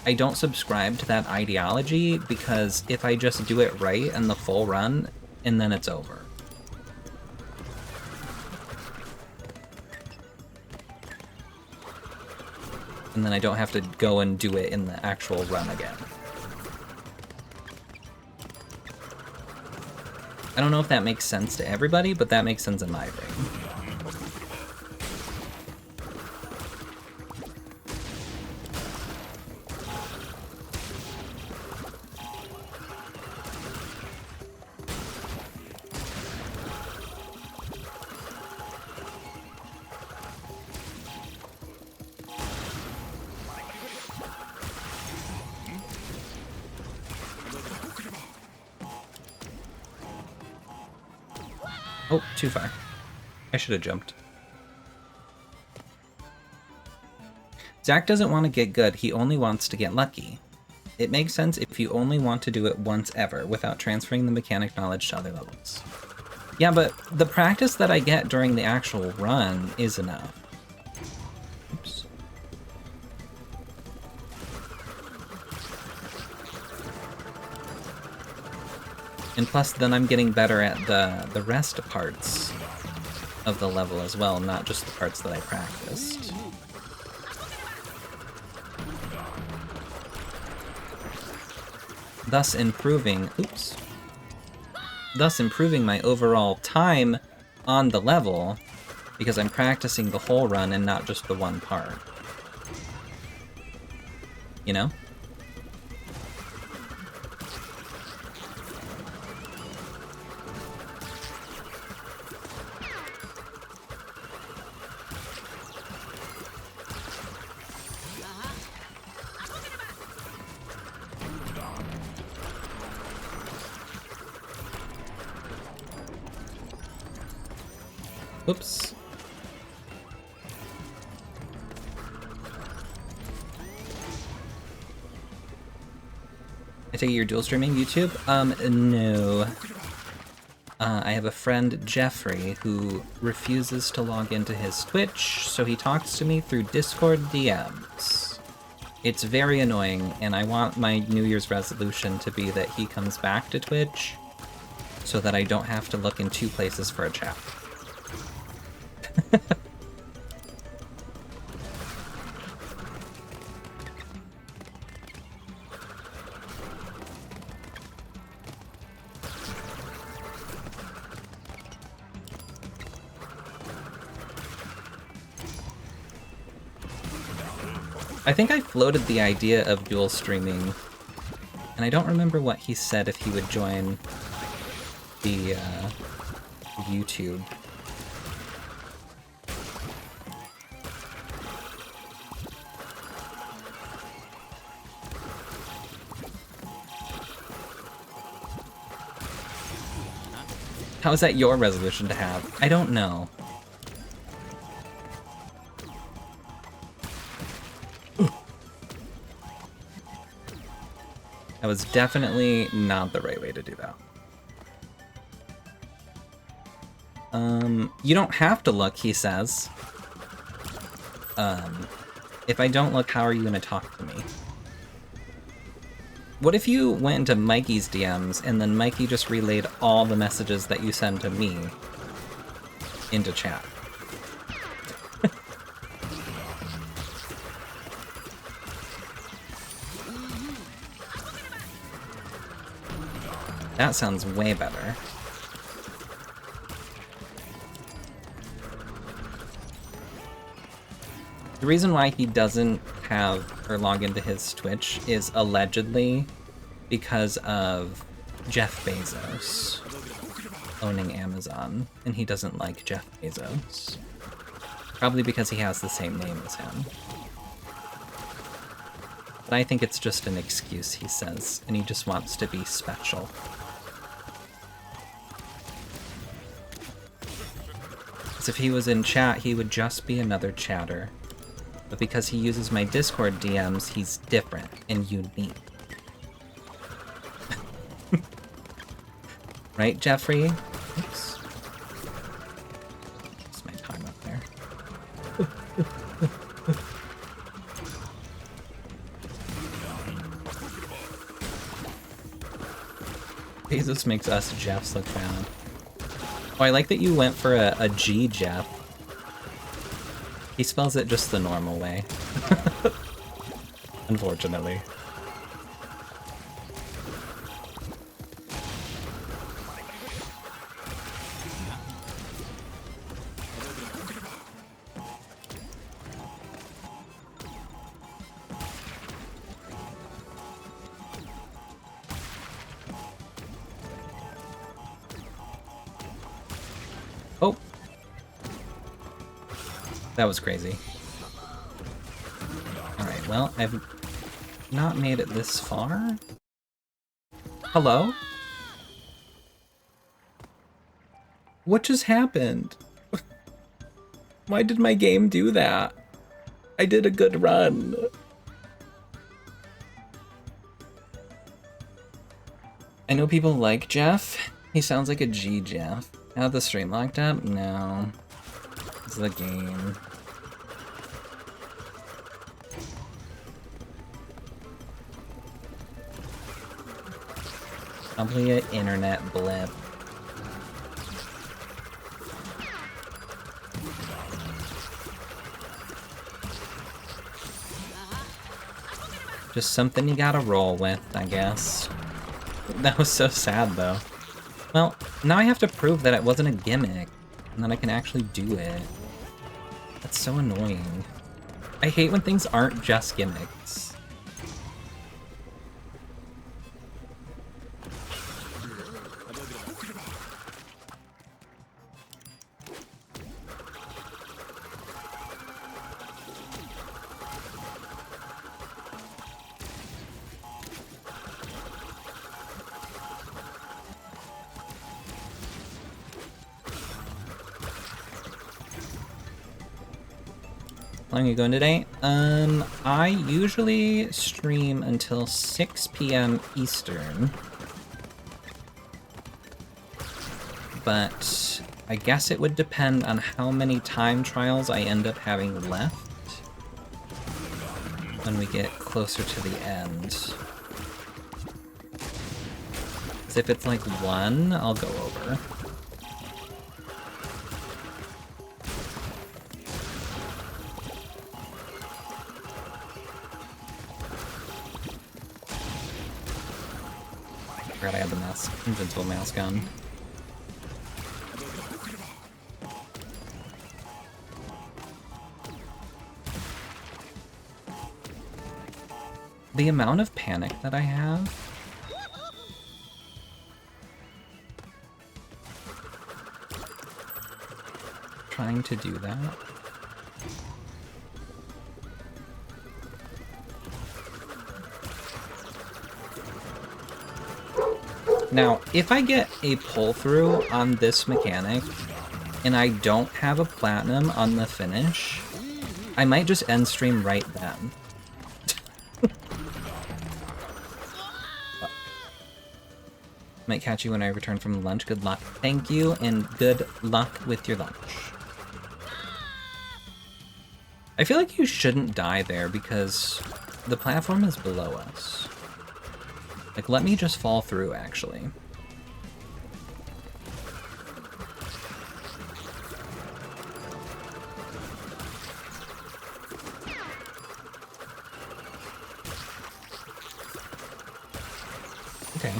[SPEAKER 1] I don't subscribe to that ideology because if I just do it right in the full run, and then it's over. And then I don't have to go and do it in the actual run again. I don't know if that makes sense to everybody, but that makes sense in my brain. Oh, too far. I should have jumped. Zach doesn't want to get good, he only wants to get lucky. It makes sense if you only want to do it once ever, without transferring the mechanic knowledge to other levels. Yeah, but the practice that I get during the actual run is enough. Oops. And plus, then I'm getting better at the rest parts of the level as well, not just the parts that I practiced. Thus improving my overall time on the level, because I'm practicing the whole run and not just the one part. You know? Oops. I take it you're dual streaming YouTube? No. I have a friend, Jeffrey, who refuses to log into his Twitch, so he talks to me through Discord DMs. It's very annoying, and I want my New Year's resolution to be that he comes back to Twitch, so that I don't have to look in two places for a chat. I think I floated the idea of dual streaming, and I don't remember what he said if he would join the YouTube. How is that your resolution to have? I don't know. That was definitely not the right way to do that. You don't have to look, he says. If I don't look, how are you gonna talk to me? What if you went into Mikey's DMs and then Mikey just relayed all the messages that you send to me into chat? That sounds way better. The reason why he doesn't have or log into his Twitch is allegedly because of Jeff Bezos owning Amazon, and he doesn't like Jeff Bezos. Probably because he has the same name as him. But I think it's just an excuse, he says, and he just wants to be special. Because if he was in chat, he would just be another chatter. But because he uses my Discord DMs, he's different and unique. Right, Jeffrey? Oops. That's my time up there. Bezos makes us Jeffs look bad. Oh, I like that you went for a G Jeff. He spells it just the normal way. Unfortunately. Oh! That was crazy. Alright, well, I've not made it this far. Hello? What just happened? Why did my game do that? I did a good run. I know people like Jeff. He sounds like a G Jeff. Now the stream locked up? No. It's the game. Probably an internet blip. Just something you gotta roll with, I guess. That was so sad, though. Well, now I have to prove that it wasn't a gimmick, and that I can actually do it. That's so annoying. I hate when things aren't just gimmicks. How long are you going today? I usually stream until 6 p.m. Eastern. But I guess it would depend on how many time trials I end up having left when we get closer to the end. 'Cause if it's like 1, I'll go over. I had the mask, invincible mask on. The amount of panic that I have. Trying to do that. Now, if I get a pull-through on this mechanic, and I don't have a platinum on the finish, I might just end stream right then. Might catch you when I return from lunch. Good luck. Thank you, and good luck with your lunch. I feel like you shouldn't die there, because the platform is below us. Like, let me just fall through, actually. Okay.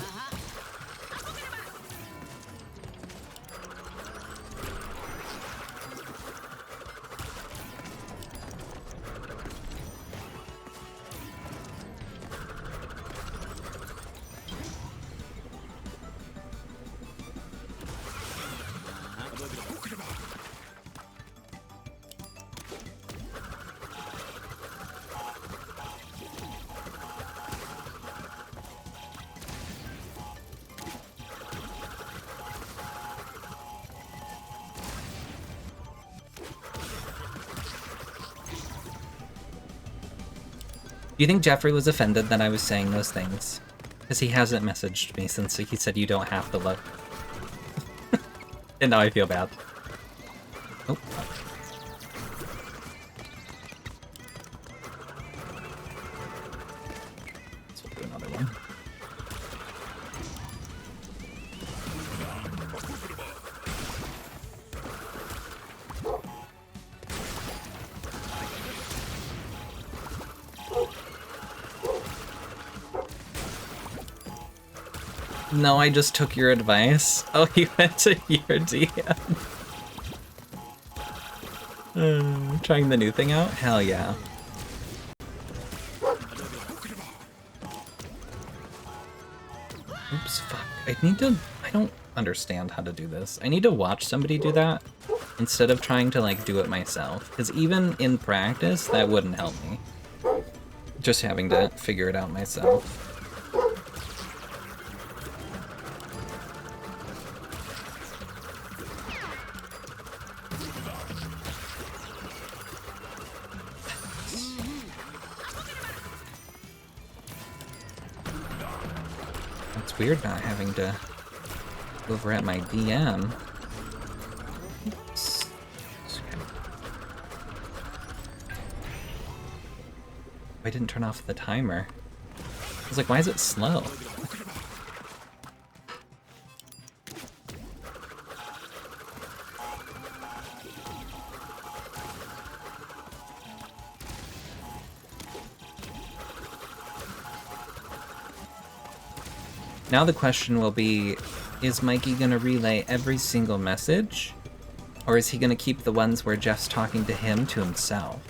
[SPEAKER 1] Do you think Jeffrey was offended that I was saying those things? Because he hasn't messaged me since he said you don't have to look. And now I feel bad. Oh. So we'll do another one. No, I just took your advice. Oh, he went to your DM. Trying the new thing out? Hell yeah. Oops, fuck. I don't understand how to do this. I need to watch somebody do that instead of trying to, like, do it myself. Because even in practice, that wouldn't help me. Just having to figure it out myself. It's weird not having to go over at my DM. Oops. I didn't turn off the timer. I was like, why is it slow? Now the question will be, is Mikey gonna relay every single message? Or is he gonna keep the ones where Jeff's talking to him to himself?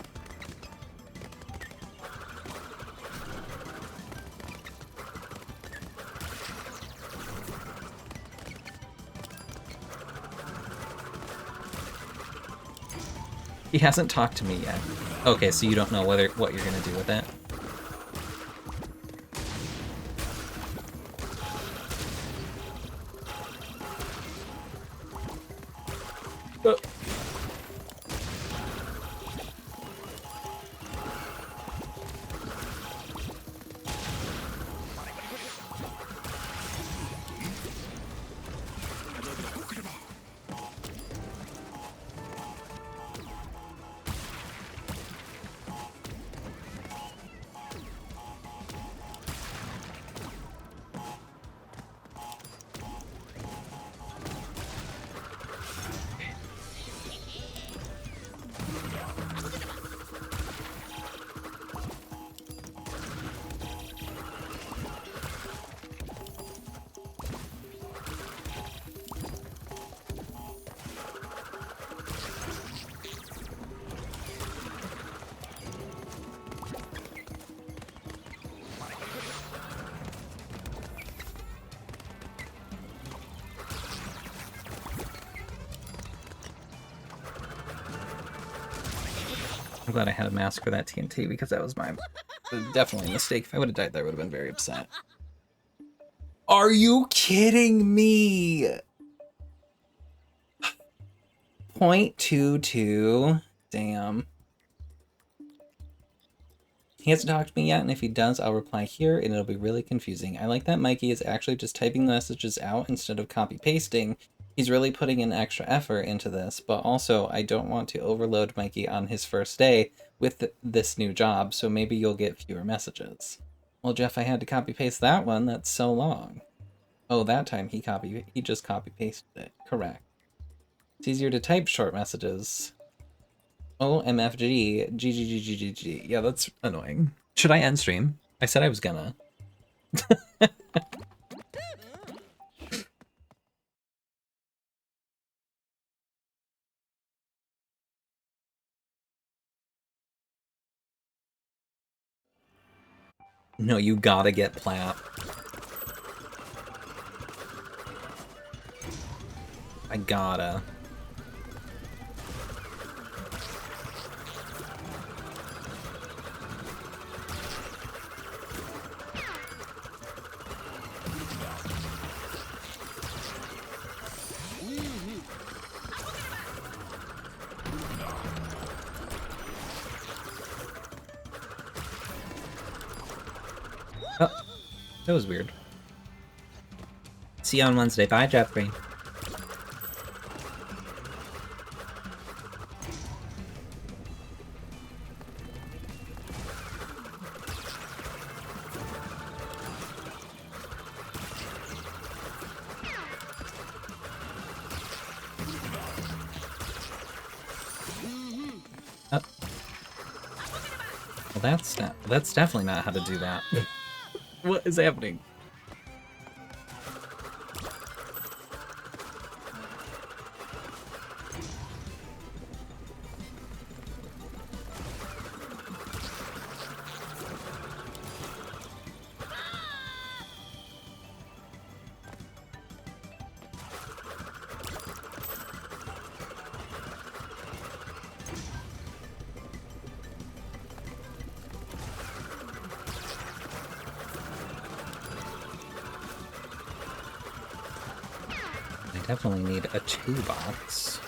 [SPEAKER 1] He hasn't talked to me yet. Okay, so you don't know what you're gonna do with it. I'm glad I had a mask for that TNT because that was definitely a mistake. If I would have died there, I would have been very upset. Are you kidding me? 0.22. Damn. He hasn't talked to me yet, and if he does, I'll reply here, and it'll be really confusing. I like that Mikey is actually just typing the messages out instead of copy-pasting. He's really putting in extra effort into this, but also I don't want to overload Mikey on his first day with this new job, so maybe you'll get fewer messages. Well, Jeff, I had to copy-paste that one. That's so long. Oh, that time he just copy-pasted it. Correct. It's easier to type short messages. OMFG, GGGGGG. Yeah, that's annoying. Should I end stream? I said I was gonna. No, you gotta get Plat. I gotta. Oh, that was weird. See you on Wednesday. Bye, Jeffrey. Oh. Well, that's definitely not how to do that. What is happening? I definitely need a 2-box.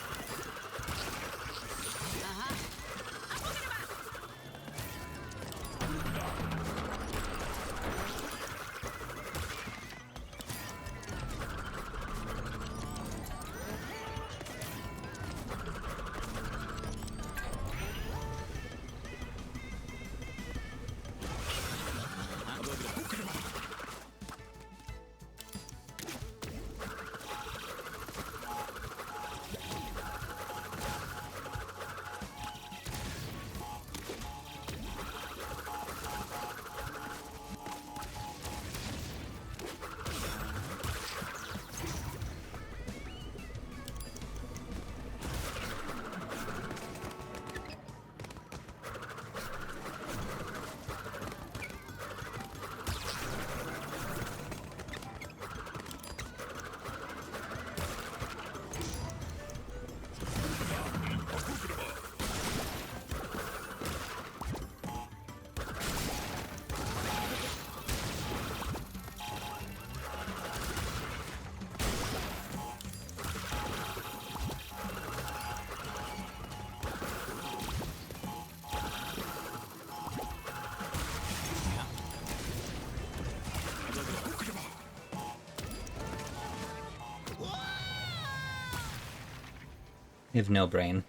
[SPEAKER 1] I have no brain.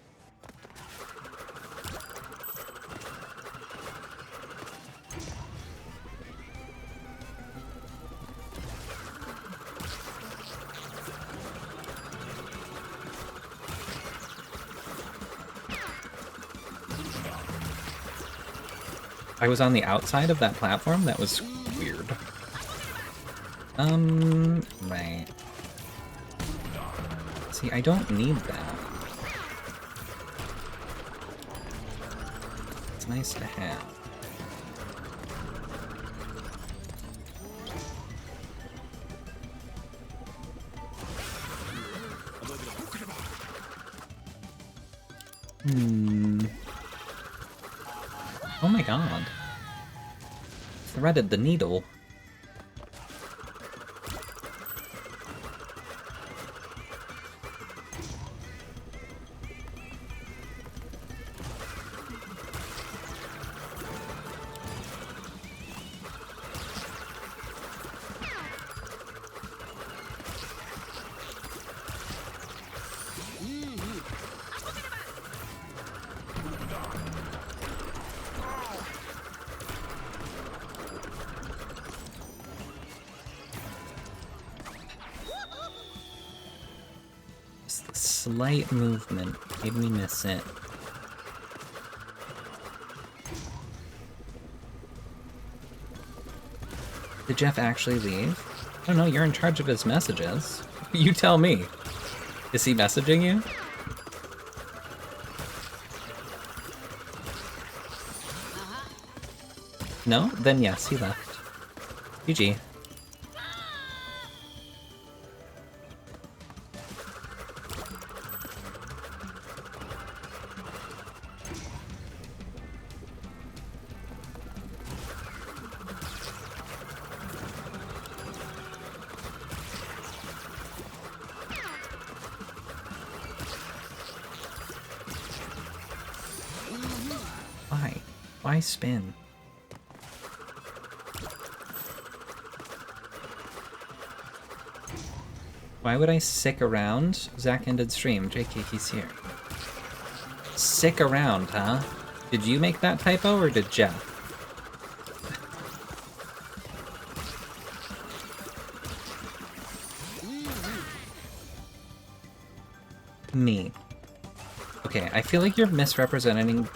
[SPEAKER 1] I was on the outside of that platform? That was weird. Right. See, I don't need that. It's nice to have. Oh my god. Threaded the needle. Just the slight movement made me miss it. Did Jeff actually leave? I don't know, you're in charge of his messages. You tell me. Is he messaging you? No? Then yes, he left. GG. Why? Why spin? Why would I sick around? Zach ended stream. JK, he's here. Sick around, huh? Did you make that typo or did Jeff? Me. Okay, I feel like you're misrepresenting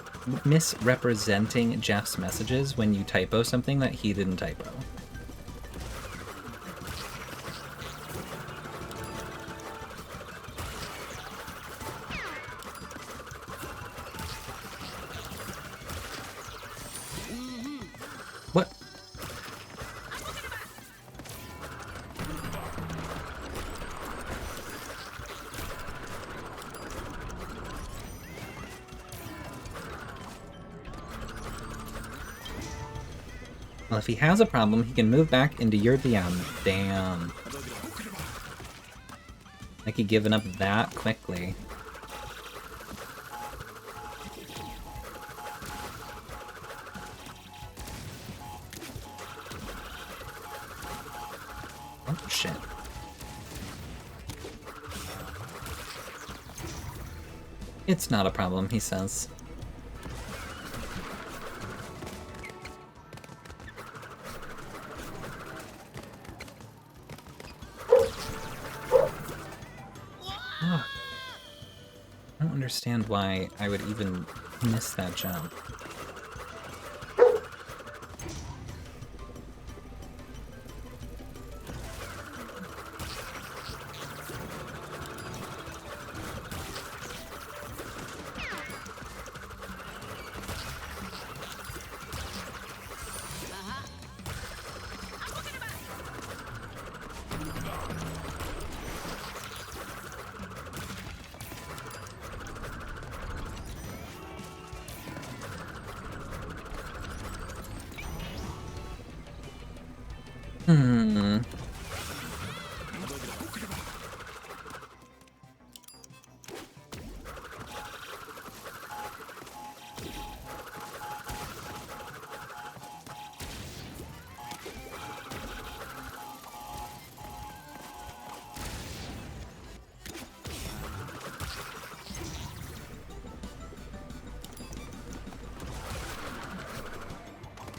[SPEAKER 1] Jeff's messages when you typo something that he didn't typo. What? Well, if he has a problem, he can move back into your DM. Damn. Like he given up that quickly. Oh, shit. It's not a problem, he says. I don't understand why I would even miss that jump. Hmm.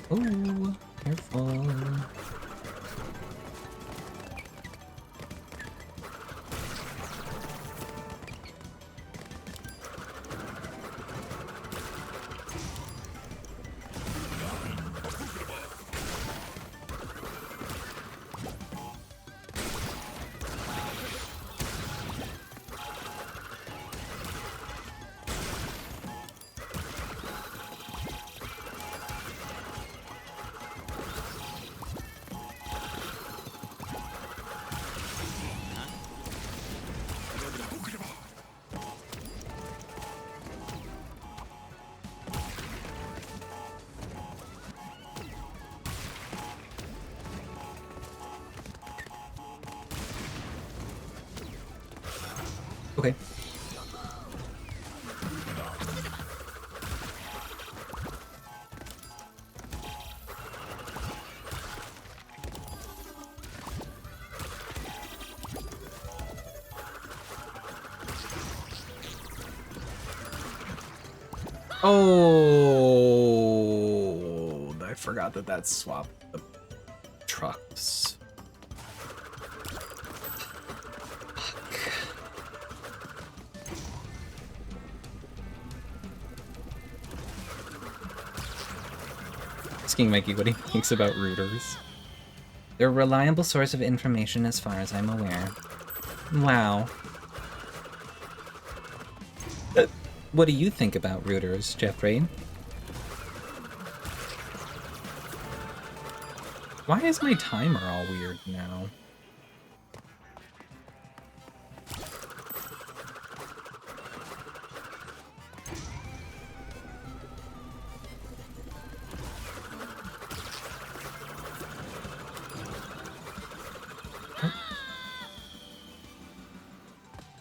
[SPEAKER 1] Oh, careful. Okay. Oh, I forgot that that's swapped the trucks. Asking Mikey what he thinks about rooters. They're a reliable source of information as far as I'm aware. Wow. What do you think about rooters, Jeffrey? Why is my timer all weird now?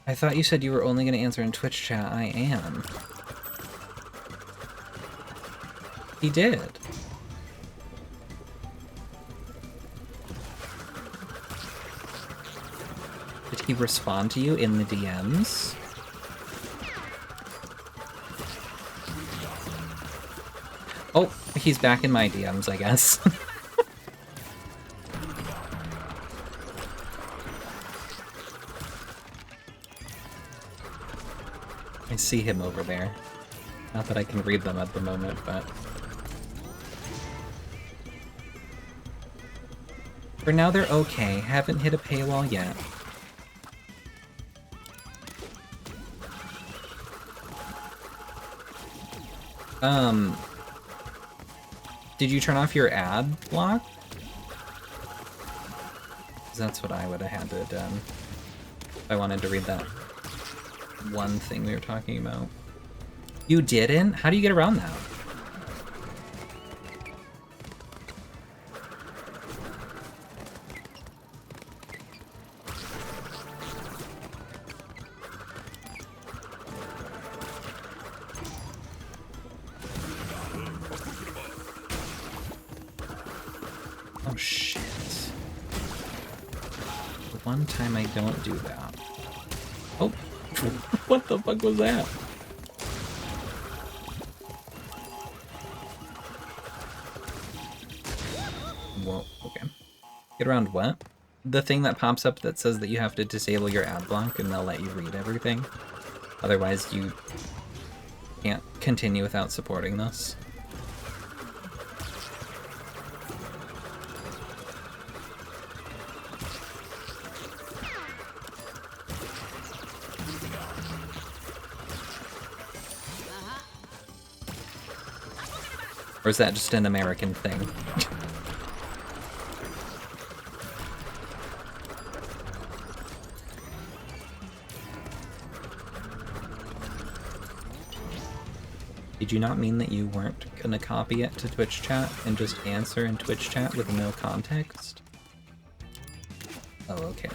[SPEAKER 1] I thought you said you were only going to answer in Twitch chat. I am. He did. Did he respond to you in the DMs? Oh, he's back in my DMs, I guess. I see him over there. Not that I can read them at the moment, but... For now, they're okay. Haven't hit a paywall yet. Did you turn off your ad block? 'Cause that's what I would have had to have done if I wanted to read that one thing we were talking about. You didn't? How do you get around that? Oh shit. The one time I don't do that. Oh, what the fuck was that? Whoa, okay. Get around what? The thing that pops up that says that you have to disable your ad block and they'll let you read everything. Otherwise you can't continue without supporting this. Or is that just an American thing? Did you not mean that you weren't gonna copy it to Twitch chat and just answer in Twitch chat with no context? Oh, okay.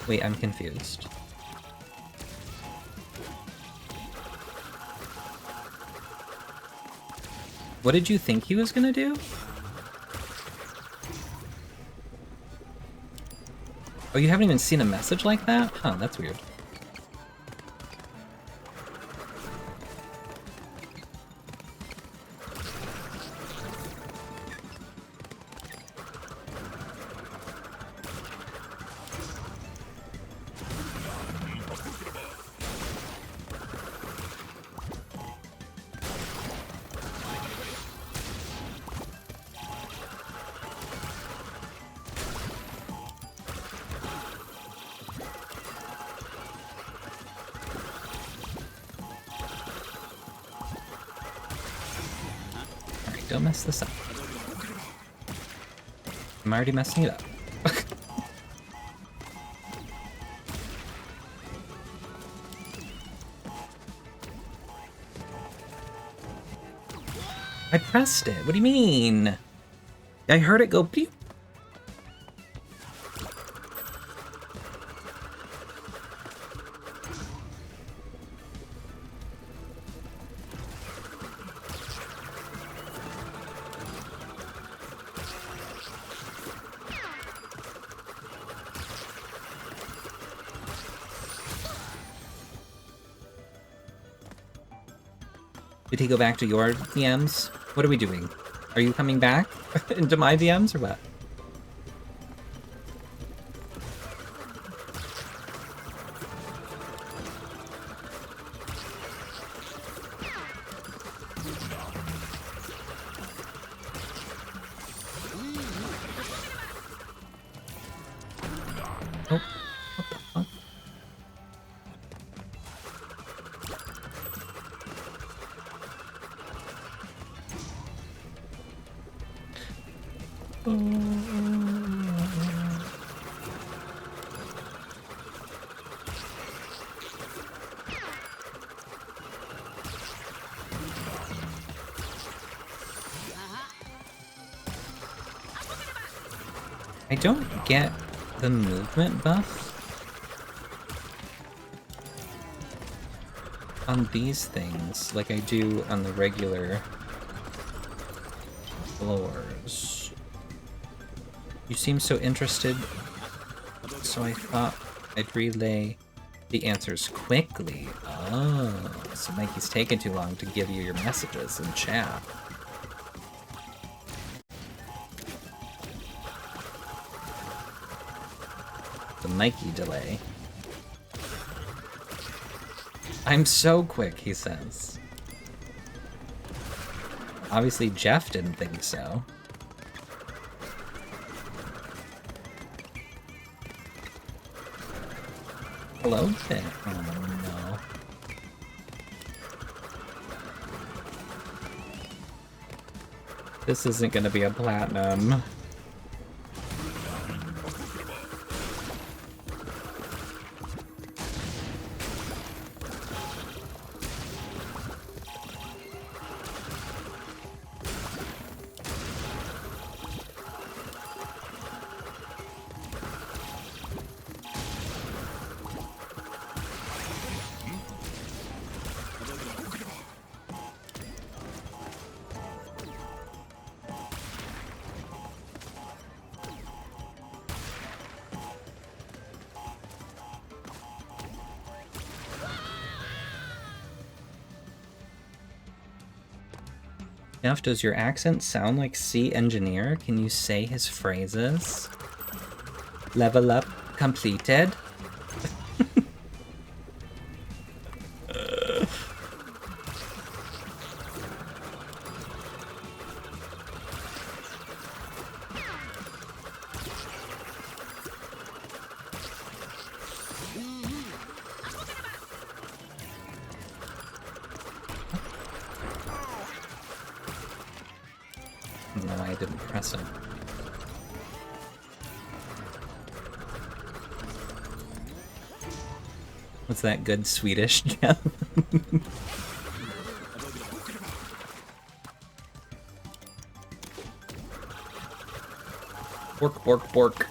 [SPEAKER 1] Wait, I'm confused. What did you think he was gonna do? Oh, you haven't even seen a message like that? Huh, that's weird. Don't mess this up. I'm already messing it up. I pressed it. What do you mean? I heard it go beep. Did he go back to your DMs? What are we doing? Are you coming back into my DMs or what? Oh, what the fuck? I don't get the movement buff on these things like I do on the regular floors. You seem so interested, so I thought I'd relay the answers quickly. Oh, so Mikey's taking too long to give you your messages in chat. The Mikey delay. I'm so quick, he says. Obviously, Jeff didn't think so. Hello there. Oh no. This isn't gonna be a platinum. Jeff, does your accent sound like C Engineer? Can you say his phrases? Level up completed. No, I didn't press him. What's that good Swedish, Jeff? Bork, bork, bork.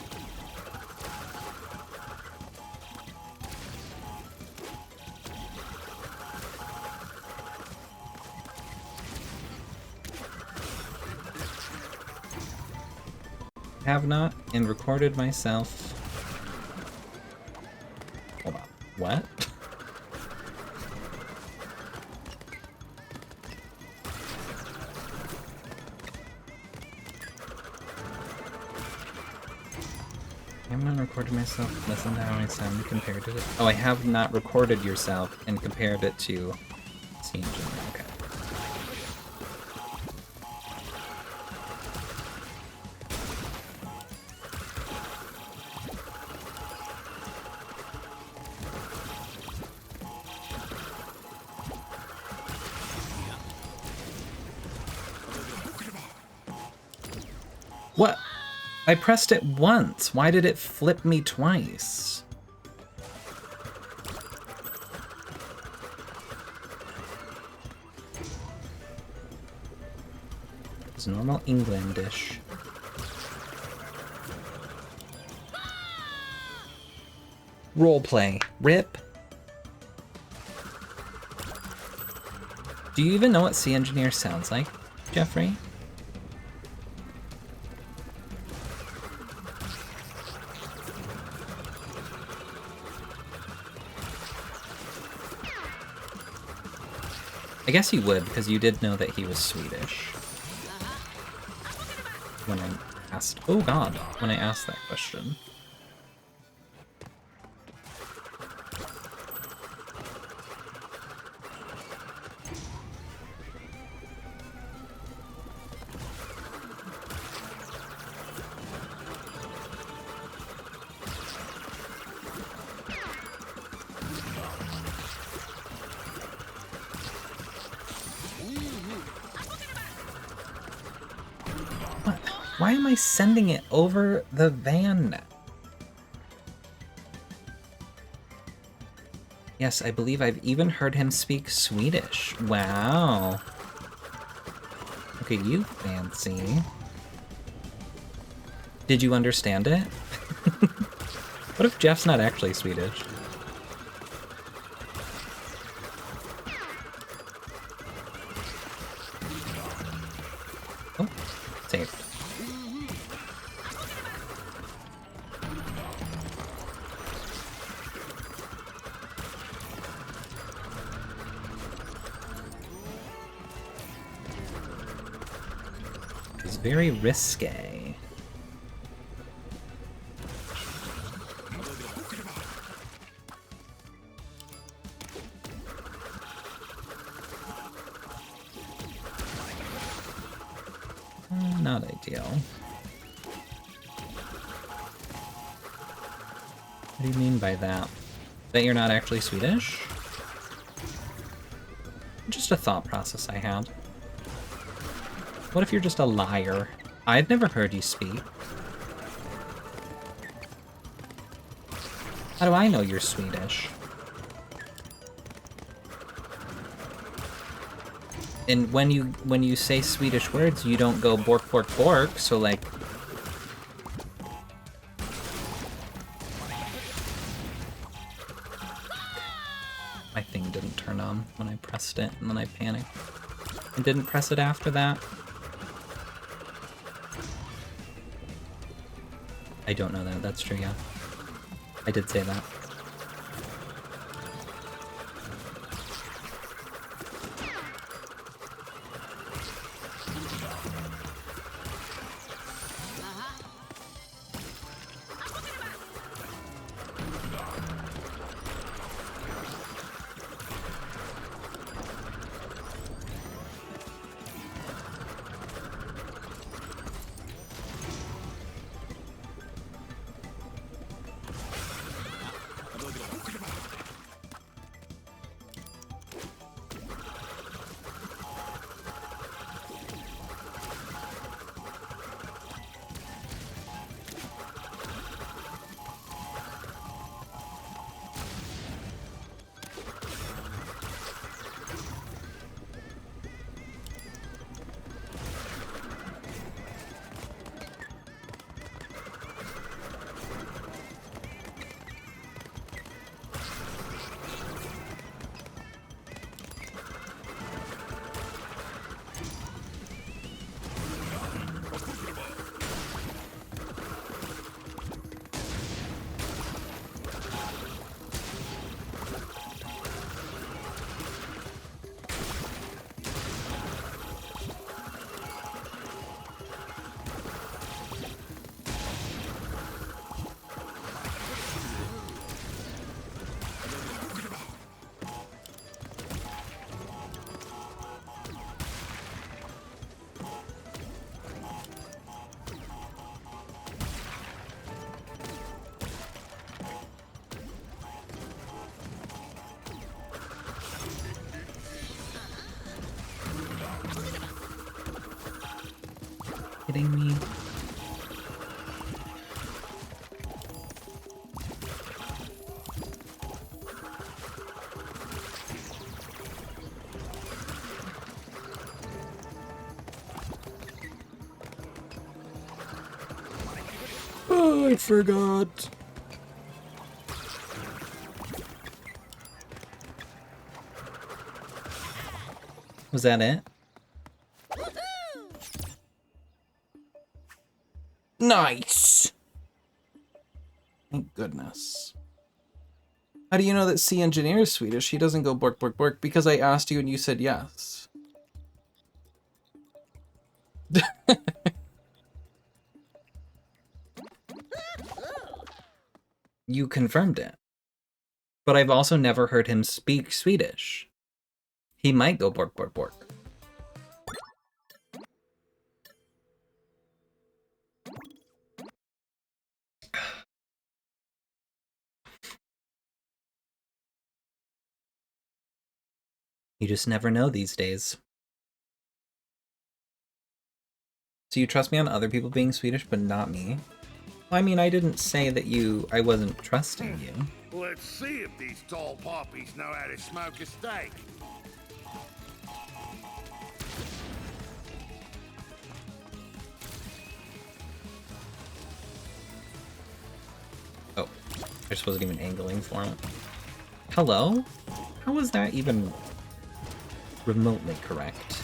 [SPEAKER 1] Have not and recorded myself. Hold on. What? I have not recorded myself. Listen to how I sound compared to it. Oh, I have not recorded yourself and compared it to C Engineer. Okay. What? I pressed it once. Why did it flip me twice? It's normal Englandish. Roleplay. RIP. Do you even know what C Engineer sounds like, Jeffrey? I guess you would, because you did know that he was Swedish. When I asked... Oh god, when I asked that question. Why am I sending it over the van? Yes, I believe I've even heard him speak Swedish. Wow. Look at you, fancy. Did you understand it? What if Jeff's not actually Swedish? Oh, saved. It's very risque. Not ideal. What do you mean by that? That you're not actually Swedish? Just a thought process I had. What if you're just a liar? I've never heard you speak. How do I know you're Swedish? And when you say Swedish words, you don't go bork bork bork, so like my thing didn't turn on when I pressed it, and then I panicked. And didn't press it after that. I don't know that. That's true, yeah. I did say that. Kidding me? Oh, I forgot. Was that it? Nice! Thank goodness. How do you know that C Engineer is Swedish? He doesn't go bork bork bork because I asked you and you said yes. You confirmed it. But I've also never heard him speak Swedish. He might go bork bork bork. You just never know these days. So you trust me on other people being Swedish, but not me? Well, I mean, I didn't say that I wasn't trusting you.
[SPEAKER 2] Let's see if these tall poppies know how to smoke a steak.
[SPEAKER 1] Oh, I just wasn't even angling for it. Hello? How was that even remotely correct?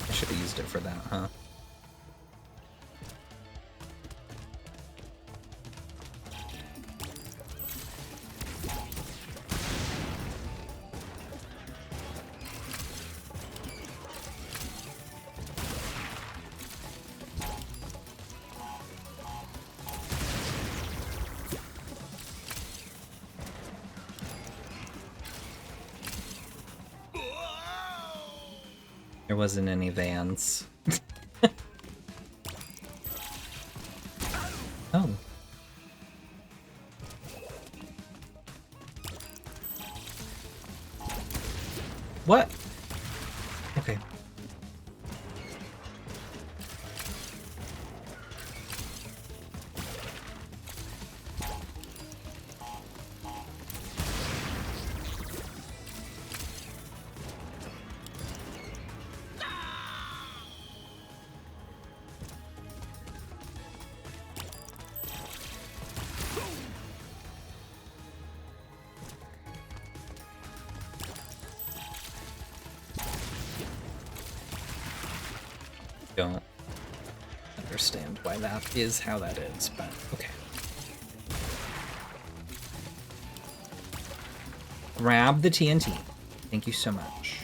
[SPEAKER 1] I should have used it for that, huh? There wasn't any vans. Oh. What? Okay. Don't understand why that is how that is, but okay. Grab the TNT. Thank you so much.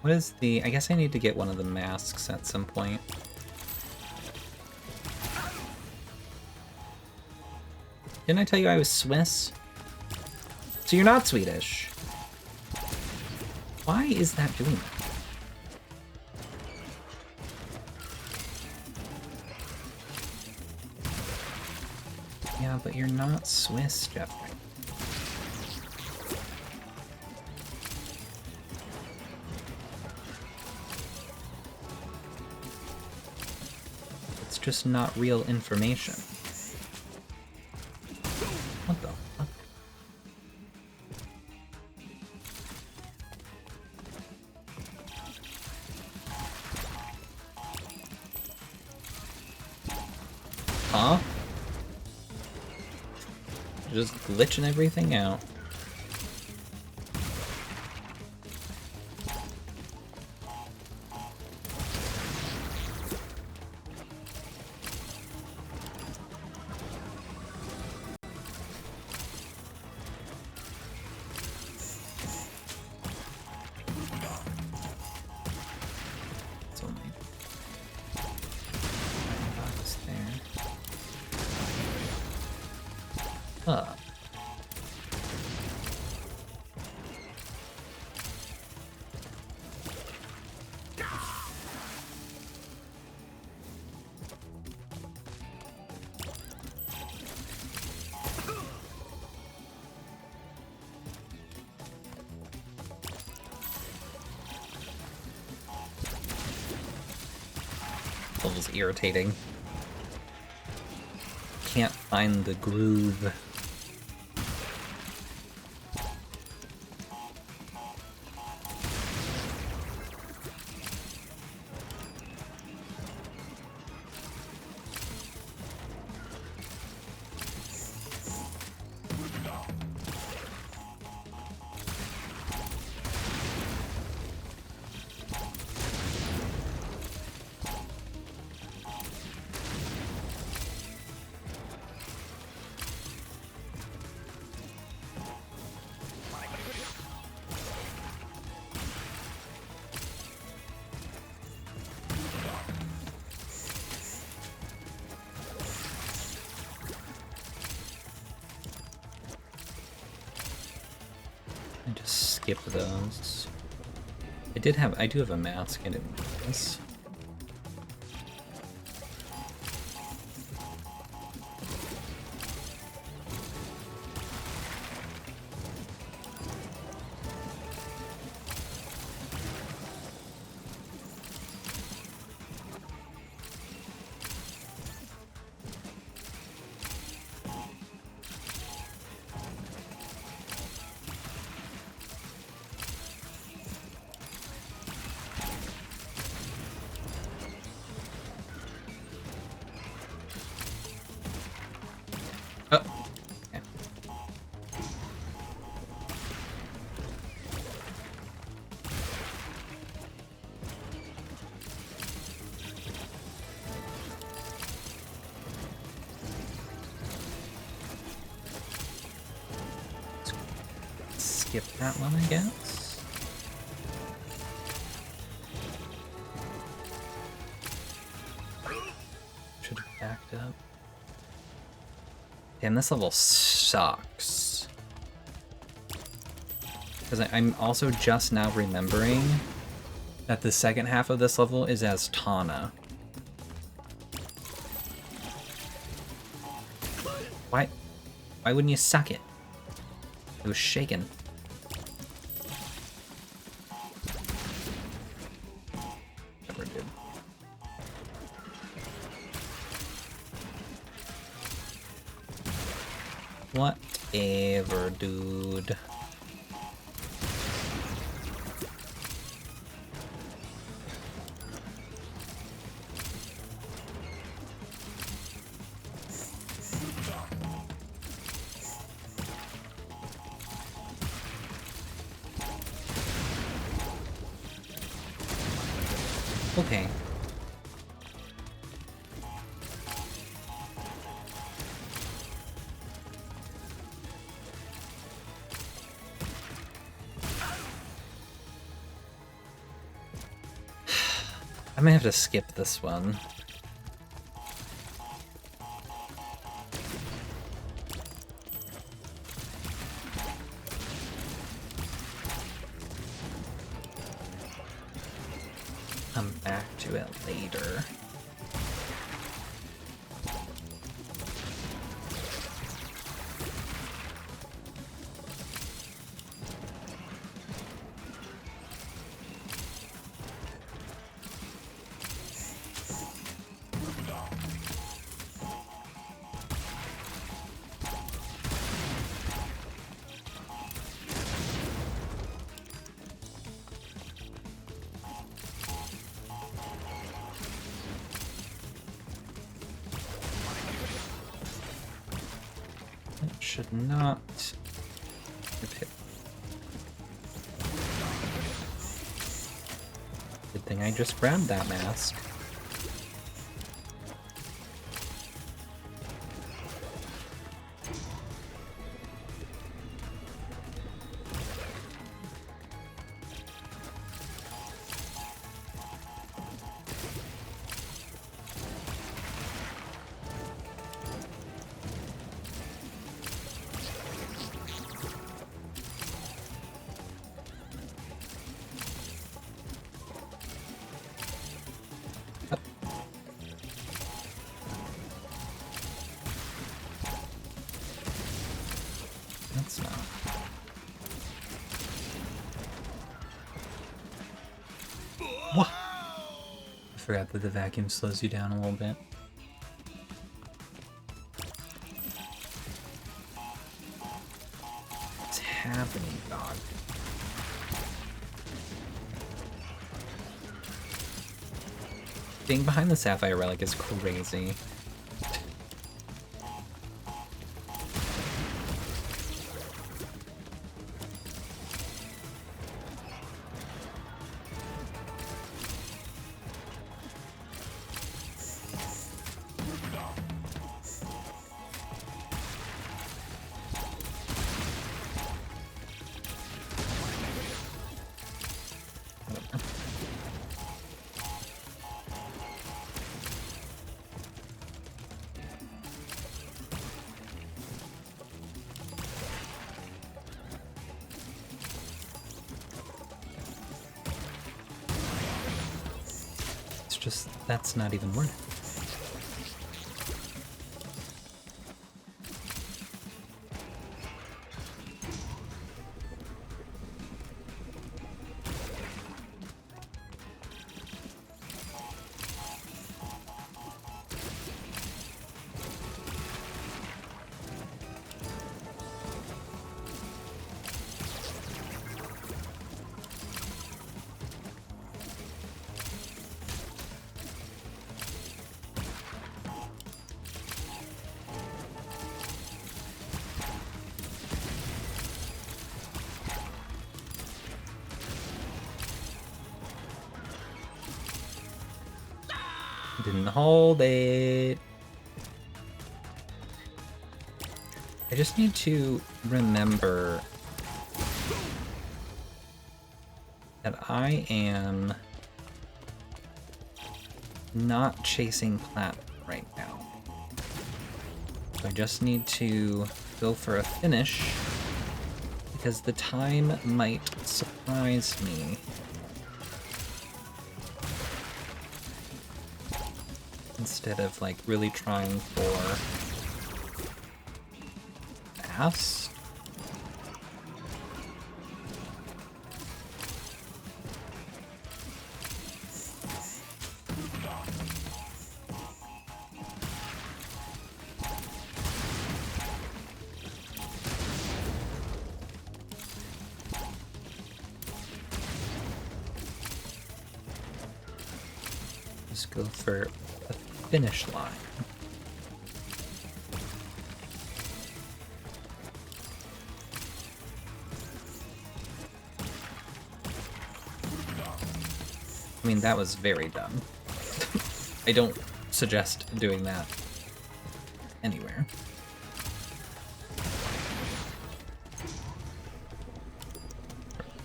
[SPEAKER 1] What is the... I guess I need to get one of the masks at some point. Didn't I tell you I was Swiss? So you're not Swedish. Why is that doing that? Yeah, but you're not Swiss, Jeffrey. It's just not real information. What the fuck? Huh? Just glitching everything out. It's only $5 there. Huh. Level's irritating. Can't find the groove. I just skip those. I do have a mask, I didn't notice. skip that one, I guess. Should have backed up. Damn, this level sucks. Because I'm also just now remembering that the second half of this level is as Tana. Why wouldn't you suck it? It was shaking. Never did. Whatever, dude. Okay. I may have to skip this one. Come back to it later. Should not hit. Good thing I just grabbed that mask. That's not. What? I forgot that the vacuum slows you down a little bit. What's happening, dog? Being behind the Sapphire Relic is crazy. Just, that's not even worth it. Didn't hold it. I just need to remember that I am not chasing plat right now. So I just need to go for a finish because the time might surprise me. Instead of like really trying for fast. Just go for a finish line. I mean, that was very dumb. I don't suggest doing that anywhere.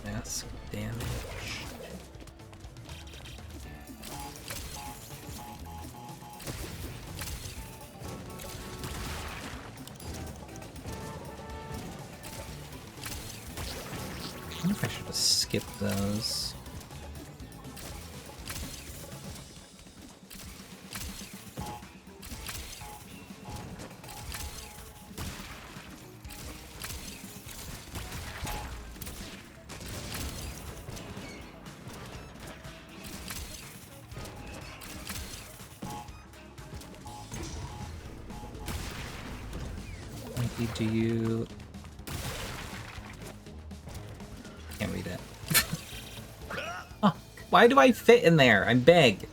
[SPEAKER 1] Mask damage. I wonder if I should have skipped those. Mikey, do you... Can't read it. Oh, why do I fit in there? I'm big.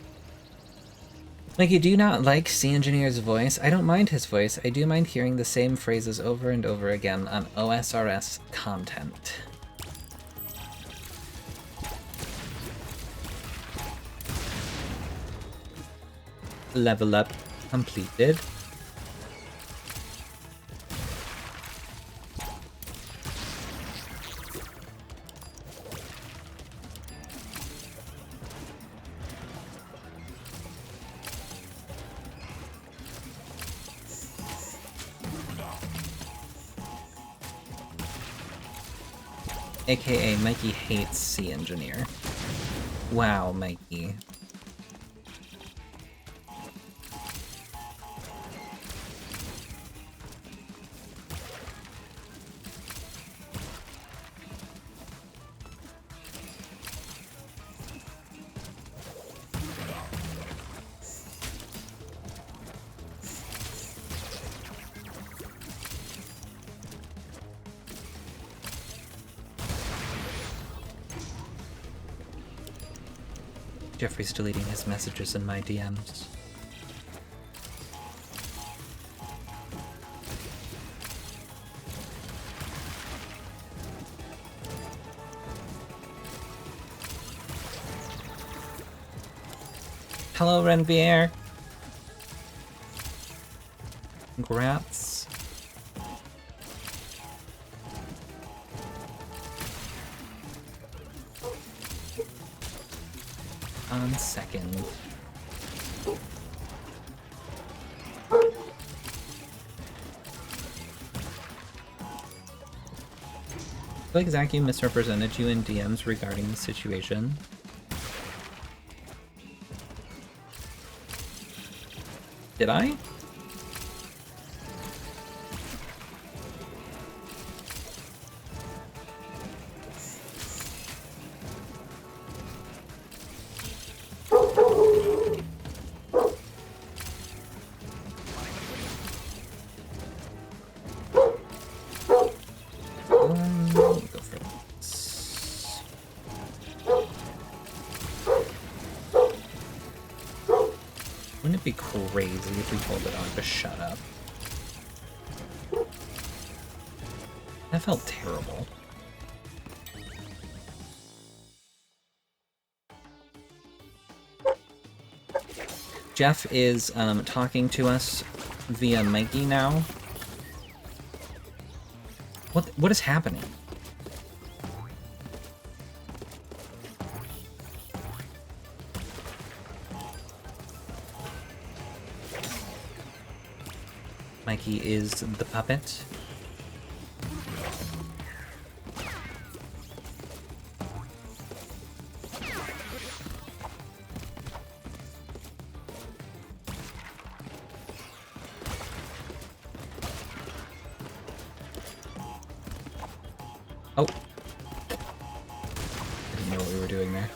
[SPEAKER 1] Mikey, do you not like C Engineer's voice? I don't mind his voice. I do mind hearing the same phrases over and over again on OSRS content. Level up completed. AKA Mikey hates C Engineer. Wow, Mikey. Jeffrey's deleting his messages in my DMs. Hello, Renvier. Congrats. On second. I feel like Zach, you misrepresented you in DMs regarding the situation. Did I? Wouldn't it be crazy if we told it on to shut up? That felt terrible. Jeff is talking to us via Mikey now. What is happening? Mikey is the puppet. Oh. I didn't know what we were doing there.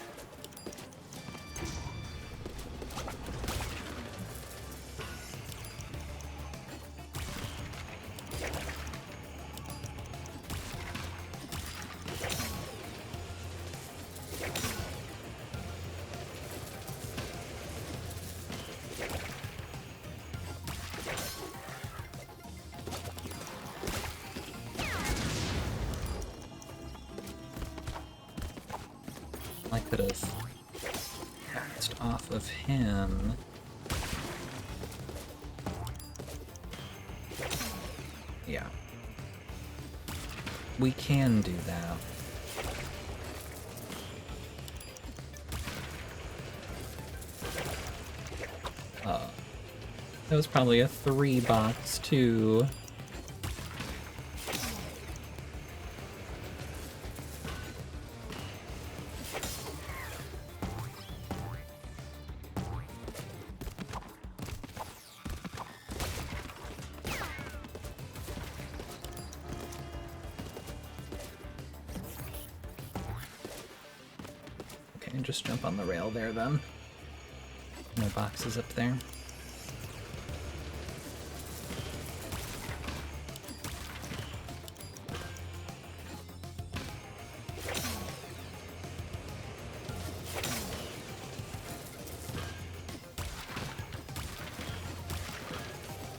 [SPEAKER 1] I could have bounced off of him. Yeah. We can do that. That was probably a 3 box too. Okay, just jump on the rail there then. No boxes up there.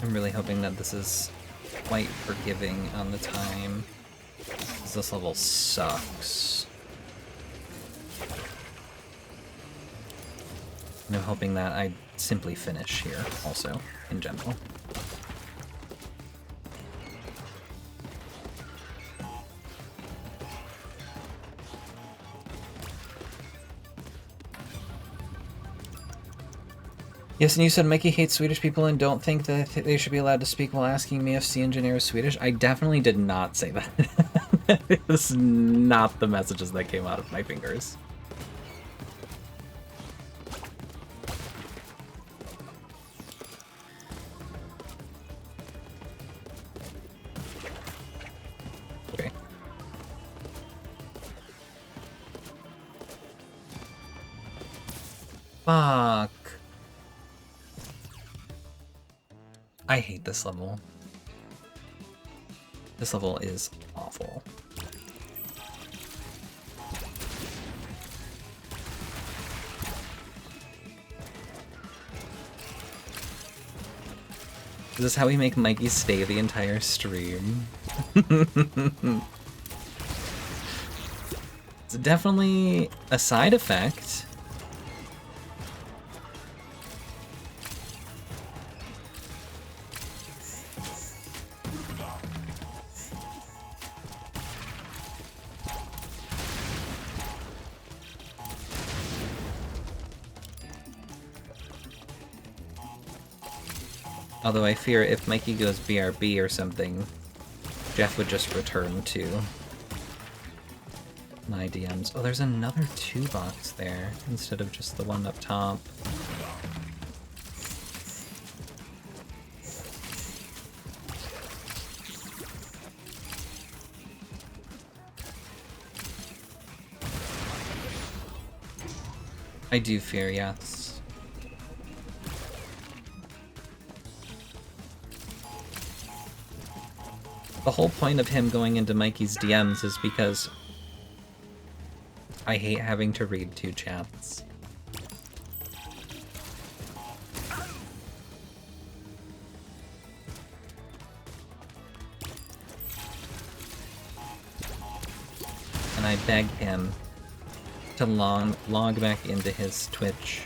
[SPEAKER 1] I'm really hoping that this is quite forgiving on the time, because this level sucks. And I'm hoping that I simply finish here, also, in general. Yes, and you said Mikey hates Swedish people and don't think that they should be allowed to speak while asking me if sea engineer is Swedish. I definitely did not say that. It was not the messages that came out of my fingers. Okay. Fuck. I hate this level. This level is awful. Is this how we make Mikey stay the entire stream? It's definitely a side effect. Although I fear if Mikey goes BRB or something, Jeff would just return to my DMs. Oh, there's another 2 box there instead of just the one up top. I do fear, yes. The whole point of him going into Mikey's DMs is because I hate having to read 2 chats. And I beg him to log back into his Twitch.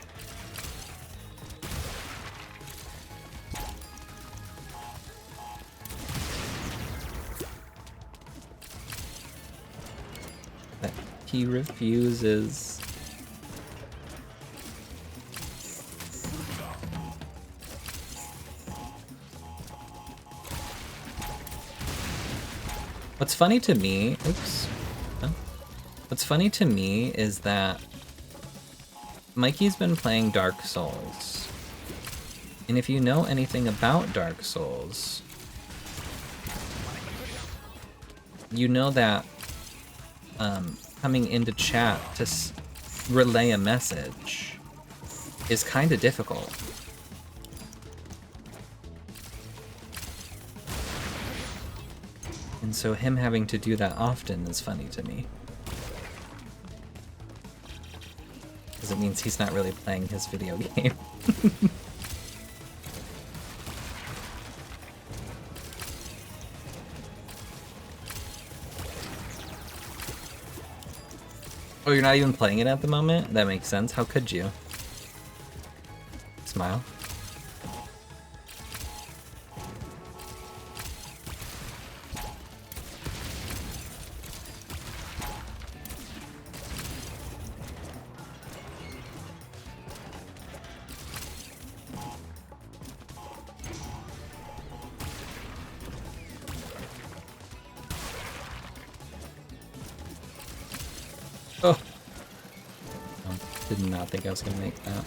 [SPEAKER 1] He refuses. What's funny to me, oops. Oh. What's funny to me is that Mikey's been playing Dark Souls. And if you know anything about Dark Souls, you know that coming into chat to relay a message is kind of difficult. And so him having to do that often is funny to me. Because it means he's not really playing his video game. Oh, you're not even playing it at the moment? That makes sense. How could you? Smile. Oh. Did not think I was gonna make that.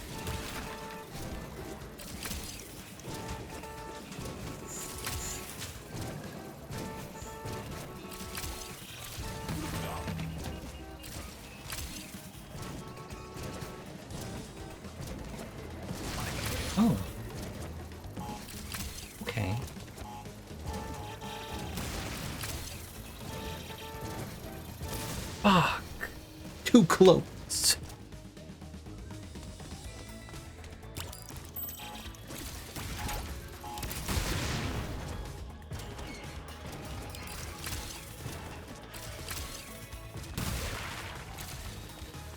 [SPEAKER 1] Oh. Okay. Fuck. Too close.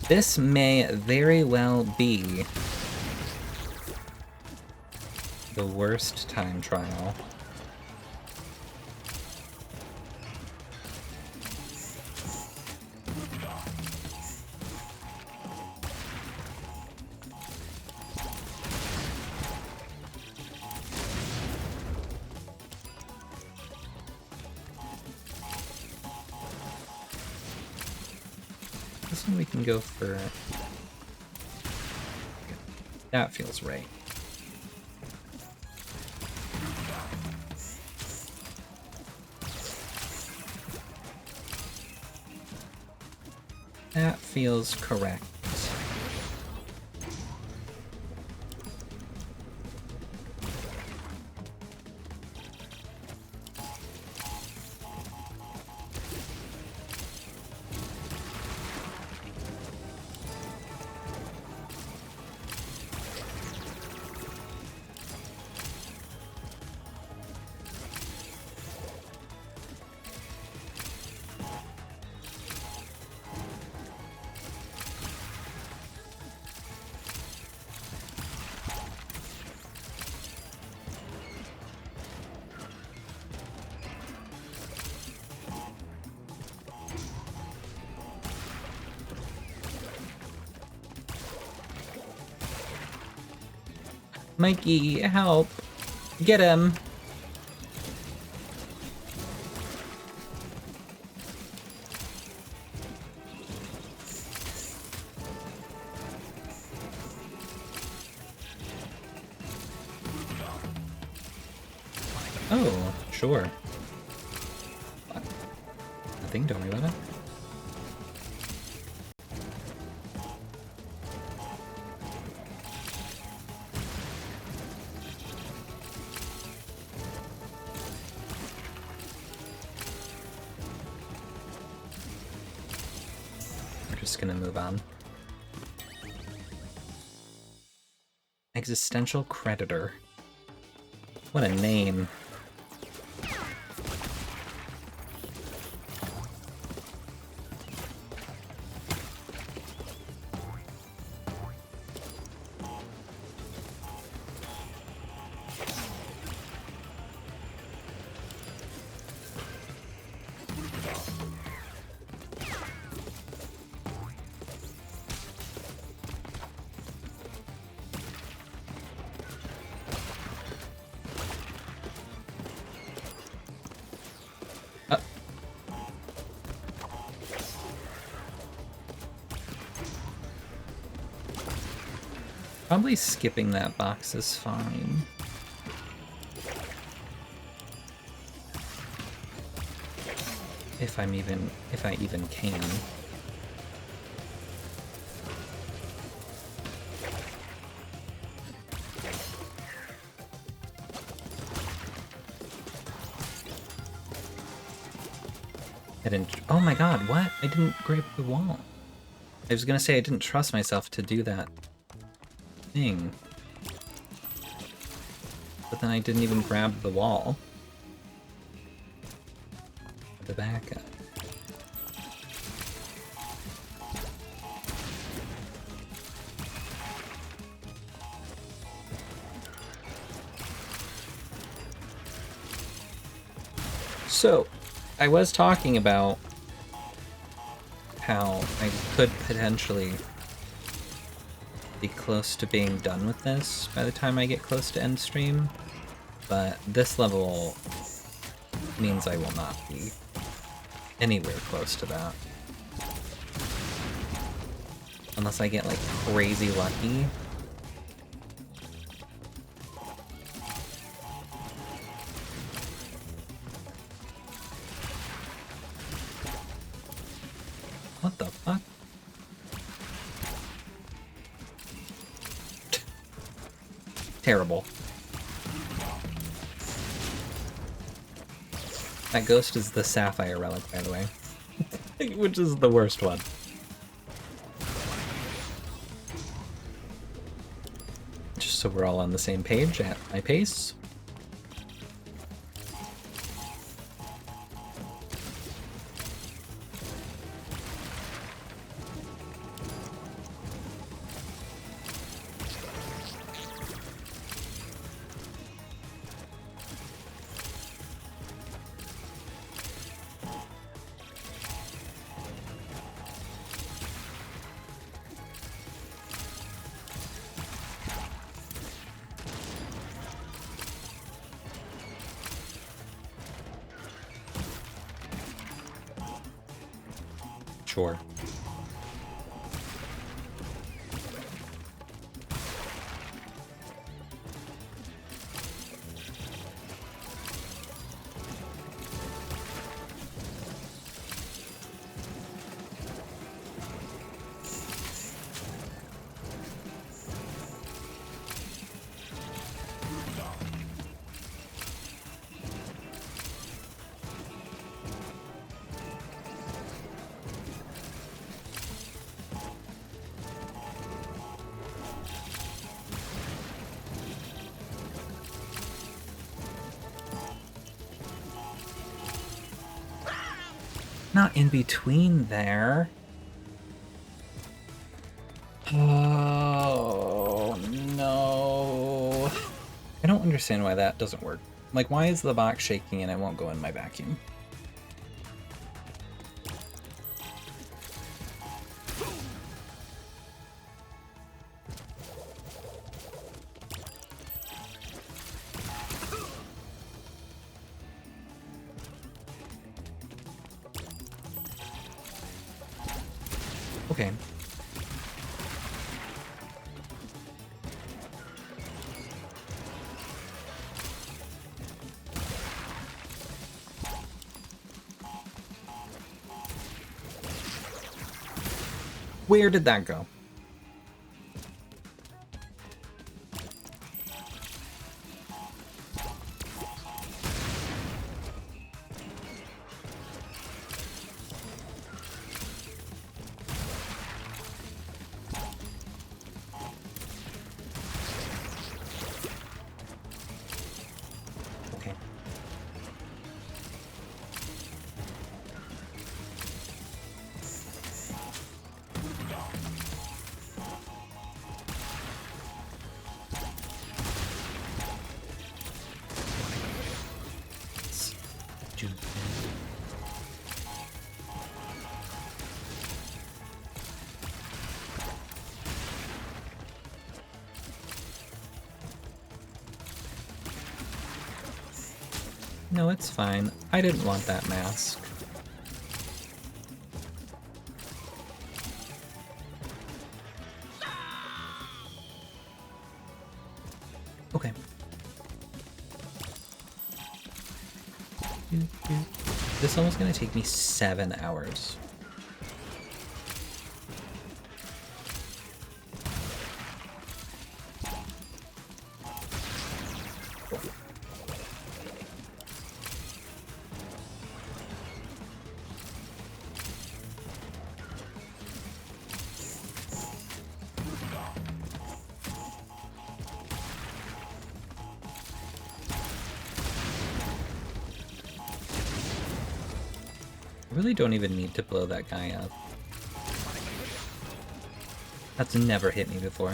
[SPEAKER 1] This may very well be the worst time trial. This one we can go for... That feels right. That feels correct. Mikey, help! Get him! Oh, sure. What? Nothing, don't worry about it. Just gonna move on. Existential Creditor. What a name. Probably skipping that box is fine. If I even can. I didn't. Oh my god, what? I didn't grab the wall. I was gonna say I didn't trust myself to do that thing. But then I didn't even grab the wall. The backup. So, I was talking about how I could potentially be close to being done with this by the time I get close to end stream, but this level means I will not be anywhere close to that. Unless I get like crazy lucky. What the fuck? Terrible. That ghost is the sapphire relic, by the way. Which is the worst one. Just so we're all on the same page at my pace. Sure. Not in between there. Oh, no. I don't understand why that doesn't work. Like, why is the box shaking and it won't go in my vacuum? Okay. Where did that go? Okay. No, it's fine. I didn't want that mask. Okay. This is almost gonna take me 7 hours. I really don't even need to blow that guy up. That's never hit me before.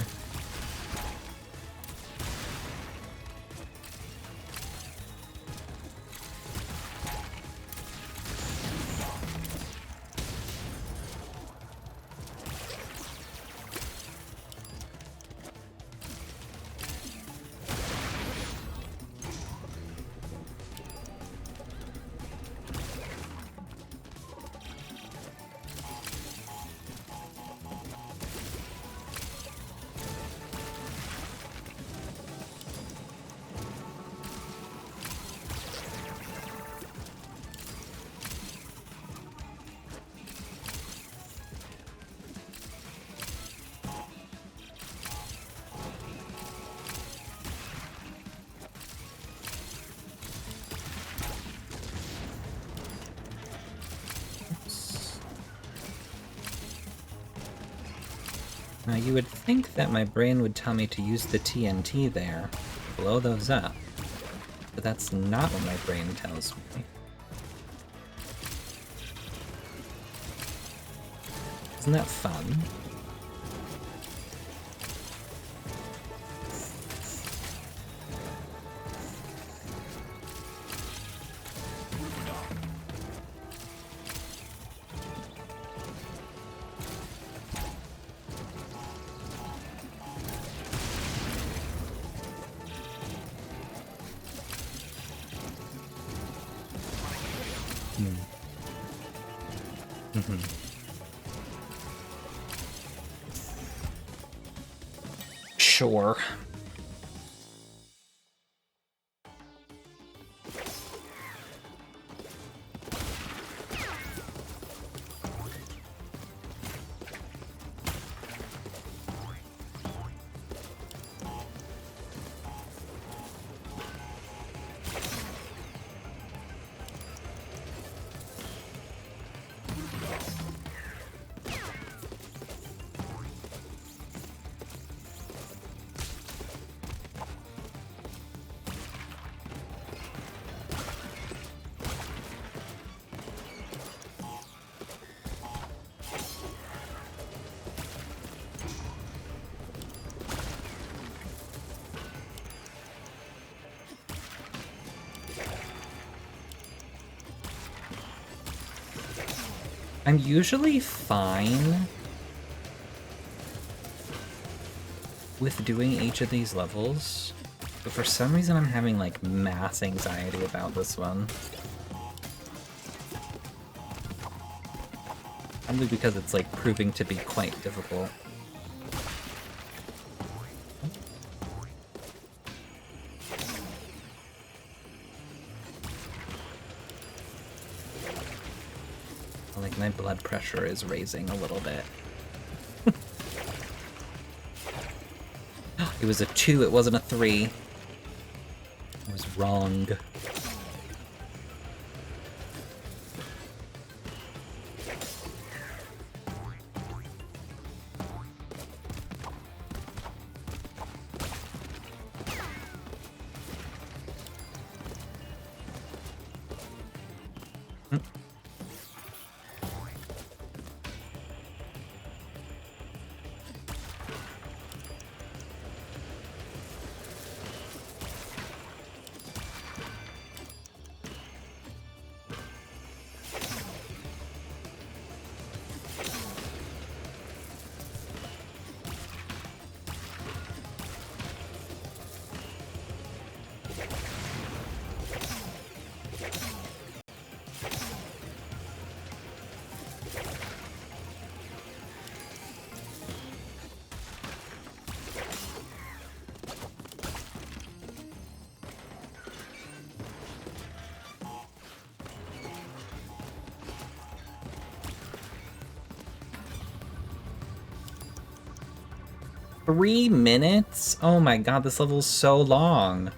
[SPEAKER 1] Now you would think that my brain would tell me to use the TNT there, blow those up, but that's not what my brain tells me. Isn't that fun? Sure. I'm usually fine with doing each of these levels, but for some reason I'm having like mass anxiety about this one. Probably because it's like proving to be quite difficult. Like my blood pressure is raising a little bit. It was a 2, it wasn't a 3. I was wrong. 3 minutes? Oh my god, this level's so long.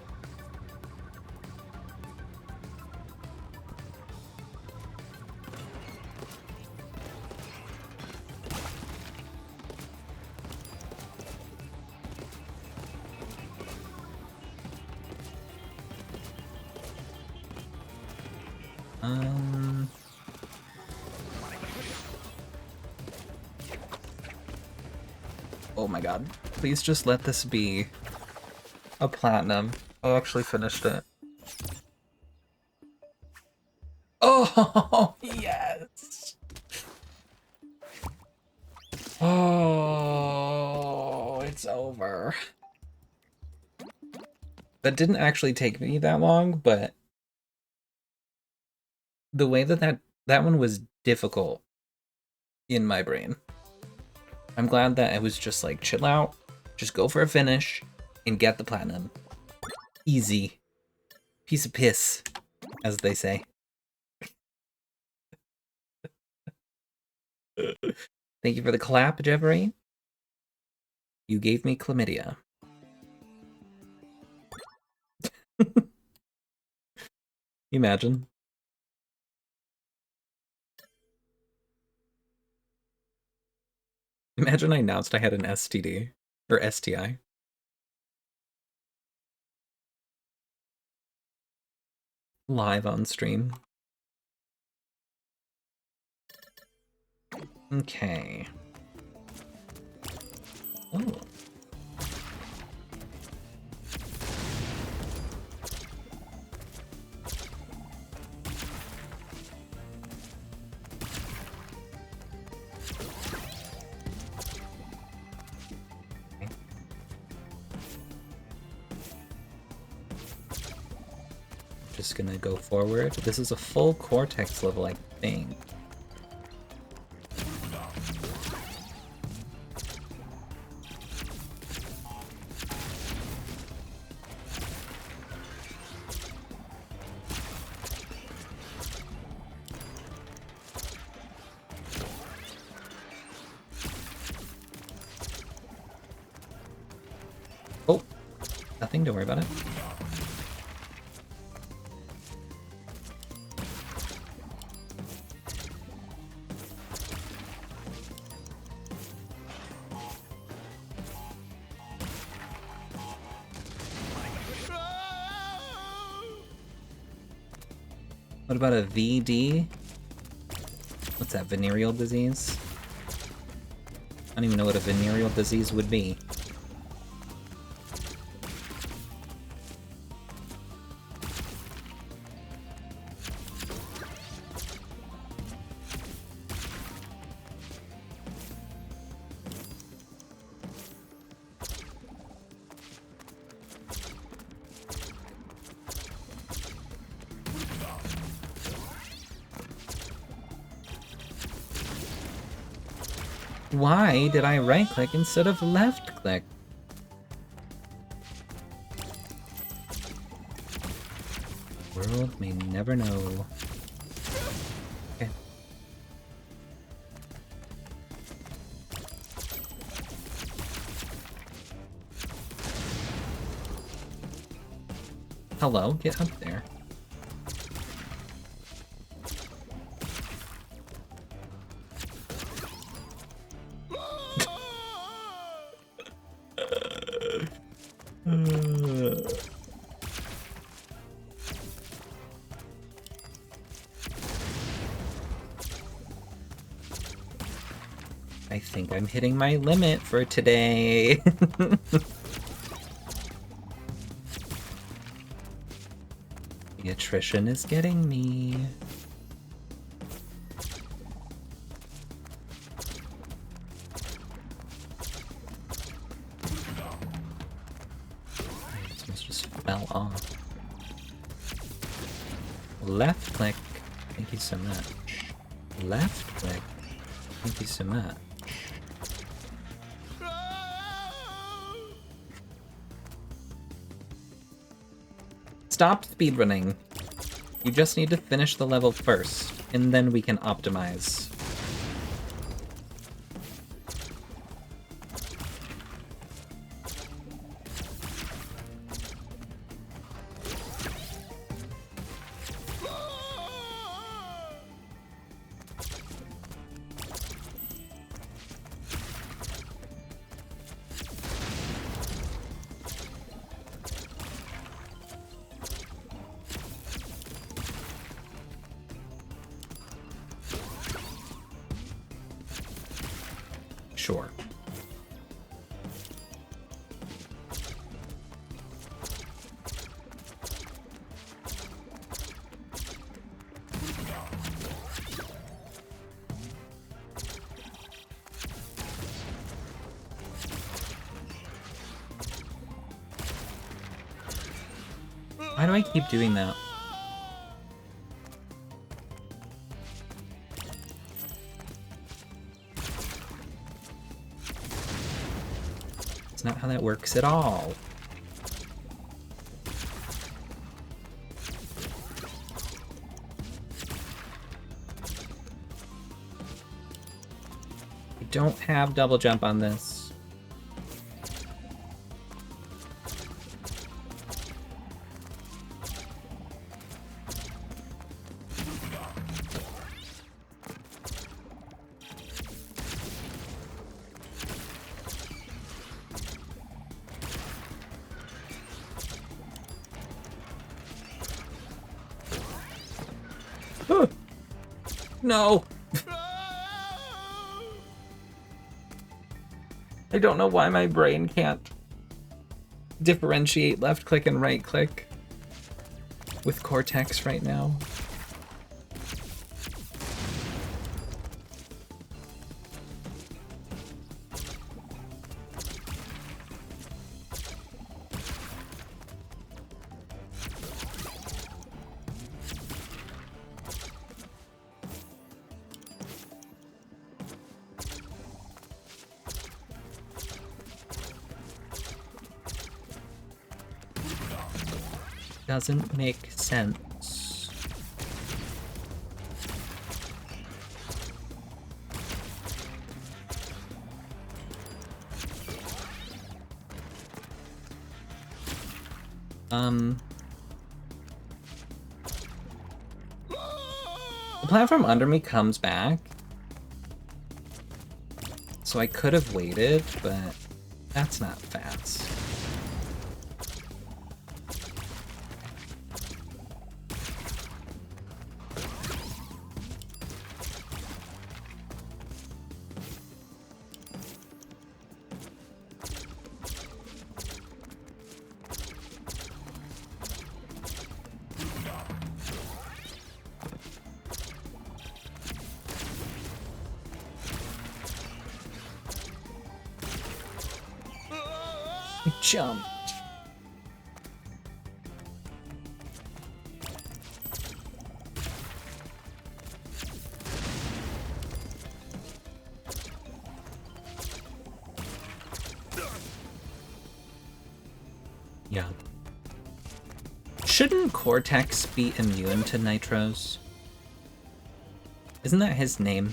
[SPEAKER 1] Oh my god. Please just let this be a platinum. I actually finished it. Oh, yes! Oh, it's over. That didn't actually take me that long, but the way that one was difficult in my brain. I'm glad that it was just like, chill out, just go for a finish, and get the platinum. Easy. Piece of piss, as they say. Thank you for the clap, Jeffrey. You gave me chlamydia. Imagine. Imagine I announced I had an STD. Or STI. Live on stream. Okay. Oh. Just gonna go forward. This is a full Cortex level, I think. Oh, nothing, don't worry about it. What about a VD? What's that, venereal disease? I don't even know what a venereal disease would be. Why did I right-click instead of left-click? World may never know. Okay. Hello, get up there. I think I'm hitting my limit for today. The attrition is getting me. This just fell off. Left click. Thank you so much. Left click. Thank you so much. Stop speedrunning. You just need to finish the level first, and then we can optimize. Sure. Why do I keep doing that? It's not how that works at all. I don't have double jump on this. No! I don't know why my brain can't differentiate left click and right click with Cortex right now. Doesn't make sense. The platform under me comes back. So I could have waited, but that's not fast. Jumped. Yeah. Shouldn't Cortex be immune to nitros? Isn't that his name?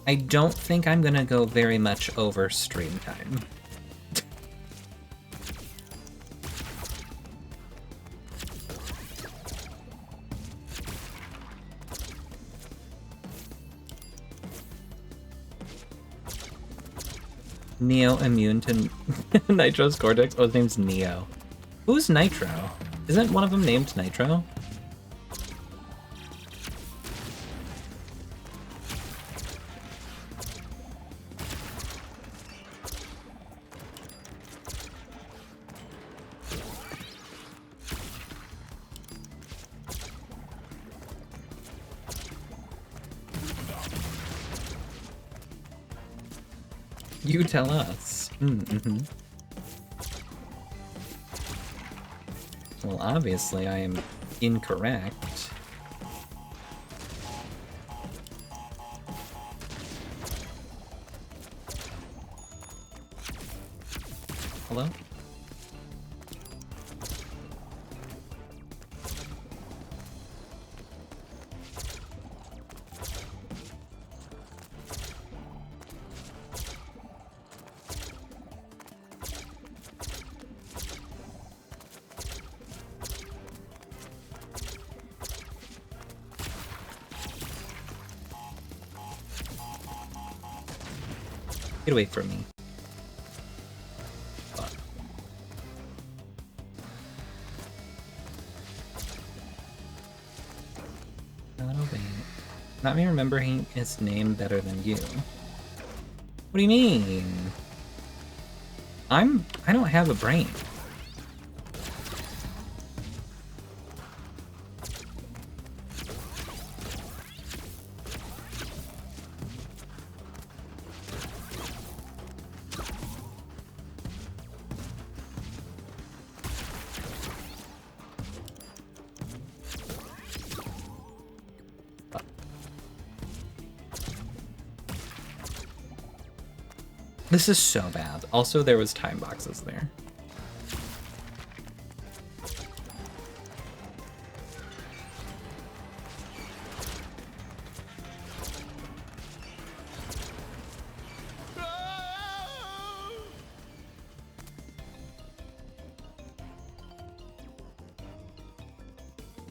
[SPEAKER 1] I don't think I'm gonna go very much over stream time. Neo immune to Nitro's Cortex? Oh, his name's Neo. Who's Nitro? Isn't one of them named Nitro? You tell us. Mm-hmm. Well, obviously I am incorrect. Hello? Get away from me. Fuck. Not obey. Not me remembering his name better than you. What do you mean? I don't have a brain. This is so bad. Also, there was time boxes there.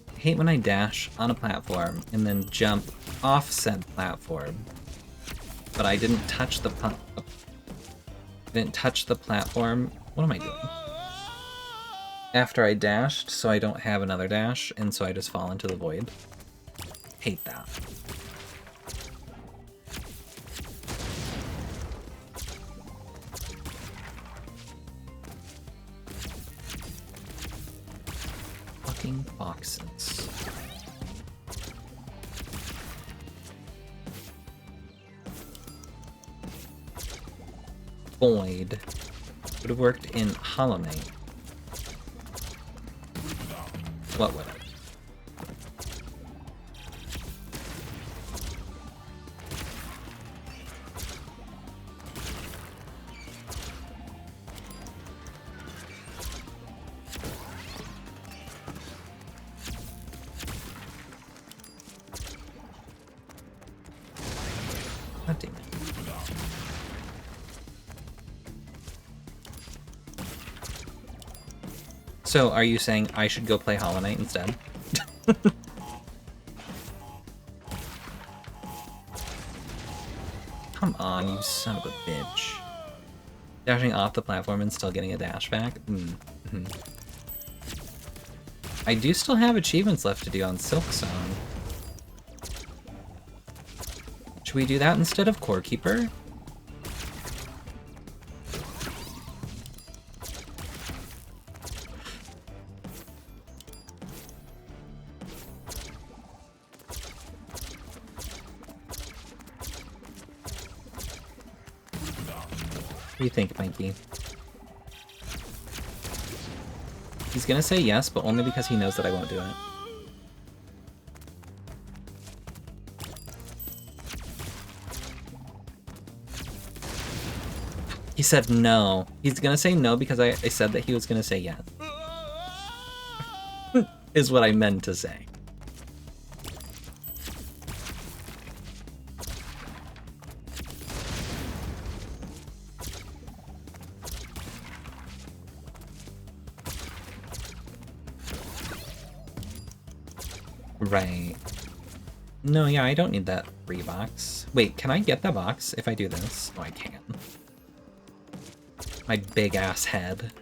[SPEAKER 1] I hate when I dash on a platform and then jump off said platform, but I didn't touch the platform. What am I doing? After I dashed, so I don't have another dash, and so I just fall into the void. Hate that. Fucking foxes. Void would have worked in Hollow Knight. What would it? God damn it. So, are you saying I should go play Hollow Knight instead? Come on, you son of a bitch. Dashing off the platform and still getting a dash back? Mm-hmm. I do still have achievements left to do on Silksong. Should we do that instead of Core Keeper? What do you think, Mikey? He's gonna say yes, but only because he knows that I won't do it. He said no. He's gonna say no because I said that he was gonna say yes. Is what I meant to say. Right. No, yeah, I don't need that free box. Wait, can I get that box if I do this? Oh, I can. My big ass head.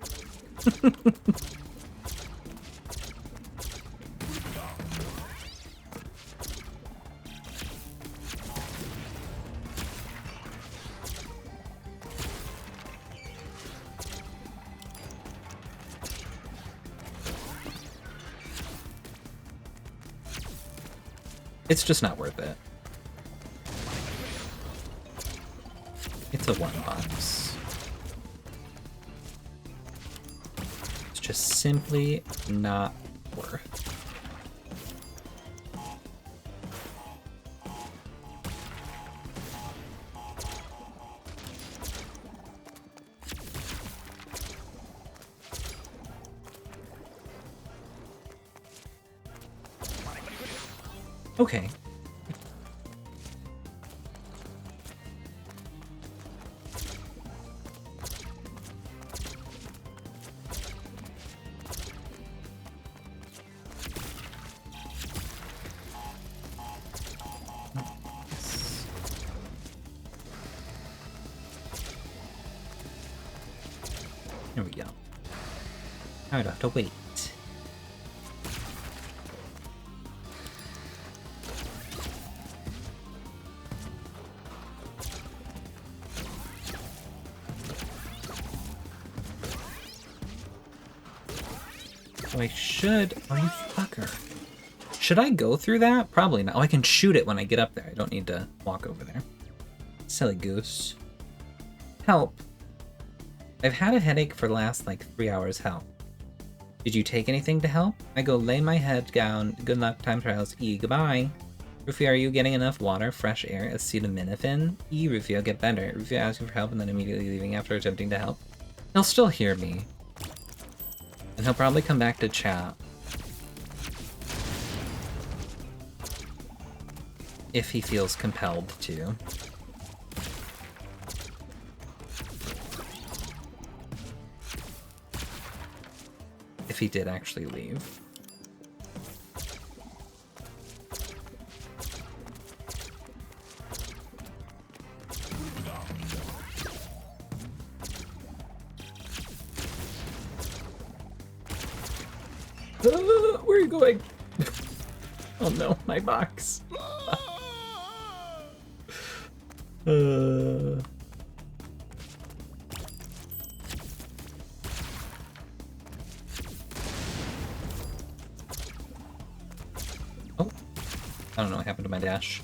[SPEAKER 1] It's just not worth it. It's a one box. It's just simply not worth. Okay. go. Now I don't have to wait. Oh, I should. Oh, you fucker. Should I go through that? Probably not. Oh, I can shoot it when I get up there. I don't need to walk over there. Silly goose. Help. I've had a headache for the last, like, 3 hours. Help. Did you take anything to help? I go lay my head down. Good luck, time trials. Goodbye. Rufio, are you getting enough water, fresh air, acetaminophen? Rufio, get better. Rufio asking for help and then immediately leaving after attempting to help. He'll still hear me. And he'll probably come back to chat. If he feels compelled to. If he did actually leave. Where are you going? Oh no, my box. Oh, I don't know what happened to my dash.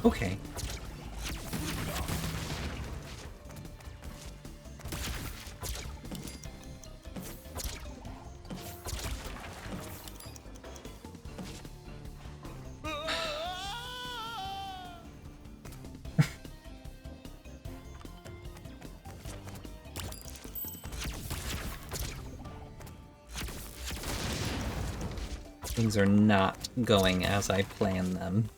[SPEAKER 1] Okay. Things are not going as I planned them.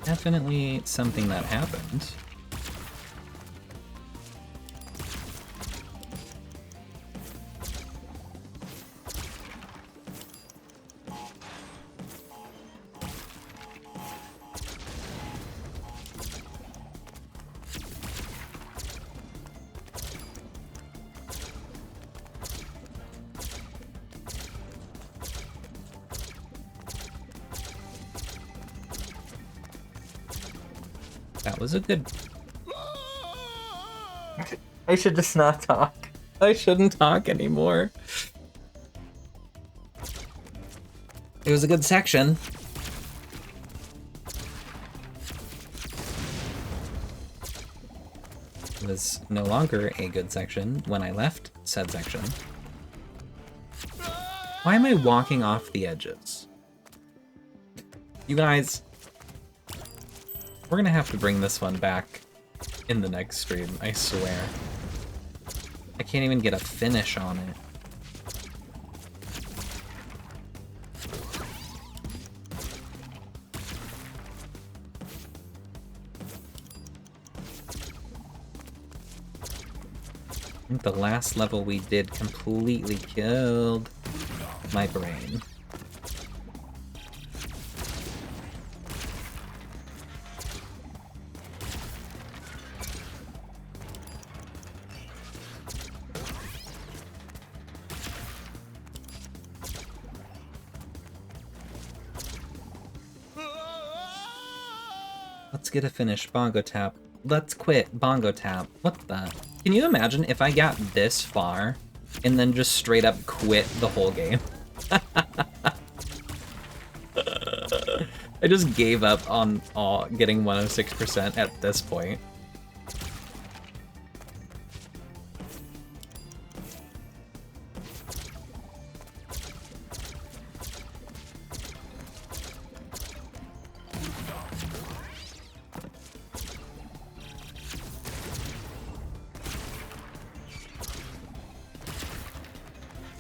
[SPEAKER 1] Definitely something that happened. That was a good... I should just not talk. I shouldn't talk anymore. It was a good section. It was no longer a good section when I left said section. Why am I walking off the edges? You guys... We're gonna have to bring this one back in the next stream, I swear. I can't even get a finish on it. I think the last level we did completely killed my brain. Let's get a finish. Bongo tap. Let's quit. Bongo tap. What the? Can you imagine if I got this far and then just straight up quit the whole game? I just gave up on getting 106% at this point.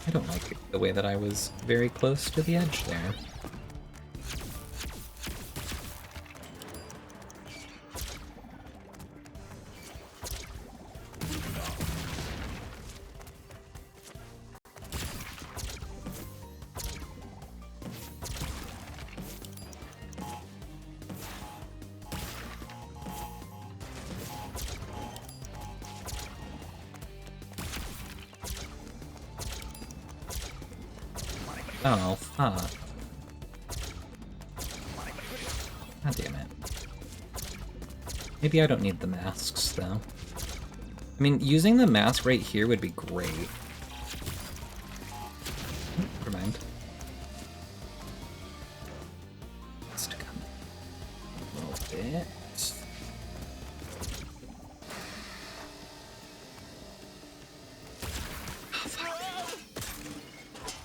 [SPEAKER 1] I don't like the way that I was very close to the edge there. Oh, fuck. God damn it. Maybe I don't need the masks, though. I mean, using the mask right here would be great. Never mind. Just to come a little bit.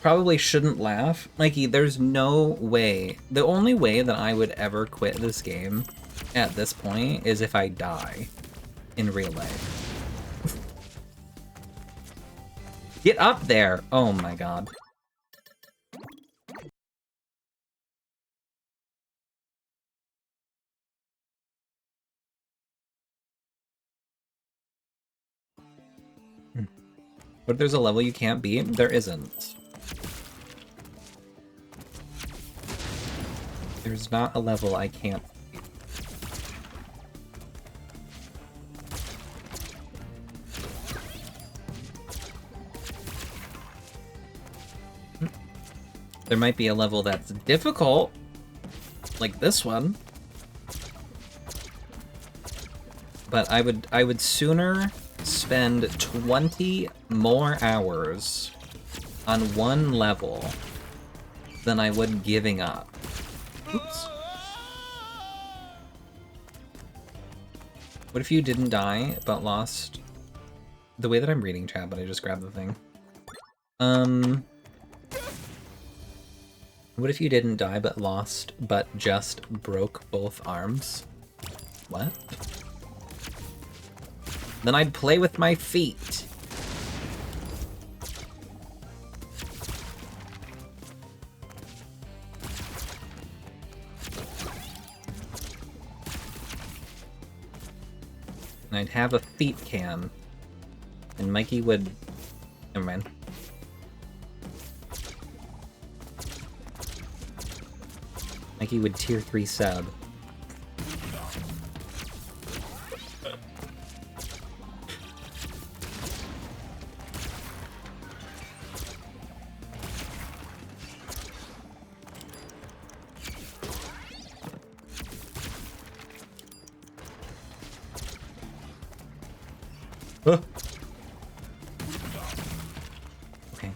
[SPEAKER 1] Probably shouldn't laugh. Mikey, there's no way. The only way that I would ever quit this game at this point is if I die in real life. Get up there! Oh my god. But there's a level you can't beat? There isn't. There's not a level I can't beat. There might be a level that's difficult, like this one. But I would sooner spend 20 more hours on one level than I would giving up. Oops. What if you didn't die, but lost... The way that I'm reading chat, but I just grabbed the thing. What if you didn't die, but lost, but just broke both arms? What? Then I'd play with my feet. And I'd have a feet cam. And Mikey would... Never mind. Mikey would tier 3 sub. Okay.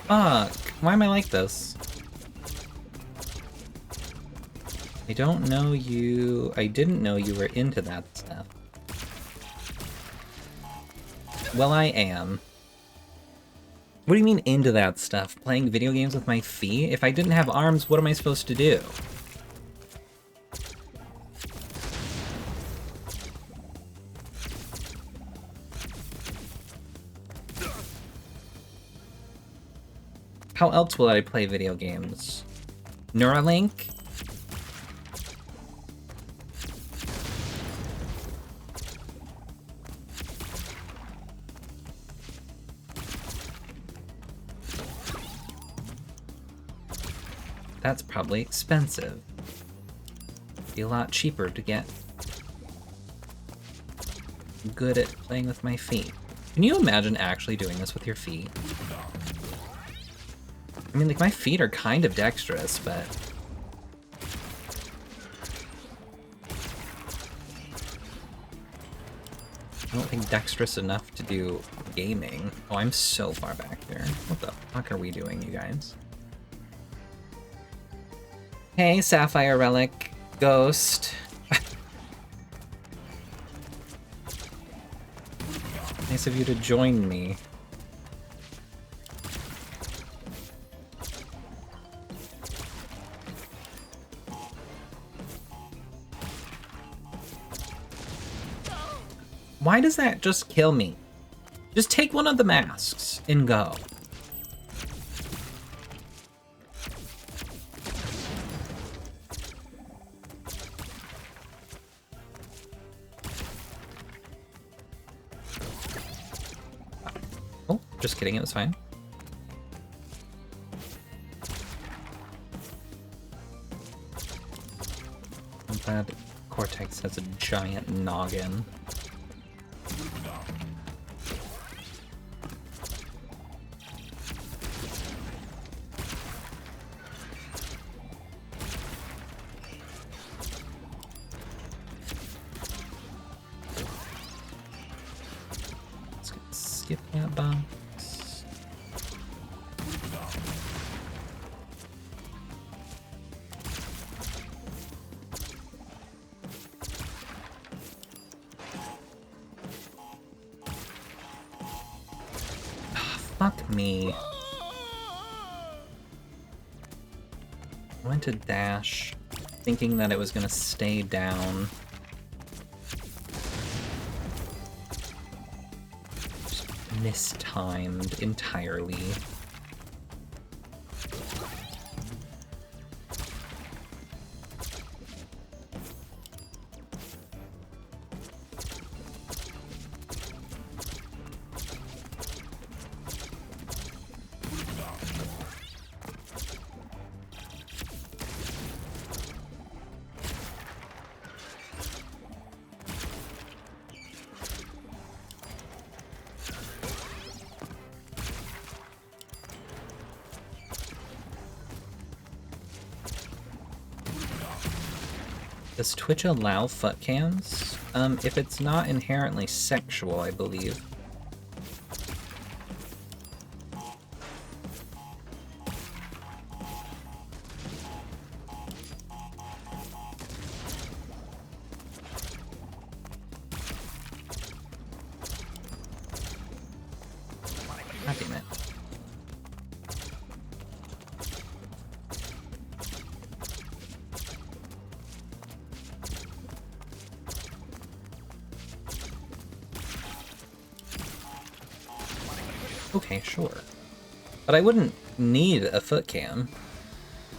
[SPEAKER 1] Fuck. Why am I like this? I don't know you... I didn't know you were into that stuff. Well, I am. What do you mean into that stuff? Playing video games with my feet? If I didn't have arms, what am I supposed to do? How else will I play video games? Neuralink? That's probably expensive. Be a lot cheaper to get good at playing with my feet. Can you imagine actually doing this with your feet? I mean, like, my feet are kind of dexterous, but... I don't think dexterous enough to do gaming. Oh, I'm so far back there. What the fuck are we doing, you guys? Hey, Sapphire Relic. Ghost. Nice of you to join me. Why does that just kill me? Just take one of the masks and go. Oh, just kidding, it was fine. I'm glad Cortex has a giant noggin. Skip that box. Fuck me. I went to dash, thinking that it was gonna stay down. Just mistimed entirely. Does Twitch allow foot cams? If it's not inherently sexual, I believe. God damn it. Okay, sure. But I wouldn't need a foot cam,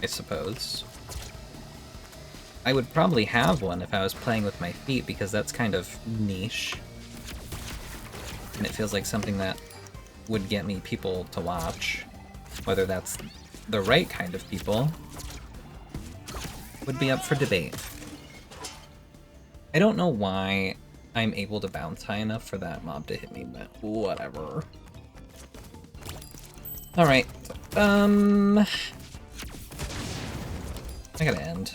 [SPEAKER 1] I suppose. I would probably have one if I was playing with my feet, because that's kind of niche. And it feels like something that would get me people to watch. Whether that's the right kind of people would be up for debate. I don't know why I'm able to bounce high enough for that mob to hit me, but whatever. Alright, I gotta end.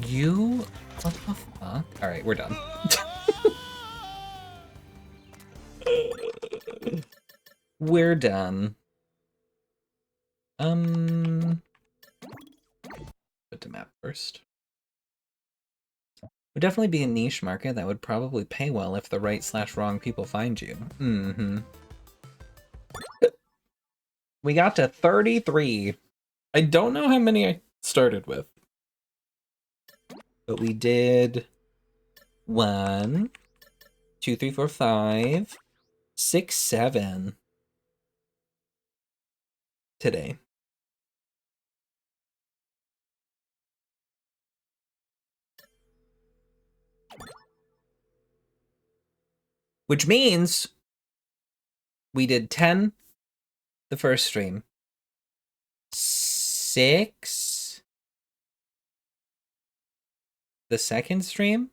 [SPEAKER 1] You... What the fuck? Alright, we're done. We're done. Put to map first. Would definitely be a niche market that would probably pay well if the right/wrong people find you. Mm-hmm. We got to 33. I don't know how many I started with. But we did 1, 2, 3, 4, 5, 6, 7 today. Which means we did 10 the first stream, 6 the second stream,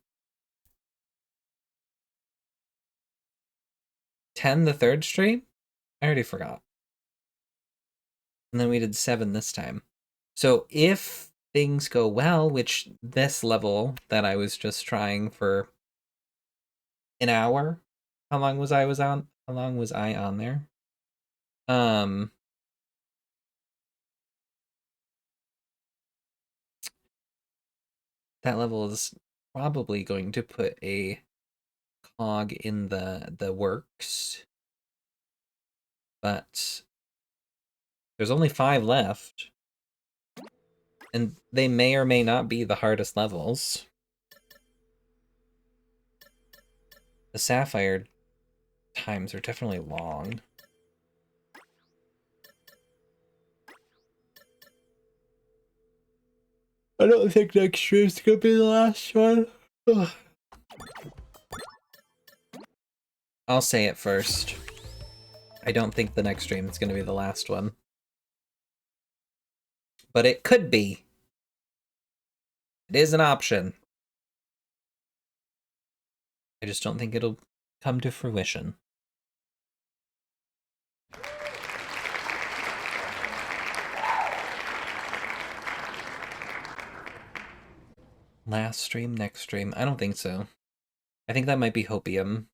[SPEAKER 1] 10 the third stream. I already forgot. And then we did 7 this time. So if things go well, which this level that I was just trying for an hour, how long was I on there? That level is probably going to put a cog in the works. But there's only 5 left. And they may or may not be the hardest levels. The Sapphire times are definitely long. I don't think next stream's gonna be the last one. Ugh. I'll say it first. I don't think the next stream is gonna be the last one. But it could be. It is an option. I just don't think it'll come to fruition. Last stream, next stream? I don't think so. I think that might be Hopium.